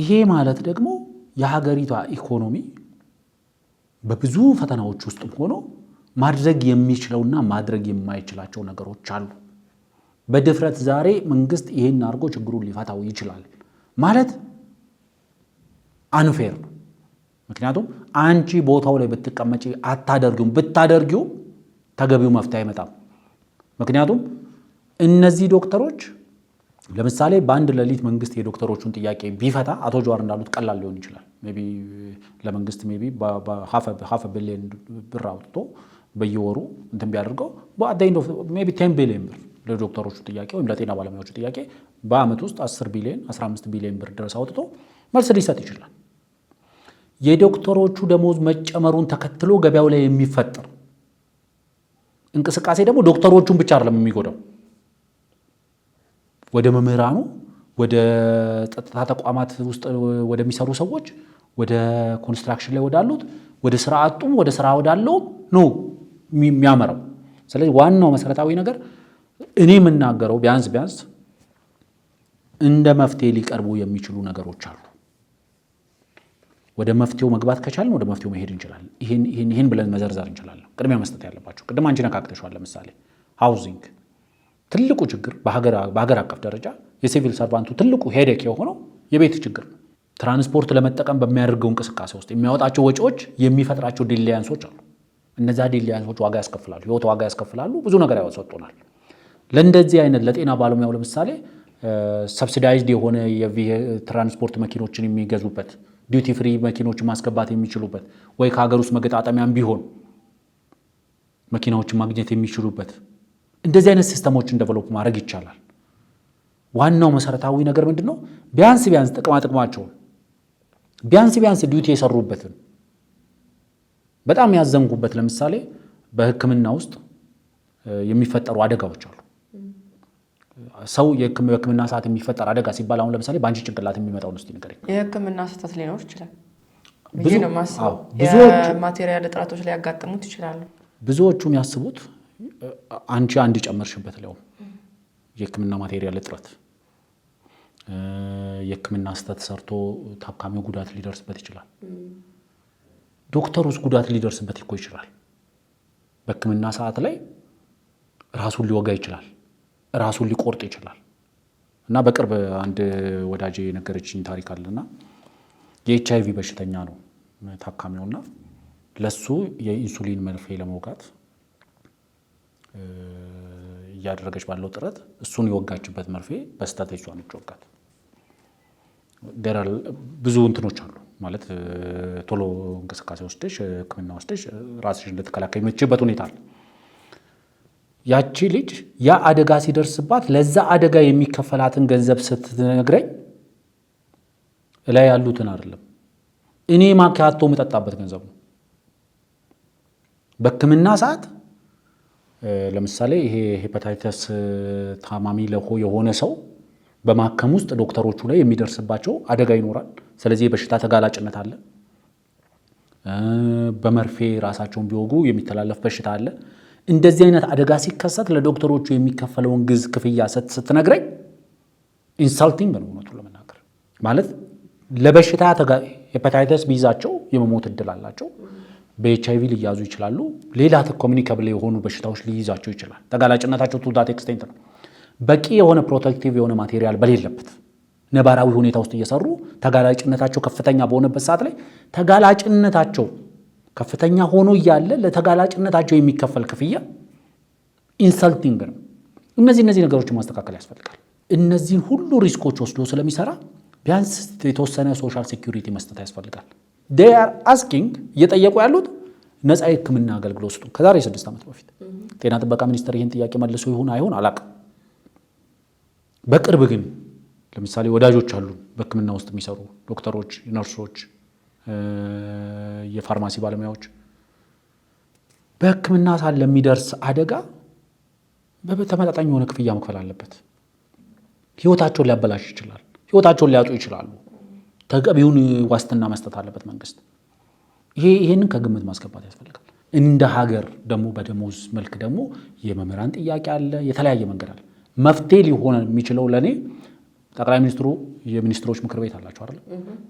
S2: ይሄ ማለት ደግሞ የሀገሪቷ ኢኮኖሚ በብዙ ፈተናዎች ውስጥም ሆኖ ማድረግ የሚችለውና ማድረግ የማይችላቸው ነገሮች አሉ። በድፍረት ዛሬ መንግስት ይሄን አድርጎ ችግሩን ሊፈታው ይችላል ማለት አንፌር ነው። ምክንያቱም አንቺ ቦታው ላይ ብትቀመጪ አታደርጊውም፣ ብታደርጊው ተገቢው መፍትሄ አይመጣም። ምክንያቱም እነዚህ ዶክተሮች ለምሳሌ በአንድ ሌሊት መንግስት የዶክተሮቹን ጥያቄ ቢፈታ አቶ ጀዋር እንዳሉት ቀላል ሊሆን ይችላል። ሜቢ ለመንግስት ሜቢ በ5 ቢሊዮን ብር አውጥቶ በየወሩ እንትን ቢያደርገው በአዳይንዶ ሜቢ 10 ቢሊዮን ብር ለዶክተሮቹ ጥያቄ ወይም ለጤና ባለሙያዎቹ ጥያቄ በአመት ውስጥ 10 ቢሊዮን 15 ቢሊዮን ብር ድረስ አውጥቶ መልስ ሊሰጥ ይችላል። የዶክተሮቹ ደሞዝ መጨመሩን ተከትሎ ገበያው ላይ የሚፈጠር እንቅስቃሴ ደግሞ ዶክተሮቹን ብቻ አይደለም የሚጎዳው፣ ወደ መምህራኑ፣ ወደ ጸጥታ ተቋማት ውስጥ ወደሚሰሩ ሰዎች፣ ወደ ኮንስትራክሽን ላይ ወዳሉት፣ ወደ ስራ አጡም ወደ ስራ ወዳለው ነው የሚያመራው። ስለዚህ ዋናው መሰረታዊ ነገር እኔ የምናገረው ቢያንስ እንደ መፍትሄ ሊቀርቡ የሚችሉ ነገሮች አሉ። ወደ መፍትሄው መግባት ከቻልን ወደ መፍትሄው መሄድ እንችላለን። ይሄን ብለን መዘርዘር እንችላለን። ቅድሚያ መስጠት ያለባቸው ቅድም አንቺ ነካክተሻል። ለምሳሌ ሃውዚንግ ትልቁ ችግር በሀገር አቀፍ ደረጃ የሲቪል ሰርቫንቱ ትልቁ ሄዴክ የሆነው የቤት ችግር ነው። ትራንስፖርት ለመጠቀም በሚያደርገው እንቅስቃሴ ውስጥ የሚያወጣቸው ወጪዎች የሚፈጥራቸው ዲሊያንሶች አሉ። እነዛ ዲሊያንሶች ዋጋ ያስከፍላሉ፣ ህይወት ዋጋ ያስከፍላሉ፣ ብዙ ነገር ያወጡናል። ለእንደዚህ አይነት ለጤና ባለሙያው ለምሳሌ ሰብሲዳይዝድ የሆነ የትራንስፖርት መኪኖችን የሚገዙበት ዲዩቲ ፍሪ መኪኖችን ማስገባት የሚችሉበት ወይ ከሀገር ውስጥ መገጣጠሚያም ቢሆን መኪናዎችን ማግኘት የሚችሉበት እንደዚህ አይነት ሲስተሞችን ዴቨሎፕ ማድረግ ይቻላል። ዋናው መሰረታዊ ነገር ምንድነው? ቢያንስ ጥቅማቸውን ቢያንስ ዲዩቲ የሰሩበትን በጣም ያዘንኩበት ለምሳሌ በሕክምና ውስጥ የሚፈጠሩ አደጋዎች አሉ። ሰው የሕክምና ሰዓት የሚፈጠር አደጋ ሲባል አሁን ለምሳሌ በአንቺ ጭንቅላት የሚመጣው ነው። እስቲ ንገረኝ።
S1: የሕክምና ስህተት ሊኖር ይችላል።
S2: ብዙ
S1: ነው ማስበው። ማቴሪያል እጥረቶች ላይ ያጋጥሙት ይችላሉ።
S2: ብዙዎቹ የሚያስቡት አንቺ አንድ ጨመርሽበት ላይ የሕክምና ማቴሪያል እጥረት፣ የሕክምና ስህተት ሰርቶ ታካሚው ጉዳት ሊደርስበት ይችላል። ዶክተሩስ ጉዳት ሊደርስበት እኮ ይችላል። በሕክምና ሰዓት ላይ ራሱን ሊወጋ ይችላል፣ ራሱን ሊቆርጥ ይችላል። እና በቅርብ አንድ ወዳጄ የነገረችኝ ታሪክ አለና የኤችአይቪ በሽተኛ ነው ታካሚውና ለሱ የኢንሱሊን መርፌ ለመውጋት እያደረገች ባለው ጥረት እሱን የወጋችበት መርፌ በስተት እሷን ወጋት። ብዙ እንትኖች አሉ ማለት ቶሎ እንቅስቃሴ ወስደሽ ሕክምና ወስደሽ ራስሽን ልትከላከይ የምትችልበት ሁኔታ አለ። ያቺ ልጅ ያ አደጋ ሲደርስባት ለዛ አደጋ የሚከፈላትን ገንዘብ ስትነግረኝ ላይ ያሉትን አይደለም እኔ ማኪያቶ የምጠጣበት ገንዘብ ነው። በሕክምና ሰዓት ለምሳሌ ይሄ ሄፓታይተስ ታማሚ የሆነ ሰው በማከም ውስጥ ዶክተሮቹ ላይ የሚደርስባቸው አደጋ ይኖራል። ስለዚህ የበሽታ ተጋላጭነት አለ። በመርፌ ራሳቸውን ቢወጉ የሚተላለፍ በሽታ አለ። እንደዚህ አይነት አደጋ ሲከሰት ለዶክተሮቹ የሚከፈለውን ክፍያ ስትነግረኝ ኢንሳልቲንግ ነው እውነቱን ለመናገር። ማለት ለበሽታ ሄፓታይተስ ቢይዛቸው የመሞት እድል አላቸው። በኤችአይቪ ሊያዙ ይችላሉ። ሌላ ኮሚኒካብል የሆኑ በሽታዎች ሊይዛቸው ይችላል። ተጋላጭነታቸው ቱ ዳት ኤክስቴንት ነው። በቂ የሆነ ፕሮቴክቲቭ የሆነ ማቴሪያል በሌለበት ነባራዊ ሁኔታ ውስጥ እየሰሩ ተጋላጭነታቸው ከፍተኛ በሆነበት ሰዓት ላይ ተጋላጭነታቸው ከፍተኛ ሆኖ እያለ ለተጋላጭነታቸው የሚከፈል ክፍያ ኢንሰልቲንግ ነው። እነዚህ ነገሮችን ማስተካከል ያስፈልጋል። እነዚህን ሁሉ ሪስኮች ወስዶ ስለሚሰራ ቢያንስ የተወሰነ ሶሻል ሴኩሪቲ መስጠት ያስፈልጋል። they are asking እየጠየቁ ያሉት ነፃ የሕክምና አገልግሎት ስጡ። ከዛሬ 6 ዓመት በፊት ጤና ጥበቃ ሚኒስቴር ይህን ጥያቄ መልሶ ይሁን አይሁን አላውቅም። በቅርብ ግን ለምሳሌ ወዳጆች አሉ በሕክምና ውስጥ የሚሰሩ ዶክተሮች፣ ነርሶች፣ የፋርማሲ ባለሙያዎች በሕክምና ሳለ ለሚደርስ አደጋ በተመጣጣኝ የሆነ ክፍያ መክፈል አለበት። ህይወታቸውን ሊያበላሽ ይችላል። ህይወታቸውን ሊያጡ ይችላሉ። ተገቢውን ዋስትና መስጠት አለበት መንግስት። ይሄንን ከግምት ማስገባት ያስፈልጋል። እንደ ሀገር ደግሞ በደሞዝ መልክ ደግሞ የመምህራን ጥያቄ አለ። የተለያየ መንገድ አለ። መፍትሄ ሊሆን የሚችለው ለኔ ጠቅላይ ሚኒስትሩ የሚኒስትሮች ምክር ቤት አላቸው አይደል?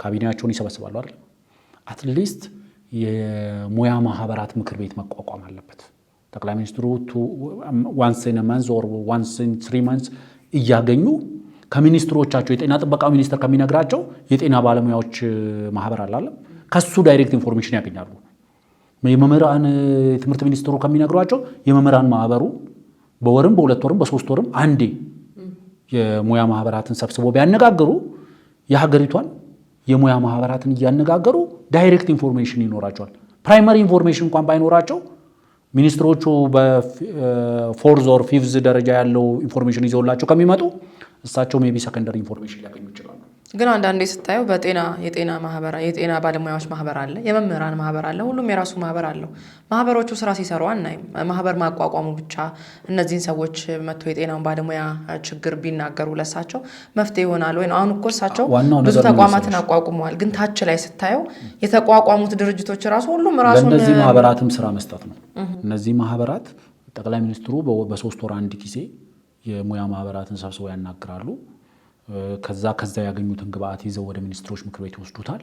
S2: ካቢኔያቸውን ይሰበስባሉ አይደል? አትሊስት የሙያ ማህበራት ምክር ቤት መቋቋም አለበት። ጠቅላይ ሚኒስትሩ ዋንስ ኢን ማንዝ ኦር ዋንስ ኢን 3 ማንዝ እያገኙ ከሚኒስትሮቻቸው የጤና ጥበቃ ሚኒስትር ከሚነግራቸው የጤና ባለሙያዎች ማህበር አለ ከሱ ዳይሬክት ኢንፎርሜሽን ያገኛሉ። የመምህራን ትምህርት ሚኒስትሩ ከሚነግሯቸው የመምህራን ማህበሩ በወርም በ2 ወርም በ3 ወርም አንዴ የሙያ ማህበራትን ሰብስቦ ቢያነጋግሩ የሀገሪቷን የሙያ ማህበራትን እያነጋገሩ ዳይሬክት ኢንፎርሜሽን ይኖራቸዋል። ፕራይመሪ ኢንፎርሜሽን እንኳን ባይኖራቸው ሚኒስትሮቹ በ4th or 5th ደረጃ ያለው ኢንፎርሜሽን ይዘውላቸው ከሚመጡ እሳቸው ሜቢ ሰከንደሪ ኢንፎርሜሽን ሊያገኙ ይችላሉ።
S1: ግን አንዳንዴ ስታየው የጤና ማህበር የጤና ባለሙያዎች ማህበር አለ፣ የመምህራን ማህበር አለ፣ ሁሉም የራሱ ማህበር አለው። ማህበሮቹ ስራ ሲሰሩ አናይም። ማህበር ማቋቋሙ ብቻ እነዚህን ሰዎች መጥቶ የጤናውን ባለሙያ ችግር ቢናገሩ ለሳቸው መፍትሄ ይሆናል ወይ ነው? አሁን እኮ እሳቸው ብዙ ተቋማትን አቋቁመዋል። ግን ታች ላይ ስታየው የተቋቋሙት ድርጅቶች ራሱ ሁሉም ራሱ
S2: ለእነዚህ ማህበራትም ስራ መስጠት ነው። እነዚህ ማህበራት ጠቅላይ ሚኒስትሩ በ3 ወር አንድ ጊዜ የሙያ ማህበራትን ሰብስበው ያናግራሉ። ከዛ ያገኙትን ግብአት ይዘው ወደ ሚኒስትሮች ምክር ቤት ይወስዱታል።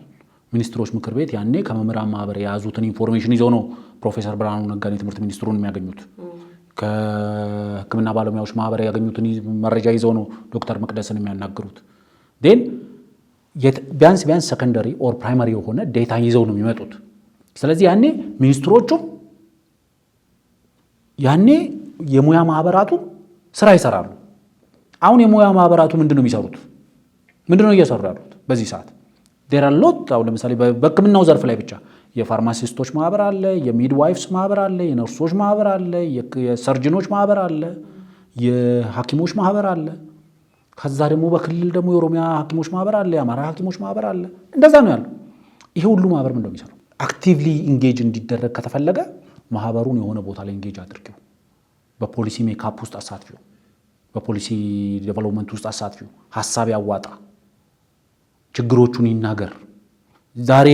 S2: ሚኒስትሮች ምክር ቤት ያኔ ከመምህራን ማህበር የያዙትን ኢንፎርሜሽን ይዘው ነው ፕሮፌሰር ብርሃኑ ነጋን የትምህርት ሚኒስትሩን የሚያገኙት። ከሕክምና ባለሙያዎች ማህበር ያገኙትን መረጃ ይዘው ነው ዶክተር መቅደስን የሚያናግሩት። ዴን ቢያንስ ሰከንደሪ ኦር ፕራይመሪ የሆነ ዴታ ይዘው ነው የሚመጡት። ስለዚህ ያኔ ሚኒስትሮቹም ያኔ የሙያ ማህበራቱ ስራ ይሰራሉ። አሁን የሙያ ማህበራቱ ምንድነው የሚሰሩት? ምንድነው እየሰሩ ያሉት በዚህ ሰዓት? ዴር አር ሎት። አሁን ለምሳሌ በሕክምናው ዘርፍ ላይ ብቻ የፋርማሲስቶች ማህበር አለ፣ የሚድዋይፍስ ማህበር አለ፣ የነርሶች ማህበር አለ፣ የሰርጅኖች ማህበር አለ፣ የሐኪሞች ማህበር አለ። ከዛ ደግሞ በክልል ደግሞ የኦሮሚያ ሐኪሞች ማህበር አለ፣ የአማራ ሐኪሞች ማህበር አለ። እንደዛ ነው ያለው። ይሄ ሁሉ ማህበር ምንድነው የሚሰራው? አክቲቭሊ ኢንጌጅ እንዲደረግ ከተፈለገ ማህበሩን የሆነ ቦታ ላይ ኢንጌጅ አድርገው በፖሊሲ ሜካፕ ውስጥ አሳትፊው፣ በፖሊሲ ዴቨሎፕመንት ውስጥ አሳትፊው፣ ሐሳብ ያዋጣ፣ ችግሮቹን ይናገር። የዛሬ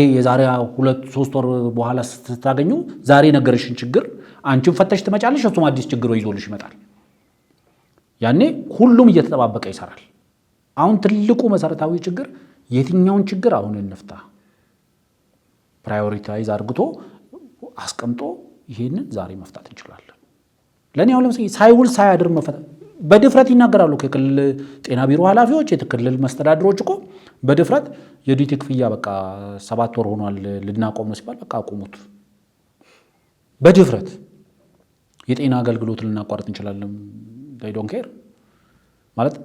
S2: 2-3 ወር በኋላ ስታገኙ ዛሬ ነገርሽን ችግር አንቺን ፈተሽ ትመጫለሽ፣ እሱም አዲስ ችግር ይዞልሽ ይመጣል። ያኔ ሁሉም እየተጠባበቀ ይሰራል። አሁን ትልቁ መሰረታዊ ችግር የትኛውን ችግር አሁን እንፍታ፣ ፕራዮሪታይዝ አድርግቶ አስቀምጦ ይሄንን ዛሬ መፍታት እንችላለን። ለኔ አሁን ለምሳሌ ሳይውል ሳያድር መፈታት በድፍረት ይናገራሉ። ከክልል ጤና ቢሮ ኃላፊዎች፣ የክልል መስተዳድሮች እኮ በድፍረት የዲቲ ክፍያ በቃ 7 ወር ሆኗል ልናቆም ነው ሲባል በቃ አቁሙት። በድፍረት የጤና አገልግሎት ልናቋርጥ እንችላለን ዶንት ኬር ማለት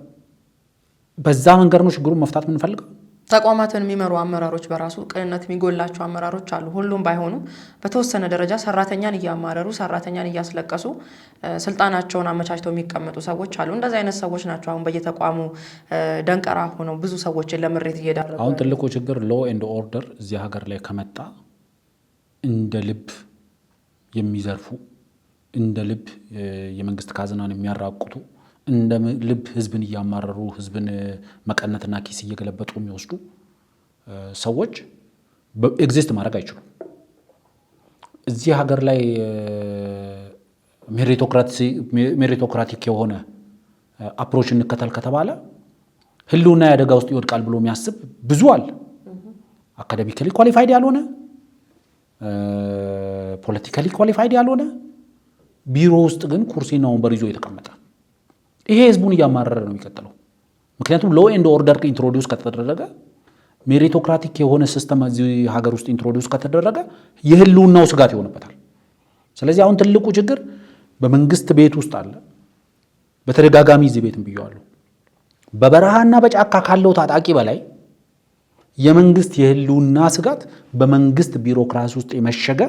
S2: በዛ መንገድ ነው ችግሩን መፍታት የምንፈልገው።
S1: ተቋማትን የሚመሩ አመራሮች በራሱ ቅንነት የሚጎላቸው አመራሮች አሉ። ሁሉም ባይሆኑ በተወሰነ ደረጃ ሰራተኛን እያማረሩ ሰራተኛን እያስለቀሱ ስልጣናቸውን አመቻችተው የሚቀመጡ ሰዎች አሉ። እንደዚህ አይነት ሰዎች ናቸው አሁን በየተቋሙ ደንቀራ ሆነው ብዙ ሰዎችን ለምሬት እየዳረጉ።
S2: አሁን ትልቁ ችግር ሎ ኤንድ ኦርደር እዚህ ሀገር ላይ ከመጣ እንደ ልብ የሚዘርፉ፣ እንደ ልብ የመንግስት ካዝናን የሚያራቁቱ፣ እንደ ልብ ህዝብን እያማረሩ ህዝብን መቀነትና ኪስ እየገለበጡ የሚወስዱ ሰዎች ኤግዚስት ማድረግ አይችሉም። እዚህ ሀገር ላይ ሜሪቶክራቲክ የሆነ አፕሮች እንከተል ከተባለ ህልውና የአደጋ ውስጥ ይወድቃል ብሎ የሚያስብ ብዙ አለ። አካዳሚካሊ ኳሊፋይድ ያልሆነ፣ ፖለቲካሊ ኳሊፋይድ ያልሆነ፣ ቢሮ ውስጥ ግን ኩርሲና ወንበር ይዞ የተቀመጠ ይሄ ህዝቡን እያማረረ ነው የሚቀጥለው። ምክንያቱም ሎ ኤንድ ኦርደር ኢንትሮዲውስ ከተደረገ፣ ሜሪቶክራቲክ የሆነ ሲስተም እዚህ ሀገር ውስጥ ኢንትሮዲውስ ከተደረገ የህልውናው ስጋት ይሆንበታል። ስለዚህ አሁን ትልቁ ችግር በመንግስት ቤት ውስጥ አለ። በተደጋጋሚ እዚህ ቤትም ብየዋለሁ። በበረሃና በጫካ ካለው ታጣቂ በላይ የመንግስት የህልውና ስጋት በመንግስት ቢሮክራሲ ውስጥ የመሸገ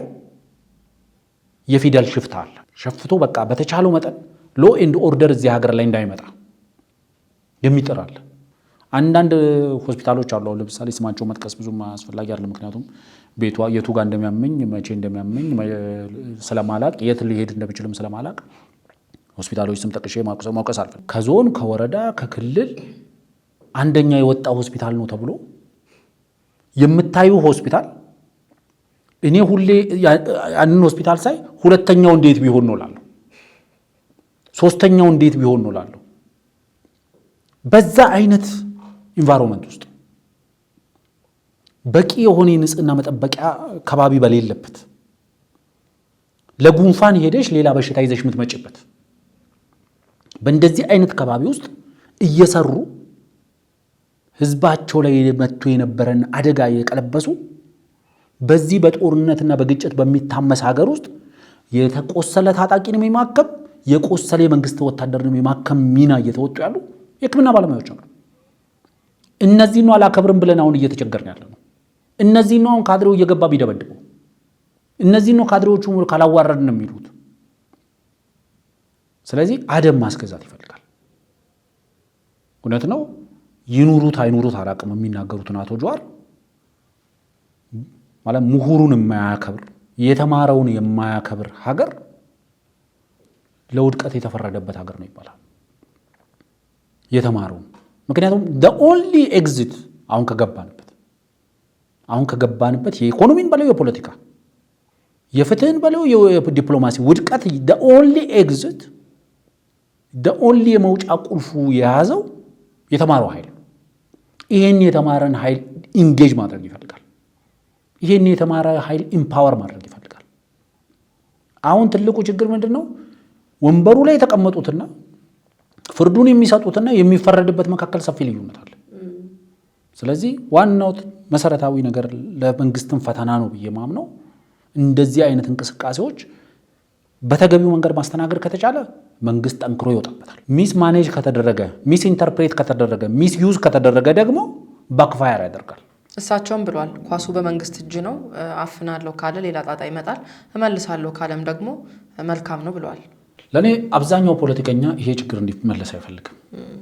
S2: የፊደል ሽፍታ አለ። ሸፍቶ በቃ በተቻለው መጠን ሎ ኤንድ ኦርደር እዚህ ሀገር ላይ እንዳይመጣ የሚጥራል። አንዳንድ ሆስፒታሎች አሉ። ለምሳሌ ስማቸው መጥቀስ ብዙም አስፈላጊ አይደለም፣ ምክንያቱም ቤቷ የቱ ጋር እንደሚያመኝ መቼ እንደሚያመኝ ስለማላቅ የት ሊሄድ እንደሚችልም ስለማላቅ ሆስፒታሎች ስም ጠቅሼ ማውቀስ አልፈልግም። ከዞን ከወረዳ ከክልል አንደኛ የወጣ ሆስፒታል ነው ተብሎ የምታዩ ሆስፒታል እኔ ሁሌ ያንን ሆስፒታል ሳይ ሁለተኛው እንዴት ቢሆን ነው ላለሁ፣ ሶስተኛው እንዴት ቢሆን ነው ላለሁ። በዛ አይነት ኢንቫይሮንመንት ውስጥ በቂ የሆነ የንጽህና መጠበቂያ ከባቢ በሌለበት ለጉንፋን ሄደሽ ሌላ በሽታ ይዘሽ የምትመጭበት በእንደዚህ አይነት ከባቢ ውስጥ እየሰሩ ህዝባቸው ላይ መጥቶ የነበረን አደጋ የቀለበሱ በዚህ በጦርነትና በግጭት በሚታመስ ሀገር ውስጥ የተቆሰለ ታጣቂንም የማከም የቆሰለ የመንግስት ወታደርንም የማከም ሚና እየተወጡ ያሉ የሕክምና ባለሙያዎች አሉ። እነዚህ ነው አላከብርም ብለን አሁን እየተቸገርን ያለ ነው። እነዚህ ነው አሁን ካድሬው እየገባ ቢደበድበው፣ እነዚህ ነው ካድሬዎቹ ካላዋረድን የሚሉት። ስለዚህ አደም ማስገዛት ይፈልጋል። እውነት ነው። ይኑሩት አይኑሩት አላቅም የሚናገሩትን አቶ ጀዋር ማለት ምሁሩን የማያከብር የተማረውን የማያከብር ሀገር ለውድቀት የተፈረደበት ሀገር ነው ይባላል። የተማረውን ምክንያቱም the only exit አሁን ከገባንበት የኢኮኖሚን በለው የፖለቲካ የፍትህን በለው የዲፕሎማሲ ውድቀት the only exit the only የመውጫ ቁልፉ የያዘው የተማረው ኃይል። ይሄን የተማረን ኃይል ኢንጌጅ ማድረግ ይፈልጋል። ይሄን የተማረ ኃይል ኢምፓወር ማድረግ ይፈልጋል። አሁን ትልቁ ችግር ምንድነው? ወንበሩ ላይ የተቀመጡትና ፍርዱን የሚሰጡትና የሚፈረድበት መካከል ሰፊ ልዩነት አለ። ስለዚህ ዋናው መሰረታዊ ነገር ለመንግስትም ፈተና ነው ብዬ ማምነው እንደዚህ አይነት እንቅስቃሴዎች በተገቢው መንገድ ማስተናገድ ከተቻለ መንግስት ጠንክሮ ይወጣበታል። ሚስ ማኔጅ ከተደረገ፣ ሚስ ኢንተርፕሬት ከተደረገ፣ ሚስ ዩዝ ከተደረገ ደግሞ ባክፋየር ያደርጋል።
S1: እሳቸውም ብሏል፣ ኳሱ በመንግስት እጅ ነው። አፍናለሁ ካለ ሌላ ጣጣ ይመጣል፣ እመልሳለሁ ካለም ደግሞ መልካም ነው ብለዋል።
S2: ለእኔ አብዛኛው ፖለቲከኛ ይሄ ችግር እንዲመለስ አይፈልግም።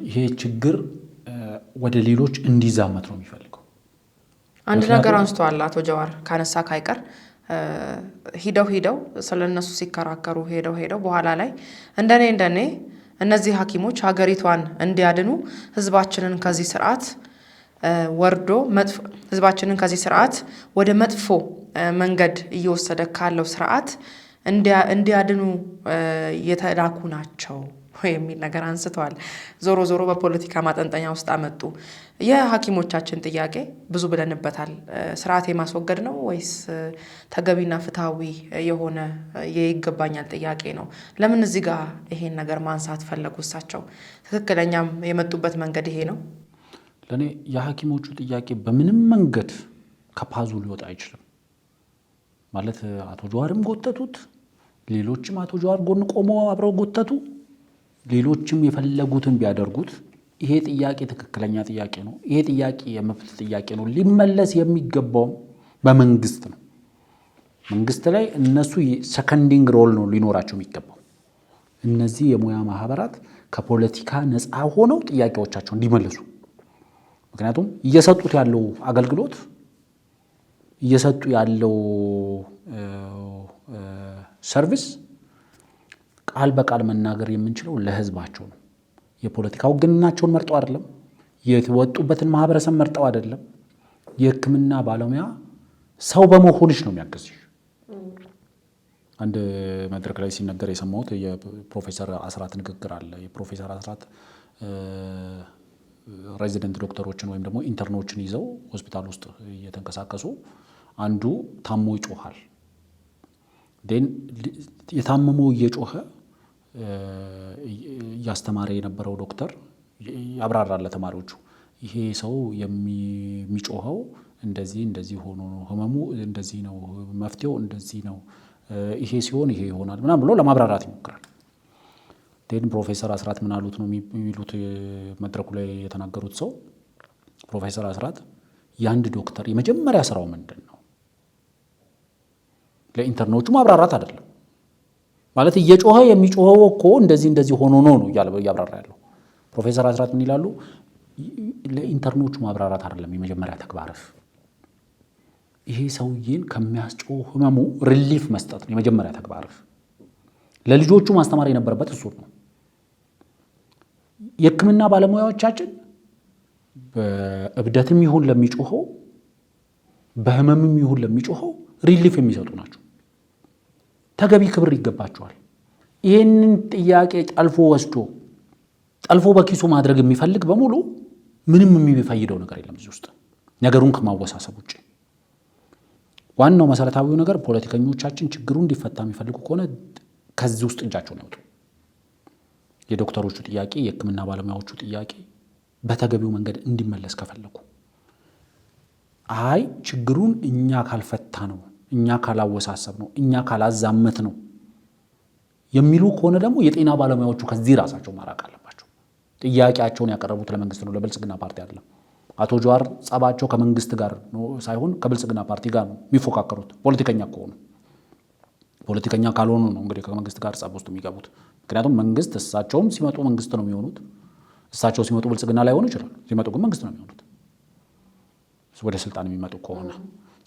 S2: ይሄ ችግር ወደ ሌሎች እንዲዛመት ነው የሚፈልገው።
S1: አንድ ነገር አንስተዋል አቶ ጀዋር ካነሳ ካይቀር ሂደው ስለነሱ ሲከራከሩ ሄደው በኋላ ላይ እንደኔ እነዚህ ሐኪሞች ሀገሪቷን እንዲያድኑ ህዝባችንን ከዚህ ስርዓት ህዝባችንን ከዚህ ስርዓት ወደ መጥፎ መንገድ እየወሰደ ካለው ስርዓት እንዲያድኑ የተላኩ ናቸው የሚል ነገር አንስተዋል። ዞሮ በፖለቲካ ማጠንጠኛ ውስጥ አመጡ። የሐኪሞቻችን ጥያቄ ብዙ ብለንበታል። ስርዓት የማስወገድ ነው ወይስ ተገቢና ፍትሃዊ የሆነ የይገባኛል ጥያቄ ነው? ለምን እዚህ ጋር ይሄን ነገር ማንሳት ፈለጉ እሳቸው? ትክክለኛም የመጡበት መንገድ ይሄ ነው።
S2: ለእኔ የሐኪሞቹ ጥያቄ በምንም መንገድ ከፓዙ ሊወጣ አይችልም። ማለት አቶ ጀዋርም ጎተቱት፣ ሌሎችም አቶ ጀዋር ጎን ቆመው አብረው ጎተቱ፣ ሌሎችም የፈለጉትን ቢያደርጉት ይሄ ጥያቄ ትክክለኛ ጥያቄ ነው። ይሄ ጥያቄ የመብት ጥያቄ ነው። ሊመለስ የሚገባው በመንግስት ነው። መንግስት ላይ እነሱ ሰከንዲንግ ሮል ነው ሊኖራቸው የሚገባው። እነዚህ የሙያ ማህበራት ከፖለቲካ ነፃ ሆነው ጥያቄዎቻቸው እንዲመልሱ። ምክንያቱም እየሰጡት ያለው አገልግሎት እየሰጡ ያለው ሰርቪስ ቃል በቃል መናገር የምንችለው ለህዝባቸው ነው። የፖለቲካ ውግንናቸውን መርጠው አይደለም፣ የወጡበትን ማህበረሰብ መርጠው አይደለም። የሕክምና ባለሙያ ሰው በመሆንሽ ነው የሚያገዝሽ። አንድ መድረክ ላይ ሲነገር የሰማሁት የፕሮፌሰር አስራት ንግግር አለ። የፕሮፌሰር አስራት ሬዚደንት ዶክተሮችን ወይም ደግሞ ኢንተርኖችን ይዘው ሆስፒታል ውስጥ እየተንቀሳቀሱ አንዱ ታሞ ይጮሃል። የታመመው እየጮኸ እያስተማረ የነበረው ዶክተር ያብራራል ለተማሪዎቹ። ይሄ ሰው የሚጮኸው እንደዚህ ሆኖ ነው፣ ህመሙ እንደዚህ ነው፣ መፍትሄው እንደዚህ ነው፣ ይሄ ሲሆን ይሄ ይሆናል ምናምን ብሎ ለማብራራት ይሞክራል። ፕሮፌሰር አስራት ምን አሉት ነው የሚሉት መድረኩ ላይ የተናገሩት ሰው። ፕሮፌሰር አስራት የአንድ ዶክተር የመጀመሪያ ስራው ምንድን ነው? ለኢንተርኖቹ ማብራራት አይደለም። ማለት እየጮኸ የሚጮኸው እኮ እንደዚህ ሆኖ ነው እያብራራ ያለው። ፕሮፌሰር አስራት ምን ይላሉ? ለኢንተርኖቹ ማብራራት አይደለም የመጀመሪያ ተግባርህ፣ ይሄ ሰውዬን ከሚያስጮህ ህመሙ ሪሊፍ መስጠት ነው የመጀመሪያ ተግባርህ። ለልጆቹ ማስተማር የነበረበት እሱ ነው። የህክምና ባለሙያዎቻችን በእብደትም ይሁን ለሚጮኸው በህመምም ይሁን ለሚጮኸው ሪሊፍ የሚሰጡ ናቸው። ተገቢ ክብር ይገባቸዋል። ይህንን ጥያቄ ጠልፎ በኪሱ ማድረግ የሚፈልግ በሙሉ ምንም የሚፈይደው ነገር የለም እዚህ ውስጥ ነገሩን ከማወሳሰብ ውጭ። ዋናው መሰረታዊው ነገር ፖለቲከኞቻችን ችግሩ እንዲፈታ የሚፈልጉ ከሆነ ከዚህ ውስጥ እጃቸውን ያውጡ። የዶክተሮቹ ጥያቄ፣ የህክምና ባለሙያዎቹ ጥያቄ በተገቢው መንገድ እንዲመለስ ከፈለጉ አይ ችግሩን እኛ ካልፈታ ነው፣ እኛ ካላወሳሰብ ነው፣ እኛ ካላዛመት ነው የሚሉ ከሆነ ደግሞ የጤና ባለሙያዎቹ ከዚህ ራሳቸው ማራቅ አለባቸው። ጥያቄያቸውን ያቀረቡት ለመንግስት ነው፣ ለብልጽግና ፓርቲ አይደለም። አቶ ጀዋር ጸባቸው ከመንግስት ጋር ሳይሆን ከብልጽግና ፓርቲ ጋር ነው የሚፎካከሩት። ፖለቲከኛ ከሆኑ ፖለቲከኛ ካልሆኑ ነው እንግዲህ ከመንግስት ጋር ጸብ ውስጥ የሚገቡት። ምክንያቱም መንግስት እሳቸውም ሲመጡ መንግስት ነው የሚሆኑት፣ እሳቸው ሲመጡ ብልጽግና ላይ ሆኑ ይችላል፣ ሲመጡ ግን መንግስት ነው የሚሆኑት ወደ ስልጣን የሚመጡ ከሆነ።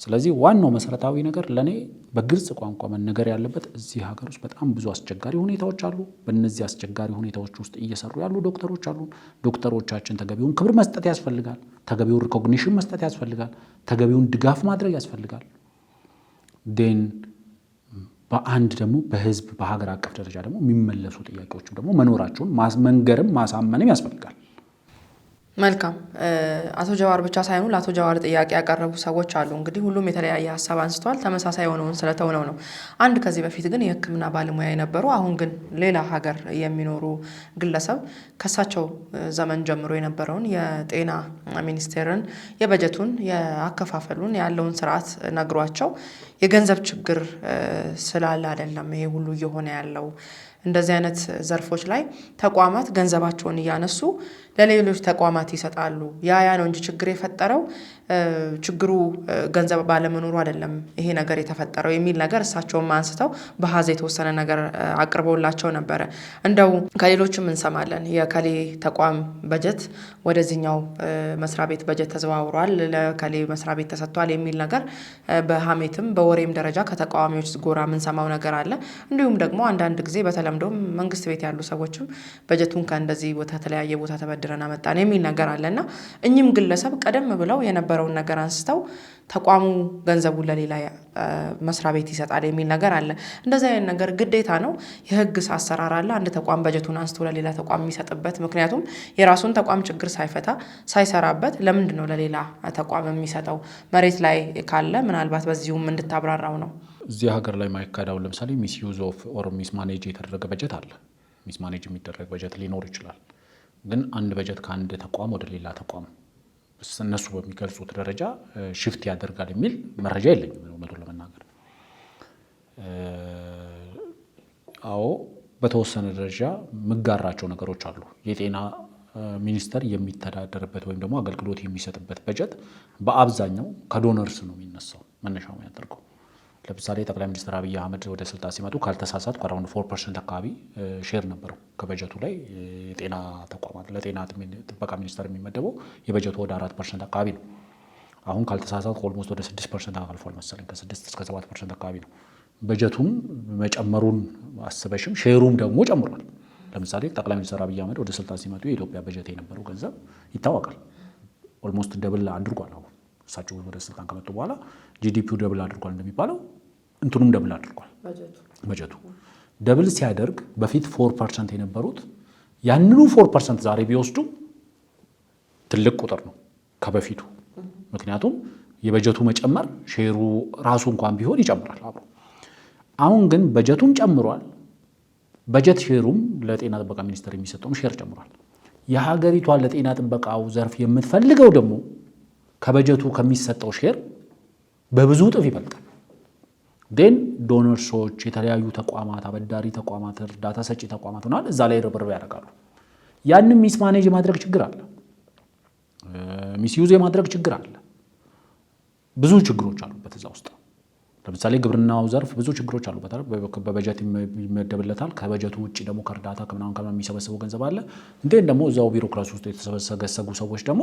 S2: ስለዚህ ዋናው መሰረታዊ ነገር ለኔ በግልጽ ቋንቋ መነገር ያለበት እዚህ ሀገር ውስጥ በጣም ብዙ አስቸጋሪ ሁኔታዎች አሉ። በእነዚህ አስቸጋሪ ሁኔታዎች ውስጥ እየሰሩ ያሉ ዶክተሮች አሉ። ዶክተሮቻችን ተገቢውን ክብር መስጠት ያስፈልጋል። ተገቢውን ሪኮግኒሽን መስጠት ያስፈልጋል። ተገቢውን ድጋፍ ማድረግ ያስፈልጋል። ዴን በአንድ ደግሞ በህዝብ በሀገር አቀፍ ደረጃ ደግሞ የሚመለሱ ጥያቄዎችም ደግሞ መኖራቸውን መንገርም ማሳመንም ያስፈልጋል።
S1: መልካም። አቶ ጀዋር ብቻ ሳይሆኑ ለአቶ ጀዋር ጥያቄ ያቀረቡ ሰዎች አሉ። እንግዲህ ሁሉም የተለያየ ሀሳብ አንስተዋል። ተመሳሳይ የሆነውን ስለተውነው ነው። አንድ ከዚህ በፊት ግን የህክምና ባለሙያ የነበሩ አሁን ግን ሌላ ሀገር የሚኖሩ ግለሰብ ከሳቸው ዘመን ጀምሮ የነበረውን የጤና ሚኒስቴርን የበጀቱን የአከፋፈሉን ያለውን ስርዓት ነግሯቸው የገንዘብ ችግር ስላለ አይደለም ይሄ ሁሉ እየሆነ ያለው እንደዚህ አይነት ዘርፎች ላይ ተቋማት ገንዘባቸውን እያነሱ ለሌሎች ተቋማት ይሰጣሉ። ያ ነው እንጂ ችግር የፈጠረው ችግሩ ገንዘብ ባለመኖሩ አይደለም ይሄ ነገር የተፈጠረው የሚል ነገር እሳቸውም አንስተው በሀዘ የተወሰነ ነገር አቅርበውላቸው ነበረ። እንደው ከሌሎችም እንሰማለን የከሌ ተቋም በጀት ወደዚህኛው መስሪያ ቤት በጀት ተዘዋውሯል፣ ለከሌ መስሪያ ቤት ተሰጥቷል የሚል ነገር በሀሜትም በወሬም ደረጃ ከተቃዋሚዎች ጎራ የምንሰማው ነገር አለ። እንዲሁም ደግሞ አንዳንድ ጊዜ በተለምዶ መንግስት ቤት ያሉ ሰዎችም በጀቱን ከእንደዚህ ቦታ ተለያየ ቦታ ተበድረን አመጣን የሚል ነገር አለና እኚህም ግለሰብ ቀደም ብለው የነበረውን ነገር አንስተው ተቋሙ ገንዘቡን ለሌላ መስሪያ ቤት ይሰጣል የሚል ነገር አለ። እንደዚህ አይነት ነገር ግዴታ ነው? የህግ አሰራር አለ አንድ ተቋም በጀቱን አንስቶ ለሌላ ተቋም የሚሰጥበት? ምክንያቱም የራሱን ተቋም ችግር ሳይፈታ ሳይሰራበት ለምንድን ነው ለሌላ ተቋም የሚሰጠው? መሬት ላይ ካለ ምናልባት በዚሁም እንድታብራራው ነው።
S2: እዚህ ሀገር ላይ ማይካዳው ለምሳሌ ሚስ ዩዝ ኦፍ ኦር ሚስ ማኔጅ የተደረገ በጀት አለ። ሚስ ማኔጅ የሚደረግ በጀት ሊኖር ይችላል። ግን አንድ በጀት ከአንድ ተቋም ወደ ሌላ ተቋም እነሱ በሚገልጹት ደረጃ ሽፍት ያደርጋል የሚል መረጃ የለኝም እውነቱን ለመናገር። አዎ በተወሰነ ደረጃ ምጋራቸው ነገሮች አሉ። የጤና ሚኒስቴር የሚተዳደርበት ወይም ደግሞ አገልግሎት የሚሰጥበት በጀት በአብዛኛው ከዶነርስ ነው የሚነሳው መነሻው የሚያደርገው። ለምሳሌ ጠቅላይ ሚኒስትር አብይ አህመድ ወደ ስልጣን ሲመጡ ካልተሳሳትኩ አራውንድ 4% አካባቢ ሼር ነበረው ከበጀቱ ላይ የጤና ተቋማት ለጤና ጥበቃ ሚኒስቴር የሚመደበው የበጀቱ ወደ 4% አካባቢ ነው። አሁን ካልተሳሳትኩ ኦልሞስት ወደ 6% አልፏል መሰለኝ፣ ከ6 እስከ 7% አካባቢ ነው። በጀቱም መጨመሩን አስበሽም ሼሩም ደግሞ ጨምሯል። ለምሳሌ ጠቅላይ ሚኒስትር አብይ አህመድ ወደ ስልጣን ሲመጡ የኢትዮጵያ በጀት የነበረው ገንዘብ ይታወቃል። ኦልሞስት ደብል አድርጓል። አሁን እሳቸው ወደ ስልጣን ከመጡ በኋላ ጂዲፒው ደብል አድርጓል እንደሚባለው እንትኑም ደብል አድርጓል። በጀቱ ደብል ሲያደርግ በፊት 4% የነበሩት ያንኑ 4% ዛሬ ቢወስዱ ትልቅ ቁጥር ነው ከበፊቱ። ምክንያቱም የበጀቱ መጨመር ሼሩ ራሱ እንኳን ቢሆን ይጨምራል አብሮ። አሁን ግን በጀቱም ጨምሯል። በጀት ሼሩም ለጤና ጥበቃ ሚኒስቴር የሚሰጠውም ሼር ጨምሯል። የሀገሪቷን ለጤና ጥበቃው ዘርፍ የምትፈልገው ደግሞ ከበጀቱ ከሚሰጠው ሼር በብዙ እጥፍ ይበልጣል። ዴን ዶነርሶች፣ የተለያዩ ተቋማት፣ አበዳሪ ተቋማት፣ እርዳታ ሰጪ ተቋማት ሆናል እዛ ላይ ርብርብ ያደርጋሉ። ያንም ሚስ ማኔጅ የማድረግ ችግር አለ፣ ሚስ ዩዝ የማድረግ ችግር አለ። ብዙ ችግሮች አሉበት እዛ ውስጥ። ለምሳሌ ግብርናው ዘርፍ ብዙ ችግሮች አሉበት አይደል? በበጀት ይመደብለታል። ከበጀቱ ውጪ ደግሞ ከእርዳታ ከምናምን የሚሰበሰበው ገንዘብ አለ። እንዴት ደግሞ እዛው ቢሮክራሲ ውስጥ የተሰገሰጉ ሰዎች ደግሞ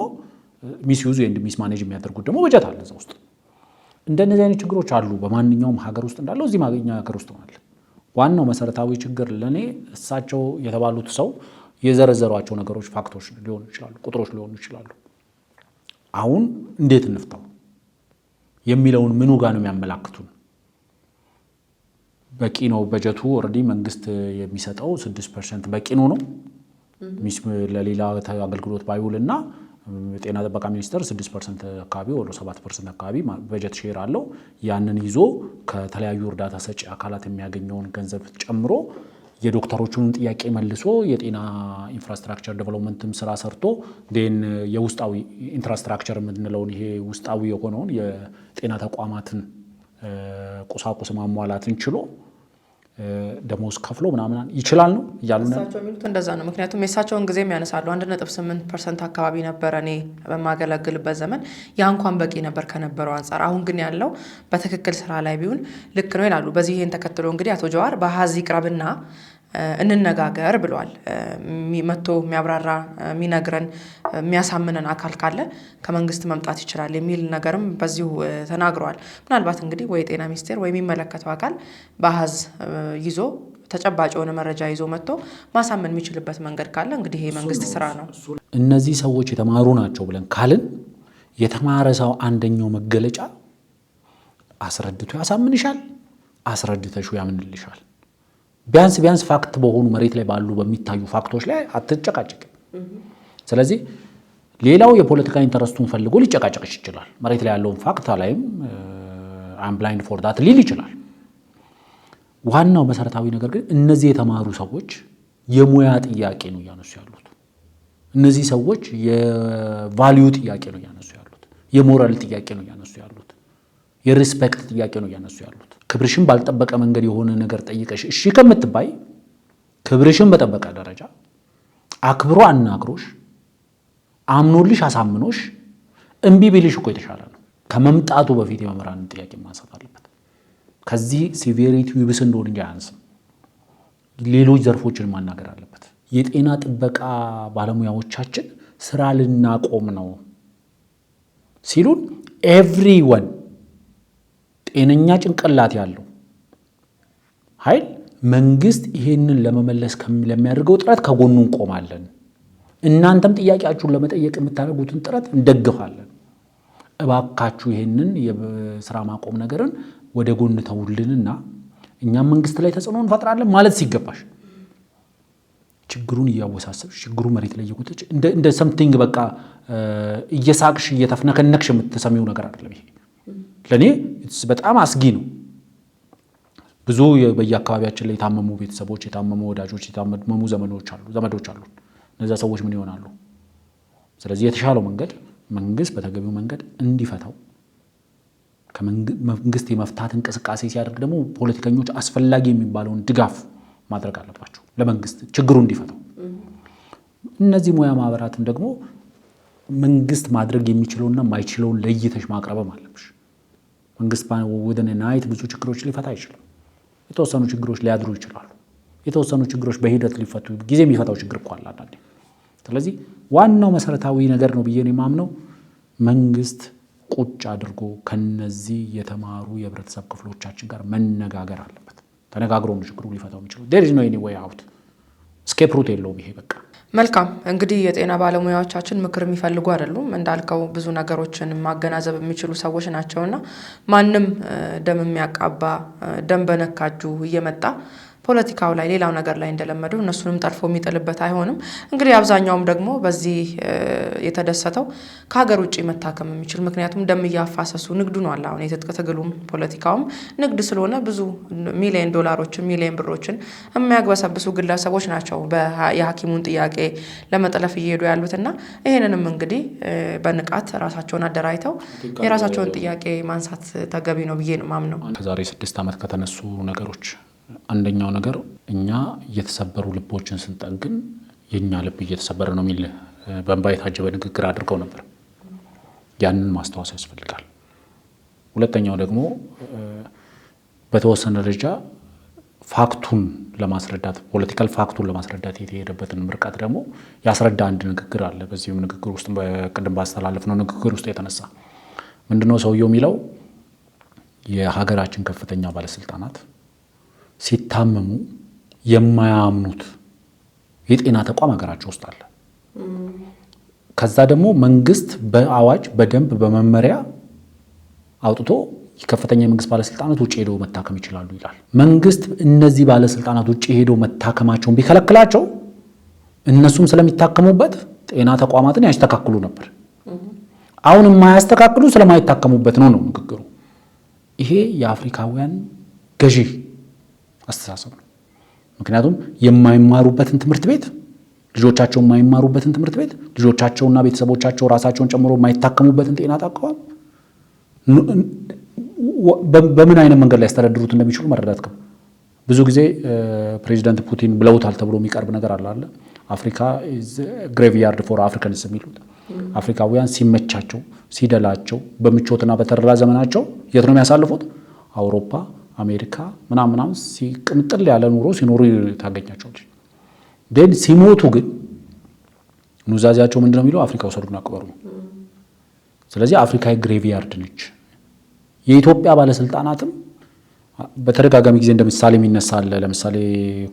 S2: ሚስዩዝ ኤንድ ሚስ ማኔጅ የሚያደርጉት ደግሞ በጀት አለ እዛ ውስጥ። እንደነዚህ አይነት ችግሮች አሉ በማንኛውም ሀገር ውስጥ እንዳለው እዚህ ማግኛ ሀገር ውስጥ አለ። ዋናው መሰረታዊ ችግር ለኔ እሳቸው የተባሉት ሰው የዘረዘሯቸው ነገሮች ፋክቶች ሊሆኑ ይችላሉ፣ ቁጥሮች ሊሆኑ ይችላሉ። አሁን እንዴት እንፍታው የሚለውን ምኑ ጋር ነው የሚያመላክቱን? በቂ ነው በጀቱ ኦልሬዲ መንግስት የሚሰጠው 6% በቂ ነው ነው ለሌላ አገልግሎት ባይውልና ጤና ጥበቃ ሚኒስቴር 6% አካባቢ ወደ 7% አካባቢ በጀት ሼር አለው። ያንን ይዞ ከተለያዩ እርዳታ ሰጪ አካላት የሚያገኘውን ገንዘብ ጨምሮ የዶክተሮቹን ጥያቄ መልሶ የጤና ኢንፍራስትራክቸር ዴቨሎፕመንትም ስራ ሰርቶ ዴን የውስጣዊ ኢንፍራስትራክቸር የምንለውን ይሄ ውስጣዊ የሆነውን የጤና ተቋማትን ቁሳቁስ ማሟላትን ችሎ ደሞዝ ከፍሎ ምናምን ይችላል ነው እያሉ ነው
S1: እሳቸው የሚሉት። እንደዛ ነው። ምክንያቱም የእሳቸውን ጊዜም ያነሳሉ። 1.8% አካባቢ ነበረ እኔ በማገለግልበት ዘመን። ያ እንኳን በቂ ነበር ከነበረው አንጻር። አሁን ግን ያለው በትክክል ስራ ላይ ቢሆን ልክ ነው ይላሉ። በዚህ ይሄን ተከትሎ እንግዲህ አቶ ጀዋር በአሃዝ ይቅረብና እንነጋገር ብለዋል። መጥቶ የሚያብራራ የሚነግረን የሚያሳምነን አካል ካለ ከመንግስት መምጣት ይችላል የሚል ነገርም በዚሁ ተናግረዋል። ምናልባት እንግዲህ ወይ ጤና ሚኒስቴር ወይ የሚመለከተው አካል በአሃዝ ይዞ ተጨባጭ የሆነ መረጃ ይዞ መጥቶ ማሳመን የሚችልበት መንገድ ካለ እንግዲህ ይሄ መንግስት ስራ ነው።
S2: እነዚህ ሰዎች የተማሩ ናቸው ብለን ካልን የተማረ ሰው አንደኛው መገለጫ አስረድቶ ያሳምንሻል፣ አስረድተሹ ያምንልሻል። ቢያንስ ፋክት በሆኑ መሬት ላይ ባሉ በሚታዩ ፋክቶች ላይ አትጨቃጨቅም። ስለዚህ ሌላው የፖለቲካ ኢንተረስቱን ፈልጎ ሊጨቃጨቅሽ ይችላል። መሬት ላይ ያለውን ፋክት ላይም አም ብላይንድ ፎር ዳት ሊል ይችላል። ዋናው መሰረታዊ ነገር ግን እነዚህ የተማሩ ሰዎች የሙያ ጥያቄ ነው እያነሱ ያሉት። እነዚህ ሰዎች የቫልዩ ጥያቄ ነው እያነሱ ያሉት። የሞራል ጥያቄ ነው እያነሱ ያሉት። የሪስፔክት ጥያቄ ነው እያነሱ ያሉት። ክብርሽን ባልጠበቀ መንገድ የሆነ ነገር ጠይቀሽ እሺ ከምትባይ ክብርሽን በጠበቀ ደረጃ አክብሮ አናግሮሽ አምኖልሽ አሳምኖሽ እምቢ ቢልሽ እኮ የተሻለ ነው። ከመምጣቱ በፊት የመምህራንን ጥያቄ ማንሳት አለበት። ከዚህ ሲቪሪቲው ይብስ እንደሆነ እንጂ አያንስም። ሌሎች ዘርፎችን ማናገር አለበት። የጤና ጥበቃ ባለሙያዎቻችን ስራ ልናቆም ነው ሲሉን ኤቭሪወን ጤነኛ ጭንቅላት ያለው ኃይል መንግስት ይሄንን ለመመለስ ለሚያደርገው ጥረት ከጎኑ እንቆማለን። እናንተም ጥያቄያችሁን ለመጠየቅ የምታደርጉትን ጥረት እንደግፋለን። እባካችሁ ይሄንን የስራ ማቆም ነገርን ወደ ጎን ተውልንና እኛም መንግስት ላይ ተጽዕኖ እንፈጥራለን ማለት ሲገባሽ ችግሩን እያወሳሰብሽ ችግሩ መሬት ላይ እየቆጠች እንደ ሰምቲንግ በቃ እየሳቅሽ እየተፍነከነክሽ የምትሰሚው ነገር አይደለም። ይሄ ለኔ በጣም አስጊ ነው። ብዙ በየአካባቢያችን ላይ የታመሙ ቤተሰቦች፣ የታመሙ ወዳጆች፣ የታመሙ ዘመዶች አሉ። እነዛ ሰዎች ምን ይሆናሉ? ስለዚህ የተሻለው መንገድ መንግስት በተገቢው መንገድ እንዲፈታው፣ ከመንግስት የመፍታት እንቅስቃሴ ሲያደርግ ደግሞ ፖለቲከኞች አስፈላጊ የሚባለውን ድጋፍ ማድረግ አለባቸው ለመንግስት ችግሩ እንዲፈታው። እነዚህ ሙያ ማህበራትን ደግሞ መንግስት ማድረግ የሚችለውና የማይችለውን ለይተሽ ማቅረብም አለብሽ። መንግስት ወደነ ናይት ብዙ ችግሮች ሊፈታ አይችልም። የተወሰኑ ችግሮች ሊያድሩ ይችላሉ። የተወሰኑ ችግሮች በሂደት ሊፈቱ ጊዜ የሚፈታው ችግር እኮ አለ አንዳንዴ። ስለዚህ ዋናው መሰረታዊ ነገር ነው ብዬ ነው የማምነው። መንግስት ቁጭ አድርጎ ከነዚህ የተማሩ የህብረተሰብ ክፍሎቻችን ጋር መነጋገር አለበት። ተነጋግሮ ነው ችግሩ ሊፈታው የሚችለው። there is no any way out escape route የለውም ይሄ በቃ።
S1: መልካም እንግዲህ የጤና ባለሙያዎቻችን ምክር የሚፈልጉ አይደሉም። እንዳልከው ብዙ ነገሮችን ማገናዘብ የሚችሉ ሰዎች ናቸውና ማንም ደም የሚያቃባ ደም በነካጁ እየመጣ ፖለቲካው ላይ ሌላው ነገር ላይ እንደለመደው እነሱንም ጠርፎ የሚጥልበት አይሆንም። እንግዲህ አብዛኛውም ደግሞ በዚህ የተደሰተው ከሀገር ውጭ መታከም የሚችል ምክንያቱም ደም እያፋሰሱ ንግዱ ነው አለ። አሁን የትጥቅ ትግሉም ፖለቲካውም ንግድ ስለሆነ ብዙ ሚሊዮን ዶላሮችን ሚሊዮን ብሮችን የሚያግበሰብሱ ግለሰቦች ናቸው የሐኪሙን ጥያቄ ለመጥለፍ እየሄዱ ያሉትና ይሄንንም እንግዲህ በንቃት ራሳቸውን አደራጅተው የራሳቸውን ጥያቄ ማንሳት ተገቢ ነው ብዬ ነው ማምነው።
S2: ከዛሬ 6 ዓመት ከተነሱ ነገሮች አንደኛው ነገር እኛ እየተሰበሩ ልቦችን ስንጠግን የኛ ልብ እየተሰበረ ነው የሚል በእንባ የታጀበ ንግግር አድርገው ነበር። ያንን ማስታወስ ያስፈልጋል። ሁለተኛው ደግሞ በተወሰነ ደረጃ ፋክቱን ለማስረዳት ፖለቲካል ፋክቱን ለማስረዳት የተሄደበትን ምርቀት ደግሞ ያስረዳ አንድ ንግግር አለ። በዚህም ንግግር ውስጥ በቅድም ባስተላለፍነው ንግግር ውስጥ የተነሳ ምንድነው ሰውየው የሚለው የሀገራችን ከፍተኛ ባለስልጣናት ሲታመሙ የማያምኑት የጤና ተቋም ሀገራቸው ውስጥ አለ። ከዛ ደግሞ መንግስት በአዋጅ በደንብ በመመሪያ አውጥቶ ከፍተኛ የመንግስት ባለስልጣናት ውጭ ሄደው መታከም ይችላሉ ይላል። መንግስት እነዚህ ባለስልጣናት ውጭ ሄደው መታከማቸውን ቢከለክላቸው እነሱም ስለሚታከሙበት ጤና ተቋማትን ያስተካክሉ ነበር። አሁን የማያስተካክሉ ስለማይታከሙበት ነው ንግግሩ። ይሄ የአፍሪካውያን ገዢ አስተሳሰብ ነው። ምክንያቱም የማይማሩበትን ትምህርት ቤት ልጆቻቸው የማይማሩበትን ትምህርት ቤት ልጆቻቸውና ቤተሰቦቻቸው ራሳቸውን ጨምሮ የማይታከሙበትን ጤና ተቋም በምን አይነት መንገድ ላይ ያስተዳድሩት እንደሚችሉ መረዳት ነው። ብዙ ጊዜ ፕሬዚዳንት ፑቲን ብለውታል ተብሎ የሚቀርብ ነገር አለ። አፍሪካ ኢዝ ግሬቭያርድ ፎር አፍሪካንስ የሚሉት አፍሪካውያን ሲመቻቸው ሲደላቸው በምቾትና በተረራ ዘመናቸው የት ነው የሚያሳልፉት? አውሮፓ፣ አሜሪካ ምናምን ሲቅምጥል ያለ ኑሮ ሲኖሩ ታገኛቸዋለች። ግን ሲሞቱ ግን ኑዛዜያቸው ምንድነው የሚለው? አፍሪካ ወሰዱና ቅበሩ ነው። ስለዚህ አፍሪካ ግሬቭያርድ ነች። የኢትዮጵያ ባለስልጣናትም በተደጋጋሚ ጊዜ እንደ ምሳሌ የሚነሳ አለ። ለምሳሌ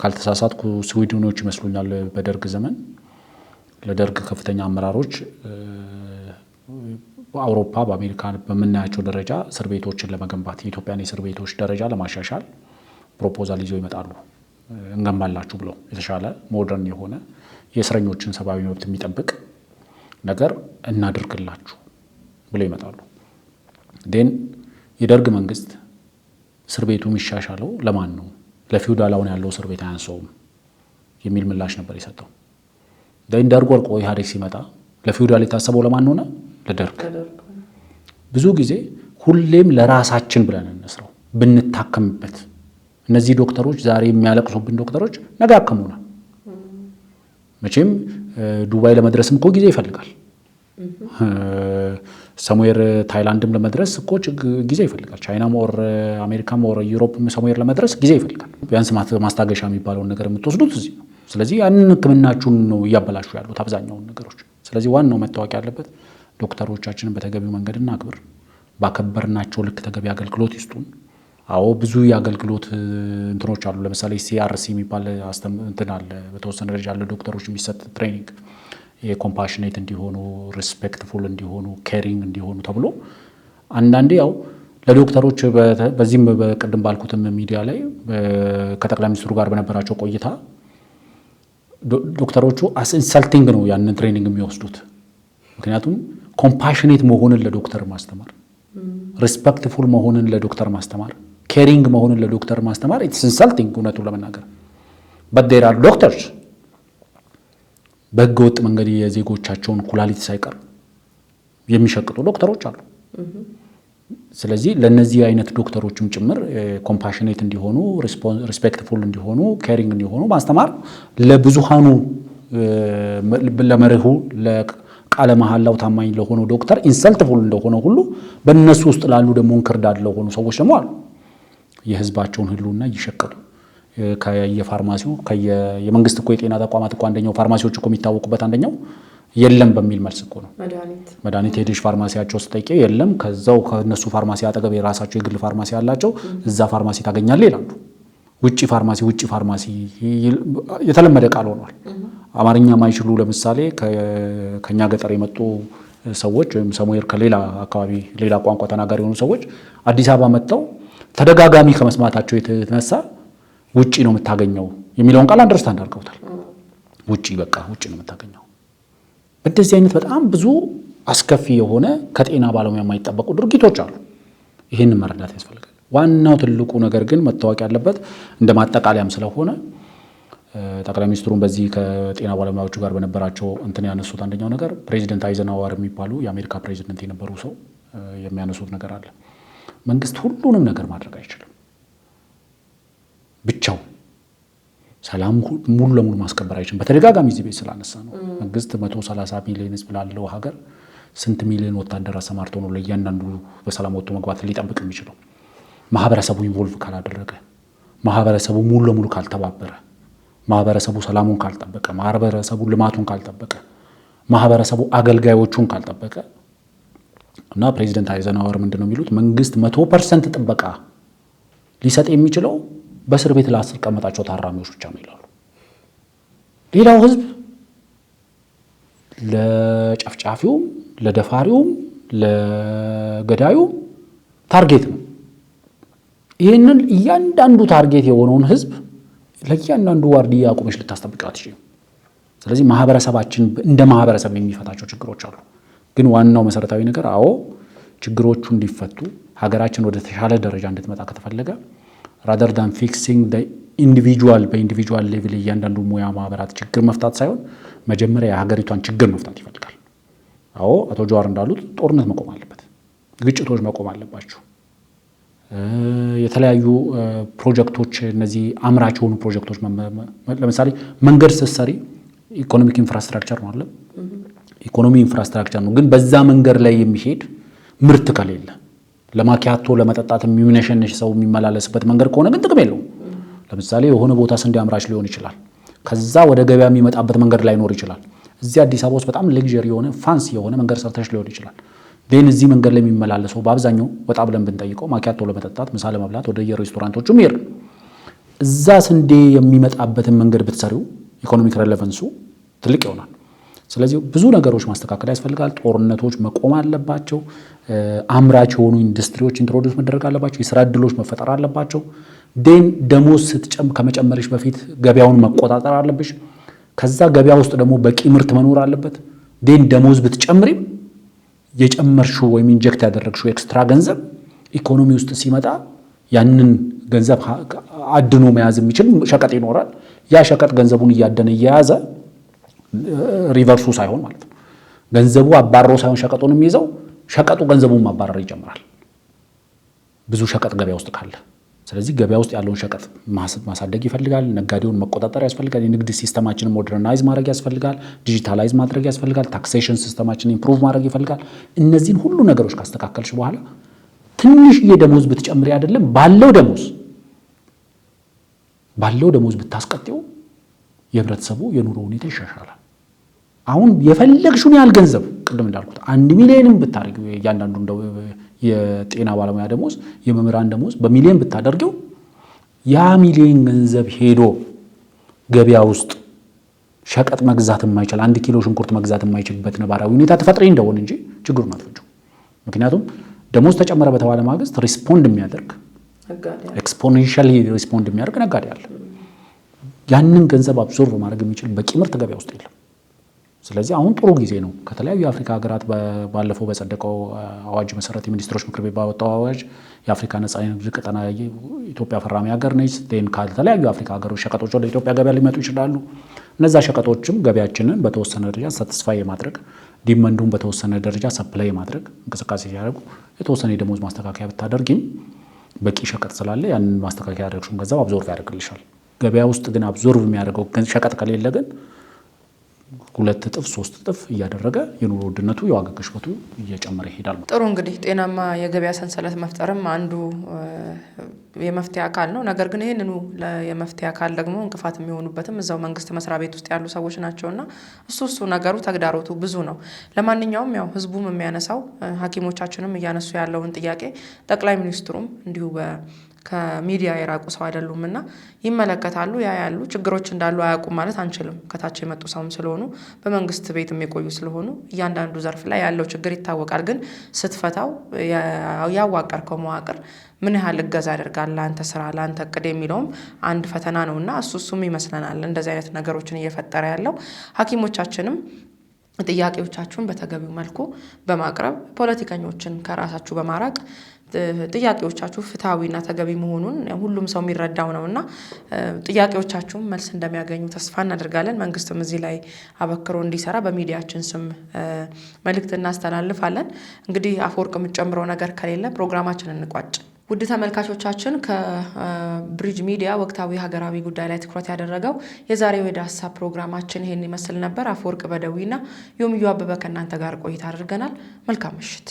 S2: ካልተሳሳትኩ ስዊድኖች ይመስሉኛል በደርግ ዘመን ለደርግ ከፍተኛ አመራሮች በአውሮፓ በአሜሪካ በምናያቸው ደረጃ እስር ቤቶችን ለመገንባት የኢትዮጵያን የእስር ቤቶች ደረጃ ለማሻሻል ፕሮፖዛል ይዘው ይመጣሉ። እንገንባላችሁ ብለው የተሻለ ሞደርን የሆነ የእስረኞችን ሰብአዊ መብት የሚጠብቅ ነገር እናድርግላችሁ ብለው ይመጣሉ። ዴን የደርግ መንግስት እስር ቤቱ የሚሻሻለው ለማን ነው? ለፊውዳል አሁን ያለው እስር ቤት አያንሰውም የሚል ምላሽ ነበር የሰጠው። ዴን ደርግ ወርቆ ኢህአዴግ ሲመጣ ለፊውዳል የታሰበው ለማን ሆነ? ለደርግ። ብዙ ጊዜ ሁሌም ለራሳችን ብለን እንስራው ብንታከምበት። እነዚህ ዶክተሮች ዛሬ የሚያለቅሱብን ዶክተሮች ነገ ያከሙናል። መቼም ዱባይ ለመድረስም እኮ ጊዜ ይፈልጋል። ሰሙዌር ታይላንድም ለመድረስ እኮ ጊዜ ይፈልጋል። ቻይናም ኦር አሜሪካም ኦር ዩሮፕም ሰሙዌር ለመድረስ ጊዜ ይፈልጋል። ቢያንስ ማስታገሻ የሚባለውን ነገር የምትወስዱት እዚህ ነው። ስለዚህ ያንን ሕክምናችሁን ነው እያበላሹ ያሉት አብዛኛውን ነገሮች። ስለዚህ ዋናው መታወቅ ያለበት ዶክተሮቻችንን በተገቢው መንገድ እናክብር፣ ባከበርናቸው ልክ ተገቢ አገልግሎት ይስጡን። አዎ ብዙ የአገልግሎት እንትኖች አሉ። ለምሳሌ ሲአርሲ የሚባል እንትን አለ፣ በተወሰነ ደረጃ ያለ ዶክተሮች የሚሰጥ ትሬኒንግ የኮምፓሽኔት እንዲሆኑ ሪስፔክትፉል እንዲሆኑ ኬሪንግ እንዲሆኑ ተብሎ አንዳንዴ ያው ለዶክተሮች በዚህም በቅድም ባልኩትም ሚዲያ ላይ ከጠቅላይ ሚኒስትሩ ጋር በነበራቸው ቆይታ ዶክተሮቹ አስ ኢንሰልቲንግ ነው ያንን ትሬኒንግ የሚወስዱት። ምክንያቱም ኮምፓሽኔት መሆንን ለዶክተር ማስተማር፣ ሪስፔክትፉል መሆንን ለዶክተር ማስተማር፣ ኬሪንግ መሆንን ለዶክተር ማስተማር ኢትስ ኢንሰልቲንግ እውነቱን ለመናገር በት ዜር አር ዶክተርስ በህገ ወጥ መንገድ የዜጎቻቸውን ኩላሊት ሳይቀር የሚሸቅጡ ዶክተሮች አሉ። ስለዚህ ለነዚህ አይነት ዶክተሮችም ጭምር ኮምፓሽኔት እንዲሆኑ ሪስፔክትፉል እንዲሆኑ ኬሪንግ እንዲሆኑ ማስተማር ለብዙሃኑ ለመርሁ ለቃለ መሐላው ታማኝ ለሆኑ ዶክተር ኢንሰልትፉል እንደሆነ ሁሉ በእነሱ ውስጥ ላሉ ደግሞ እንክርዳድ ለሆኑ ሰዎች ደግሞ አሉ የህዝባቸውን ህልውና እየሸቀጡ ከየፋርማሲው የመንግስት እኮ የጤና ተቋማት እኮ አንደኛው ፋርማሲዎች እኮ የሚታወቁበት አንደኛው የለም በሚል መልስ እኮ ነው። መድኃኒት ሄደሽ ፋርማሲያቸው ስጠይቄ የለም፣ ከዛው ከነሱ ፋርማሲ አጠገብ የራሳቸው የግል ፋርማሲ ያላቸው እዛ ፋርማሲ ታገኛለህ ይላሉ። ውጪ ፋርማሲ የተለመደ ቃል ሆኗል። አማርኛ ማይችሉ ለምሳሌ ከኛ ገጠር የመጡ ሰዎች ወይም ሰሙዌር ከሌላ አካባቢ ሌላ ቋንቋ ተናጋሪ የሆኑ ሰዎች አዲስ አበባ መጥተው ተደጋጋሚ ከመስማታቸው የተነሳ ውጪ ነው የምታገኘው የሚለውን ቃል አንደርስታንድ አድርገውታል። ውጪ ነው የምታገኘው። እንደዚህ አይነት በጣም ብዙ አስከፊ የሆነ ከጤና ባለሙያ የማይጠበቁ ድርጊቶች አሉ። ይህንን መረዳት ያስፈልጋል። ዋናው ትልቁ ነገር ግን መታወቅ ያለበት እንደ ማጠቃለያም ስለሆነ ጠቅላይ ሚኒስትሩን በዚህ ከጤና ባለሙያዎቹ ጋር በነበራቸው እንትን ያነሱት አንደኛው ነገር ፕሬዚደንት አይዘንሃወር የሚባሉ የአሜሪካ ፕሬዚደንት የነበሩ ሰው የሚያነሱት ነገር አለ። መንግስት ሁሉንም ነገር ማድረግ አይችልም ብቻው። ሰላም ሙሉ ለሙሉ ማስከበር አይችልም። በተደጋጋሚ እዚህ ቤት ስላነሳ ነው። መንግስት 130 ሚሊዮን ህዝብ ላለው ሀገር ስንት ሚሊዮን ወታደር አሰማርቶ ነው ለእያንዳንዱ በሰላም ወጥቶ መግባት ሊጠብቅ የሚችለው? ማህበረሰቡ ኢንቮልቭ ካላደረገ፣ ማህበረሰቡ ሙሉ ለሙሉ ካልተባበረ፣ ማህበረሰቡ ሰላሙን ካልጠበቀ፣ ማህበረሰቡ ልማቱን ካልጠበቀ፣ ማህበረሰቡ አገልጋዮቹን ካልጠበቀ እና ፕሬዚደንት አይዘናወር ምንድነው የሚሉት መንግስት 100% ጥበቃ ሊሰጥ የሚችለው በእስር ቤት ላስቀመጣቸው ታራሚዎች ብቻ ነው ይላሉ። ሌላው ህዝብ ለጨፍጫፊውም ለደፋሪውም ለገዳዩም ታርጌት ነው። ይህንን እያንዳንዱ ታርጌት የሆነውን ህዝብ ለእያንዳንዱ ዋርድያ አቁመሽ ልታስጠብቂው አትችይም። ስለዚህ ማህበረሰባችን እንደ ማህበረሰብ የሚፈታቸው ችግሮች አሉ። ግን ዋናው መሰረታዊ ነገር ችግሮቹ እንዲፈቱ ሀገራችን ወደ ተሻለ ደረጃ እንድትመጣ ከተፈለገ rather than fixing the individual በኢንዲቪጁዋል ሌቭል እያንዳንዱ ሙያ ማህበራት ችግር መፍታት ሳይሆን መጀመሪያ የሀገሪቷን ችግር መፍታት ይፈልጋል። አቶ ጀዋር እንዳሉት ጦርነት መቆም አለበት፣ ግጭቶች መቆም አለባቸው። የተለያዩ ፕሮጀክቶች እነዚህ አምራች የሆኑ ፕሮጀክቶች ለምሳሌ መንገድ ስትሰሪ ኢኮኖሚክ ኢንፍራስትራክቸር ነው አለ ኢኮኖሚ ኢንፍራስትራክቸር ነው። ግን በዛ መንገድ ላይ የሚሄድ ምርት ከሌለ ለማኪያቶ ለመጠጣት የሚነሸነሽ ሰው የሚመላለስበት መንገድ ከሆነ ግን ጥቅም የለውም። ለምሳሌ የሆነ ቦታ ስንዴ አምራች ሊሆን ይችላል፣ ከዛ ወደ ገበያ የሚመጣበት መንገድ ላይኖር ይችላል። እዚህ አዲስ አበባ ውስጥ በጣም ሌክዠሪ የሆነ ፋንሲ የሆነ መንገድ ሰርተሽ ሊሆን ይችላል። ግን እዚህ መንገድ ላይ የሚመላለሰው በአብዛኛው ወጣ ብለን ብንጠይቀው ማኪያቶ ለመጠጣት ምሳ ለመብላት ወደ የሬስቶራንቶቹ ይሄድ። እዛ ስንዴ የሚመጣበትን መንገድ ብትሰሪው ኢኮኖሚክ ሬሌቫንሱ ትልቅ ይሆናል። ስለዚህ ብዙ ነገሮች ማስተካከል ያስፈልጋል። ጦርነቶች መቆም አለባቸው። አምራች የሆኑ ኢንዱስትሪዎች ኢንትሮዲውስ መደረግ አለባቸው። የስራ እድሎች መፈጠር አለባቸው። ደሞዝ ከመጨመርሽ በፊት ገበያውን መቆጣጠር አለብሽ። ከዛ ገበያ ውስጥ ደግሞ በቂ ምርት መኖር አለበት። ደሞዝ ብትጨምሪም የጨመርሽው ወይም ኢንጀክት ያደረግሽው ኤክስትራ ገንዘብ ኢኮኖሚ ውስጥ ሲመጣ ያንን ገንዘብ አድኖ መያዝ የሚችል ሸቀጥ ይኖራል። ያ ሸቀጥ ገንዘቡን እያደነ እየያዘ ሪቨርሱ ሳይሆን ማለት ነው። ገንዘቡ አባሮ ሳይሆን ሸቀጡን የሚይዘው ሸቀጡ ገንዘቡን ማባረር ይጀምራል ብዙ ሸቀጥ ገበያ ውስጥ ካለ። ስለዚህ ገበያ ውስጥ ያለውን ሸቀጥ ማሳደግ ይፈልጋል። ነጋዴውን መቆጣጠር ያስፈልጋል። የንግድ ሲስተማችንን ሞደርናይዝ ማድረግ ያስፈልጋል። ዲጂታላይዝ ማድረግ ያስፈልጋል። ታክሴሽን ሲስተማችንን ኢምፕሩቭ ማድረግ ይፈልጋል። እነዚህን ሁሉ ነገሮች ካስተካከልሽ በኋላ ትንሽዬ ደሞዝ ብትጨምሪ አይደለም ባለው ደሞዝ ብታስቀጥው የህብረተሰቡ የኑሮ ሁኔታ ይሻሻላል። አሁን የፈለግሽውን ያህል ገንዘብ ቅድም እንዳልኩት 1 ሚሊዮንም ብታደርጊው እያንዳንዱ እንደው የጤና ባለሙያ ደሞዝ የመምህራን ደሞዝ በሚሊዮን ብታደርጊው ያ ሚሊዮን ገንዘብ ሄዶ ገበያ ውስጥ ሸቀጥ መግዛት የማይችል 1 ኪሎ ሽንኩርት መግዛት የማይችልበት ነባራዊ ሁኔታ ተፈጥሮ እንደሆነ እንጂ ችግሩን አትፈጁም። ምክንያቱም ደሞዝ ተጨመረ በተባለ ማግስት ሪስፖንድ የሚያደርግ ኤክስፖኔንሻሊ ሪስፖንድ የሚያደርግ ነጋዴ አለ። ያንን ገንዘብ አብዞርቭ ማድረግ የሚችል በቂ ምርት ገበያ ውስጥ የለም። ስለዚህ አሁን ጥሩ ጊዜ ነው። ከተለያዩ የአፍሪካ ሀገራት ባለፈው በጸደቀው አዋጅ መሰረት የሚኒስትሮች ምክር ቤት ባወጣው አዋጅ የአፍሪካ ነጻ የንግድ ቀጠና ኢትዮጵያ ፈራሚ ሀገር ነች። ከተለያዩ የአፍሪካ ሀገሮች ሸቀጦች ወደ ኢትዮጵያ ገበያ ሊመጡ ይችላሉ። እነዛ ሸቀጦችም ገበያችንን በተወሰነ ደረጃ ሳቲስፋይ የማድረግ ዲማንዱን በተወሰነ ደረጃ ሰፕላይ የማድረግ እንቅስቃሴ ሲያደርጉ የተወሰነ የደሞዝ ማስተካከያ ብታደርጊም በቂ ሸቀጥ ስላለ ያንን ማስተካከያ ያደረግሽውን ገንዘብ አብዞርቭ ያደርግልሻል። ገበያ ውስጥ ግን አብዞርቭ የሚያደርገው ሸቀጥ ከሌለ ግን 2 እጥፍ 3 እጥፍ እያደረገ የኑሮ ውድነቱ የዋጋ ግሽበቱ እየጨመረ ይሄዳል።
S1: ጥሩ እንግዲህ ጤናማ የገበያ ሰንሰለት መፍጠርም አንዱ የመፍትሄ አካል ነው። ነገር ግን ይህንኑ የመፍትሄ አካል ደግሞ እንቅፋት የሚሆኑበትም እዛው መንግስት መስሪያ ቤት ውስጥ ያሉ ሰዎች ናቸውና እሱ ነገሩ ተግዳሮቱ ብዙ ነው። ለማንኛውም ያው ህዝቡም የሚያነሳው ሐኪሞቻችንም እያነሱ ያለውን ጥያቄ ጠቅላይ ሚኒስትሩም እንዲሁ ከሚዲያ የራቁ ሰው አይደሉምና ይመለከታሉ፣ ያያሉ። ችግሮች እንዳሉ አያውቁም ማለት አንችልም። ከታች የመጡ ሰውም ስለሆኑ በመንግስት ቤትም የቆዩ ስለሆኑ እያንዳንዱ ዘርፍ ላይ ያለው ችግር ይታወቃል። ግን ስትፈታው ያዋቀርከው መዋቅር ምን ያህል እገዛ ያደርጋል ለአንተ ስራ ለአንተ እቅድ የሚለውም አንድ ፈተና ነውና እሱም ይመስለናል እንደዚህ አይነት ነገሮችን እየፈጠረ ያለው። ሐኪሞቻችንም ጥያቄዎቻችሁን በተገቢው መልኩ በማቅረብ ፖለቲከኞችን ከራሳችሁ በማራቅ ጥያቄዎቻችሁ ፍትሃዊና ተገቢ መሆኑን ሁሉም ሰው የሚረዳው ነውና ጥያቄዎቻችሁን መልስ እንደሚያገኙ ተስፋ እናደርጋለን። መንግስትም እዚህ ላይ አበክሮ እንዲሰራ በሚዲያችን ስም መልእክት እናስተላልፋለን። እንግዲህ አፈወርቅ የምትጨምረው ነገር ከሌለ ፕሮግራማችንን እንቋጭ። ውድ ተመልካቾቻችን ከብሪጅ ሚዲያ ወቅታዊ ሀገራዊ ጉዳይ ላይ ትኩረት ያደረገው የዛሬው የዳሰሳ ፕሮግራማችን ይሄን ይመስል ነበር። አፈወርቅ በደዊና ዮምዩ አበበ ከእናንተ ጋር ቆይታ አድርገናል። መልካም ምሽት።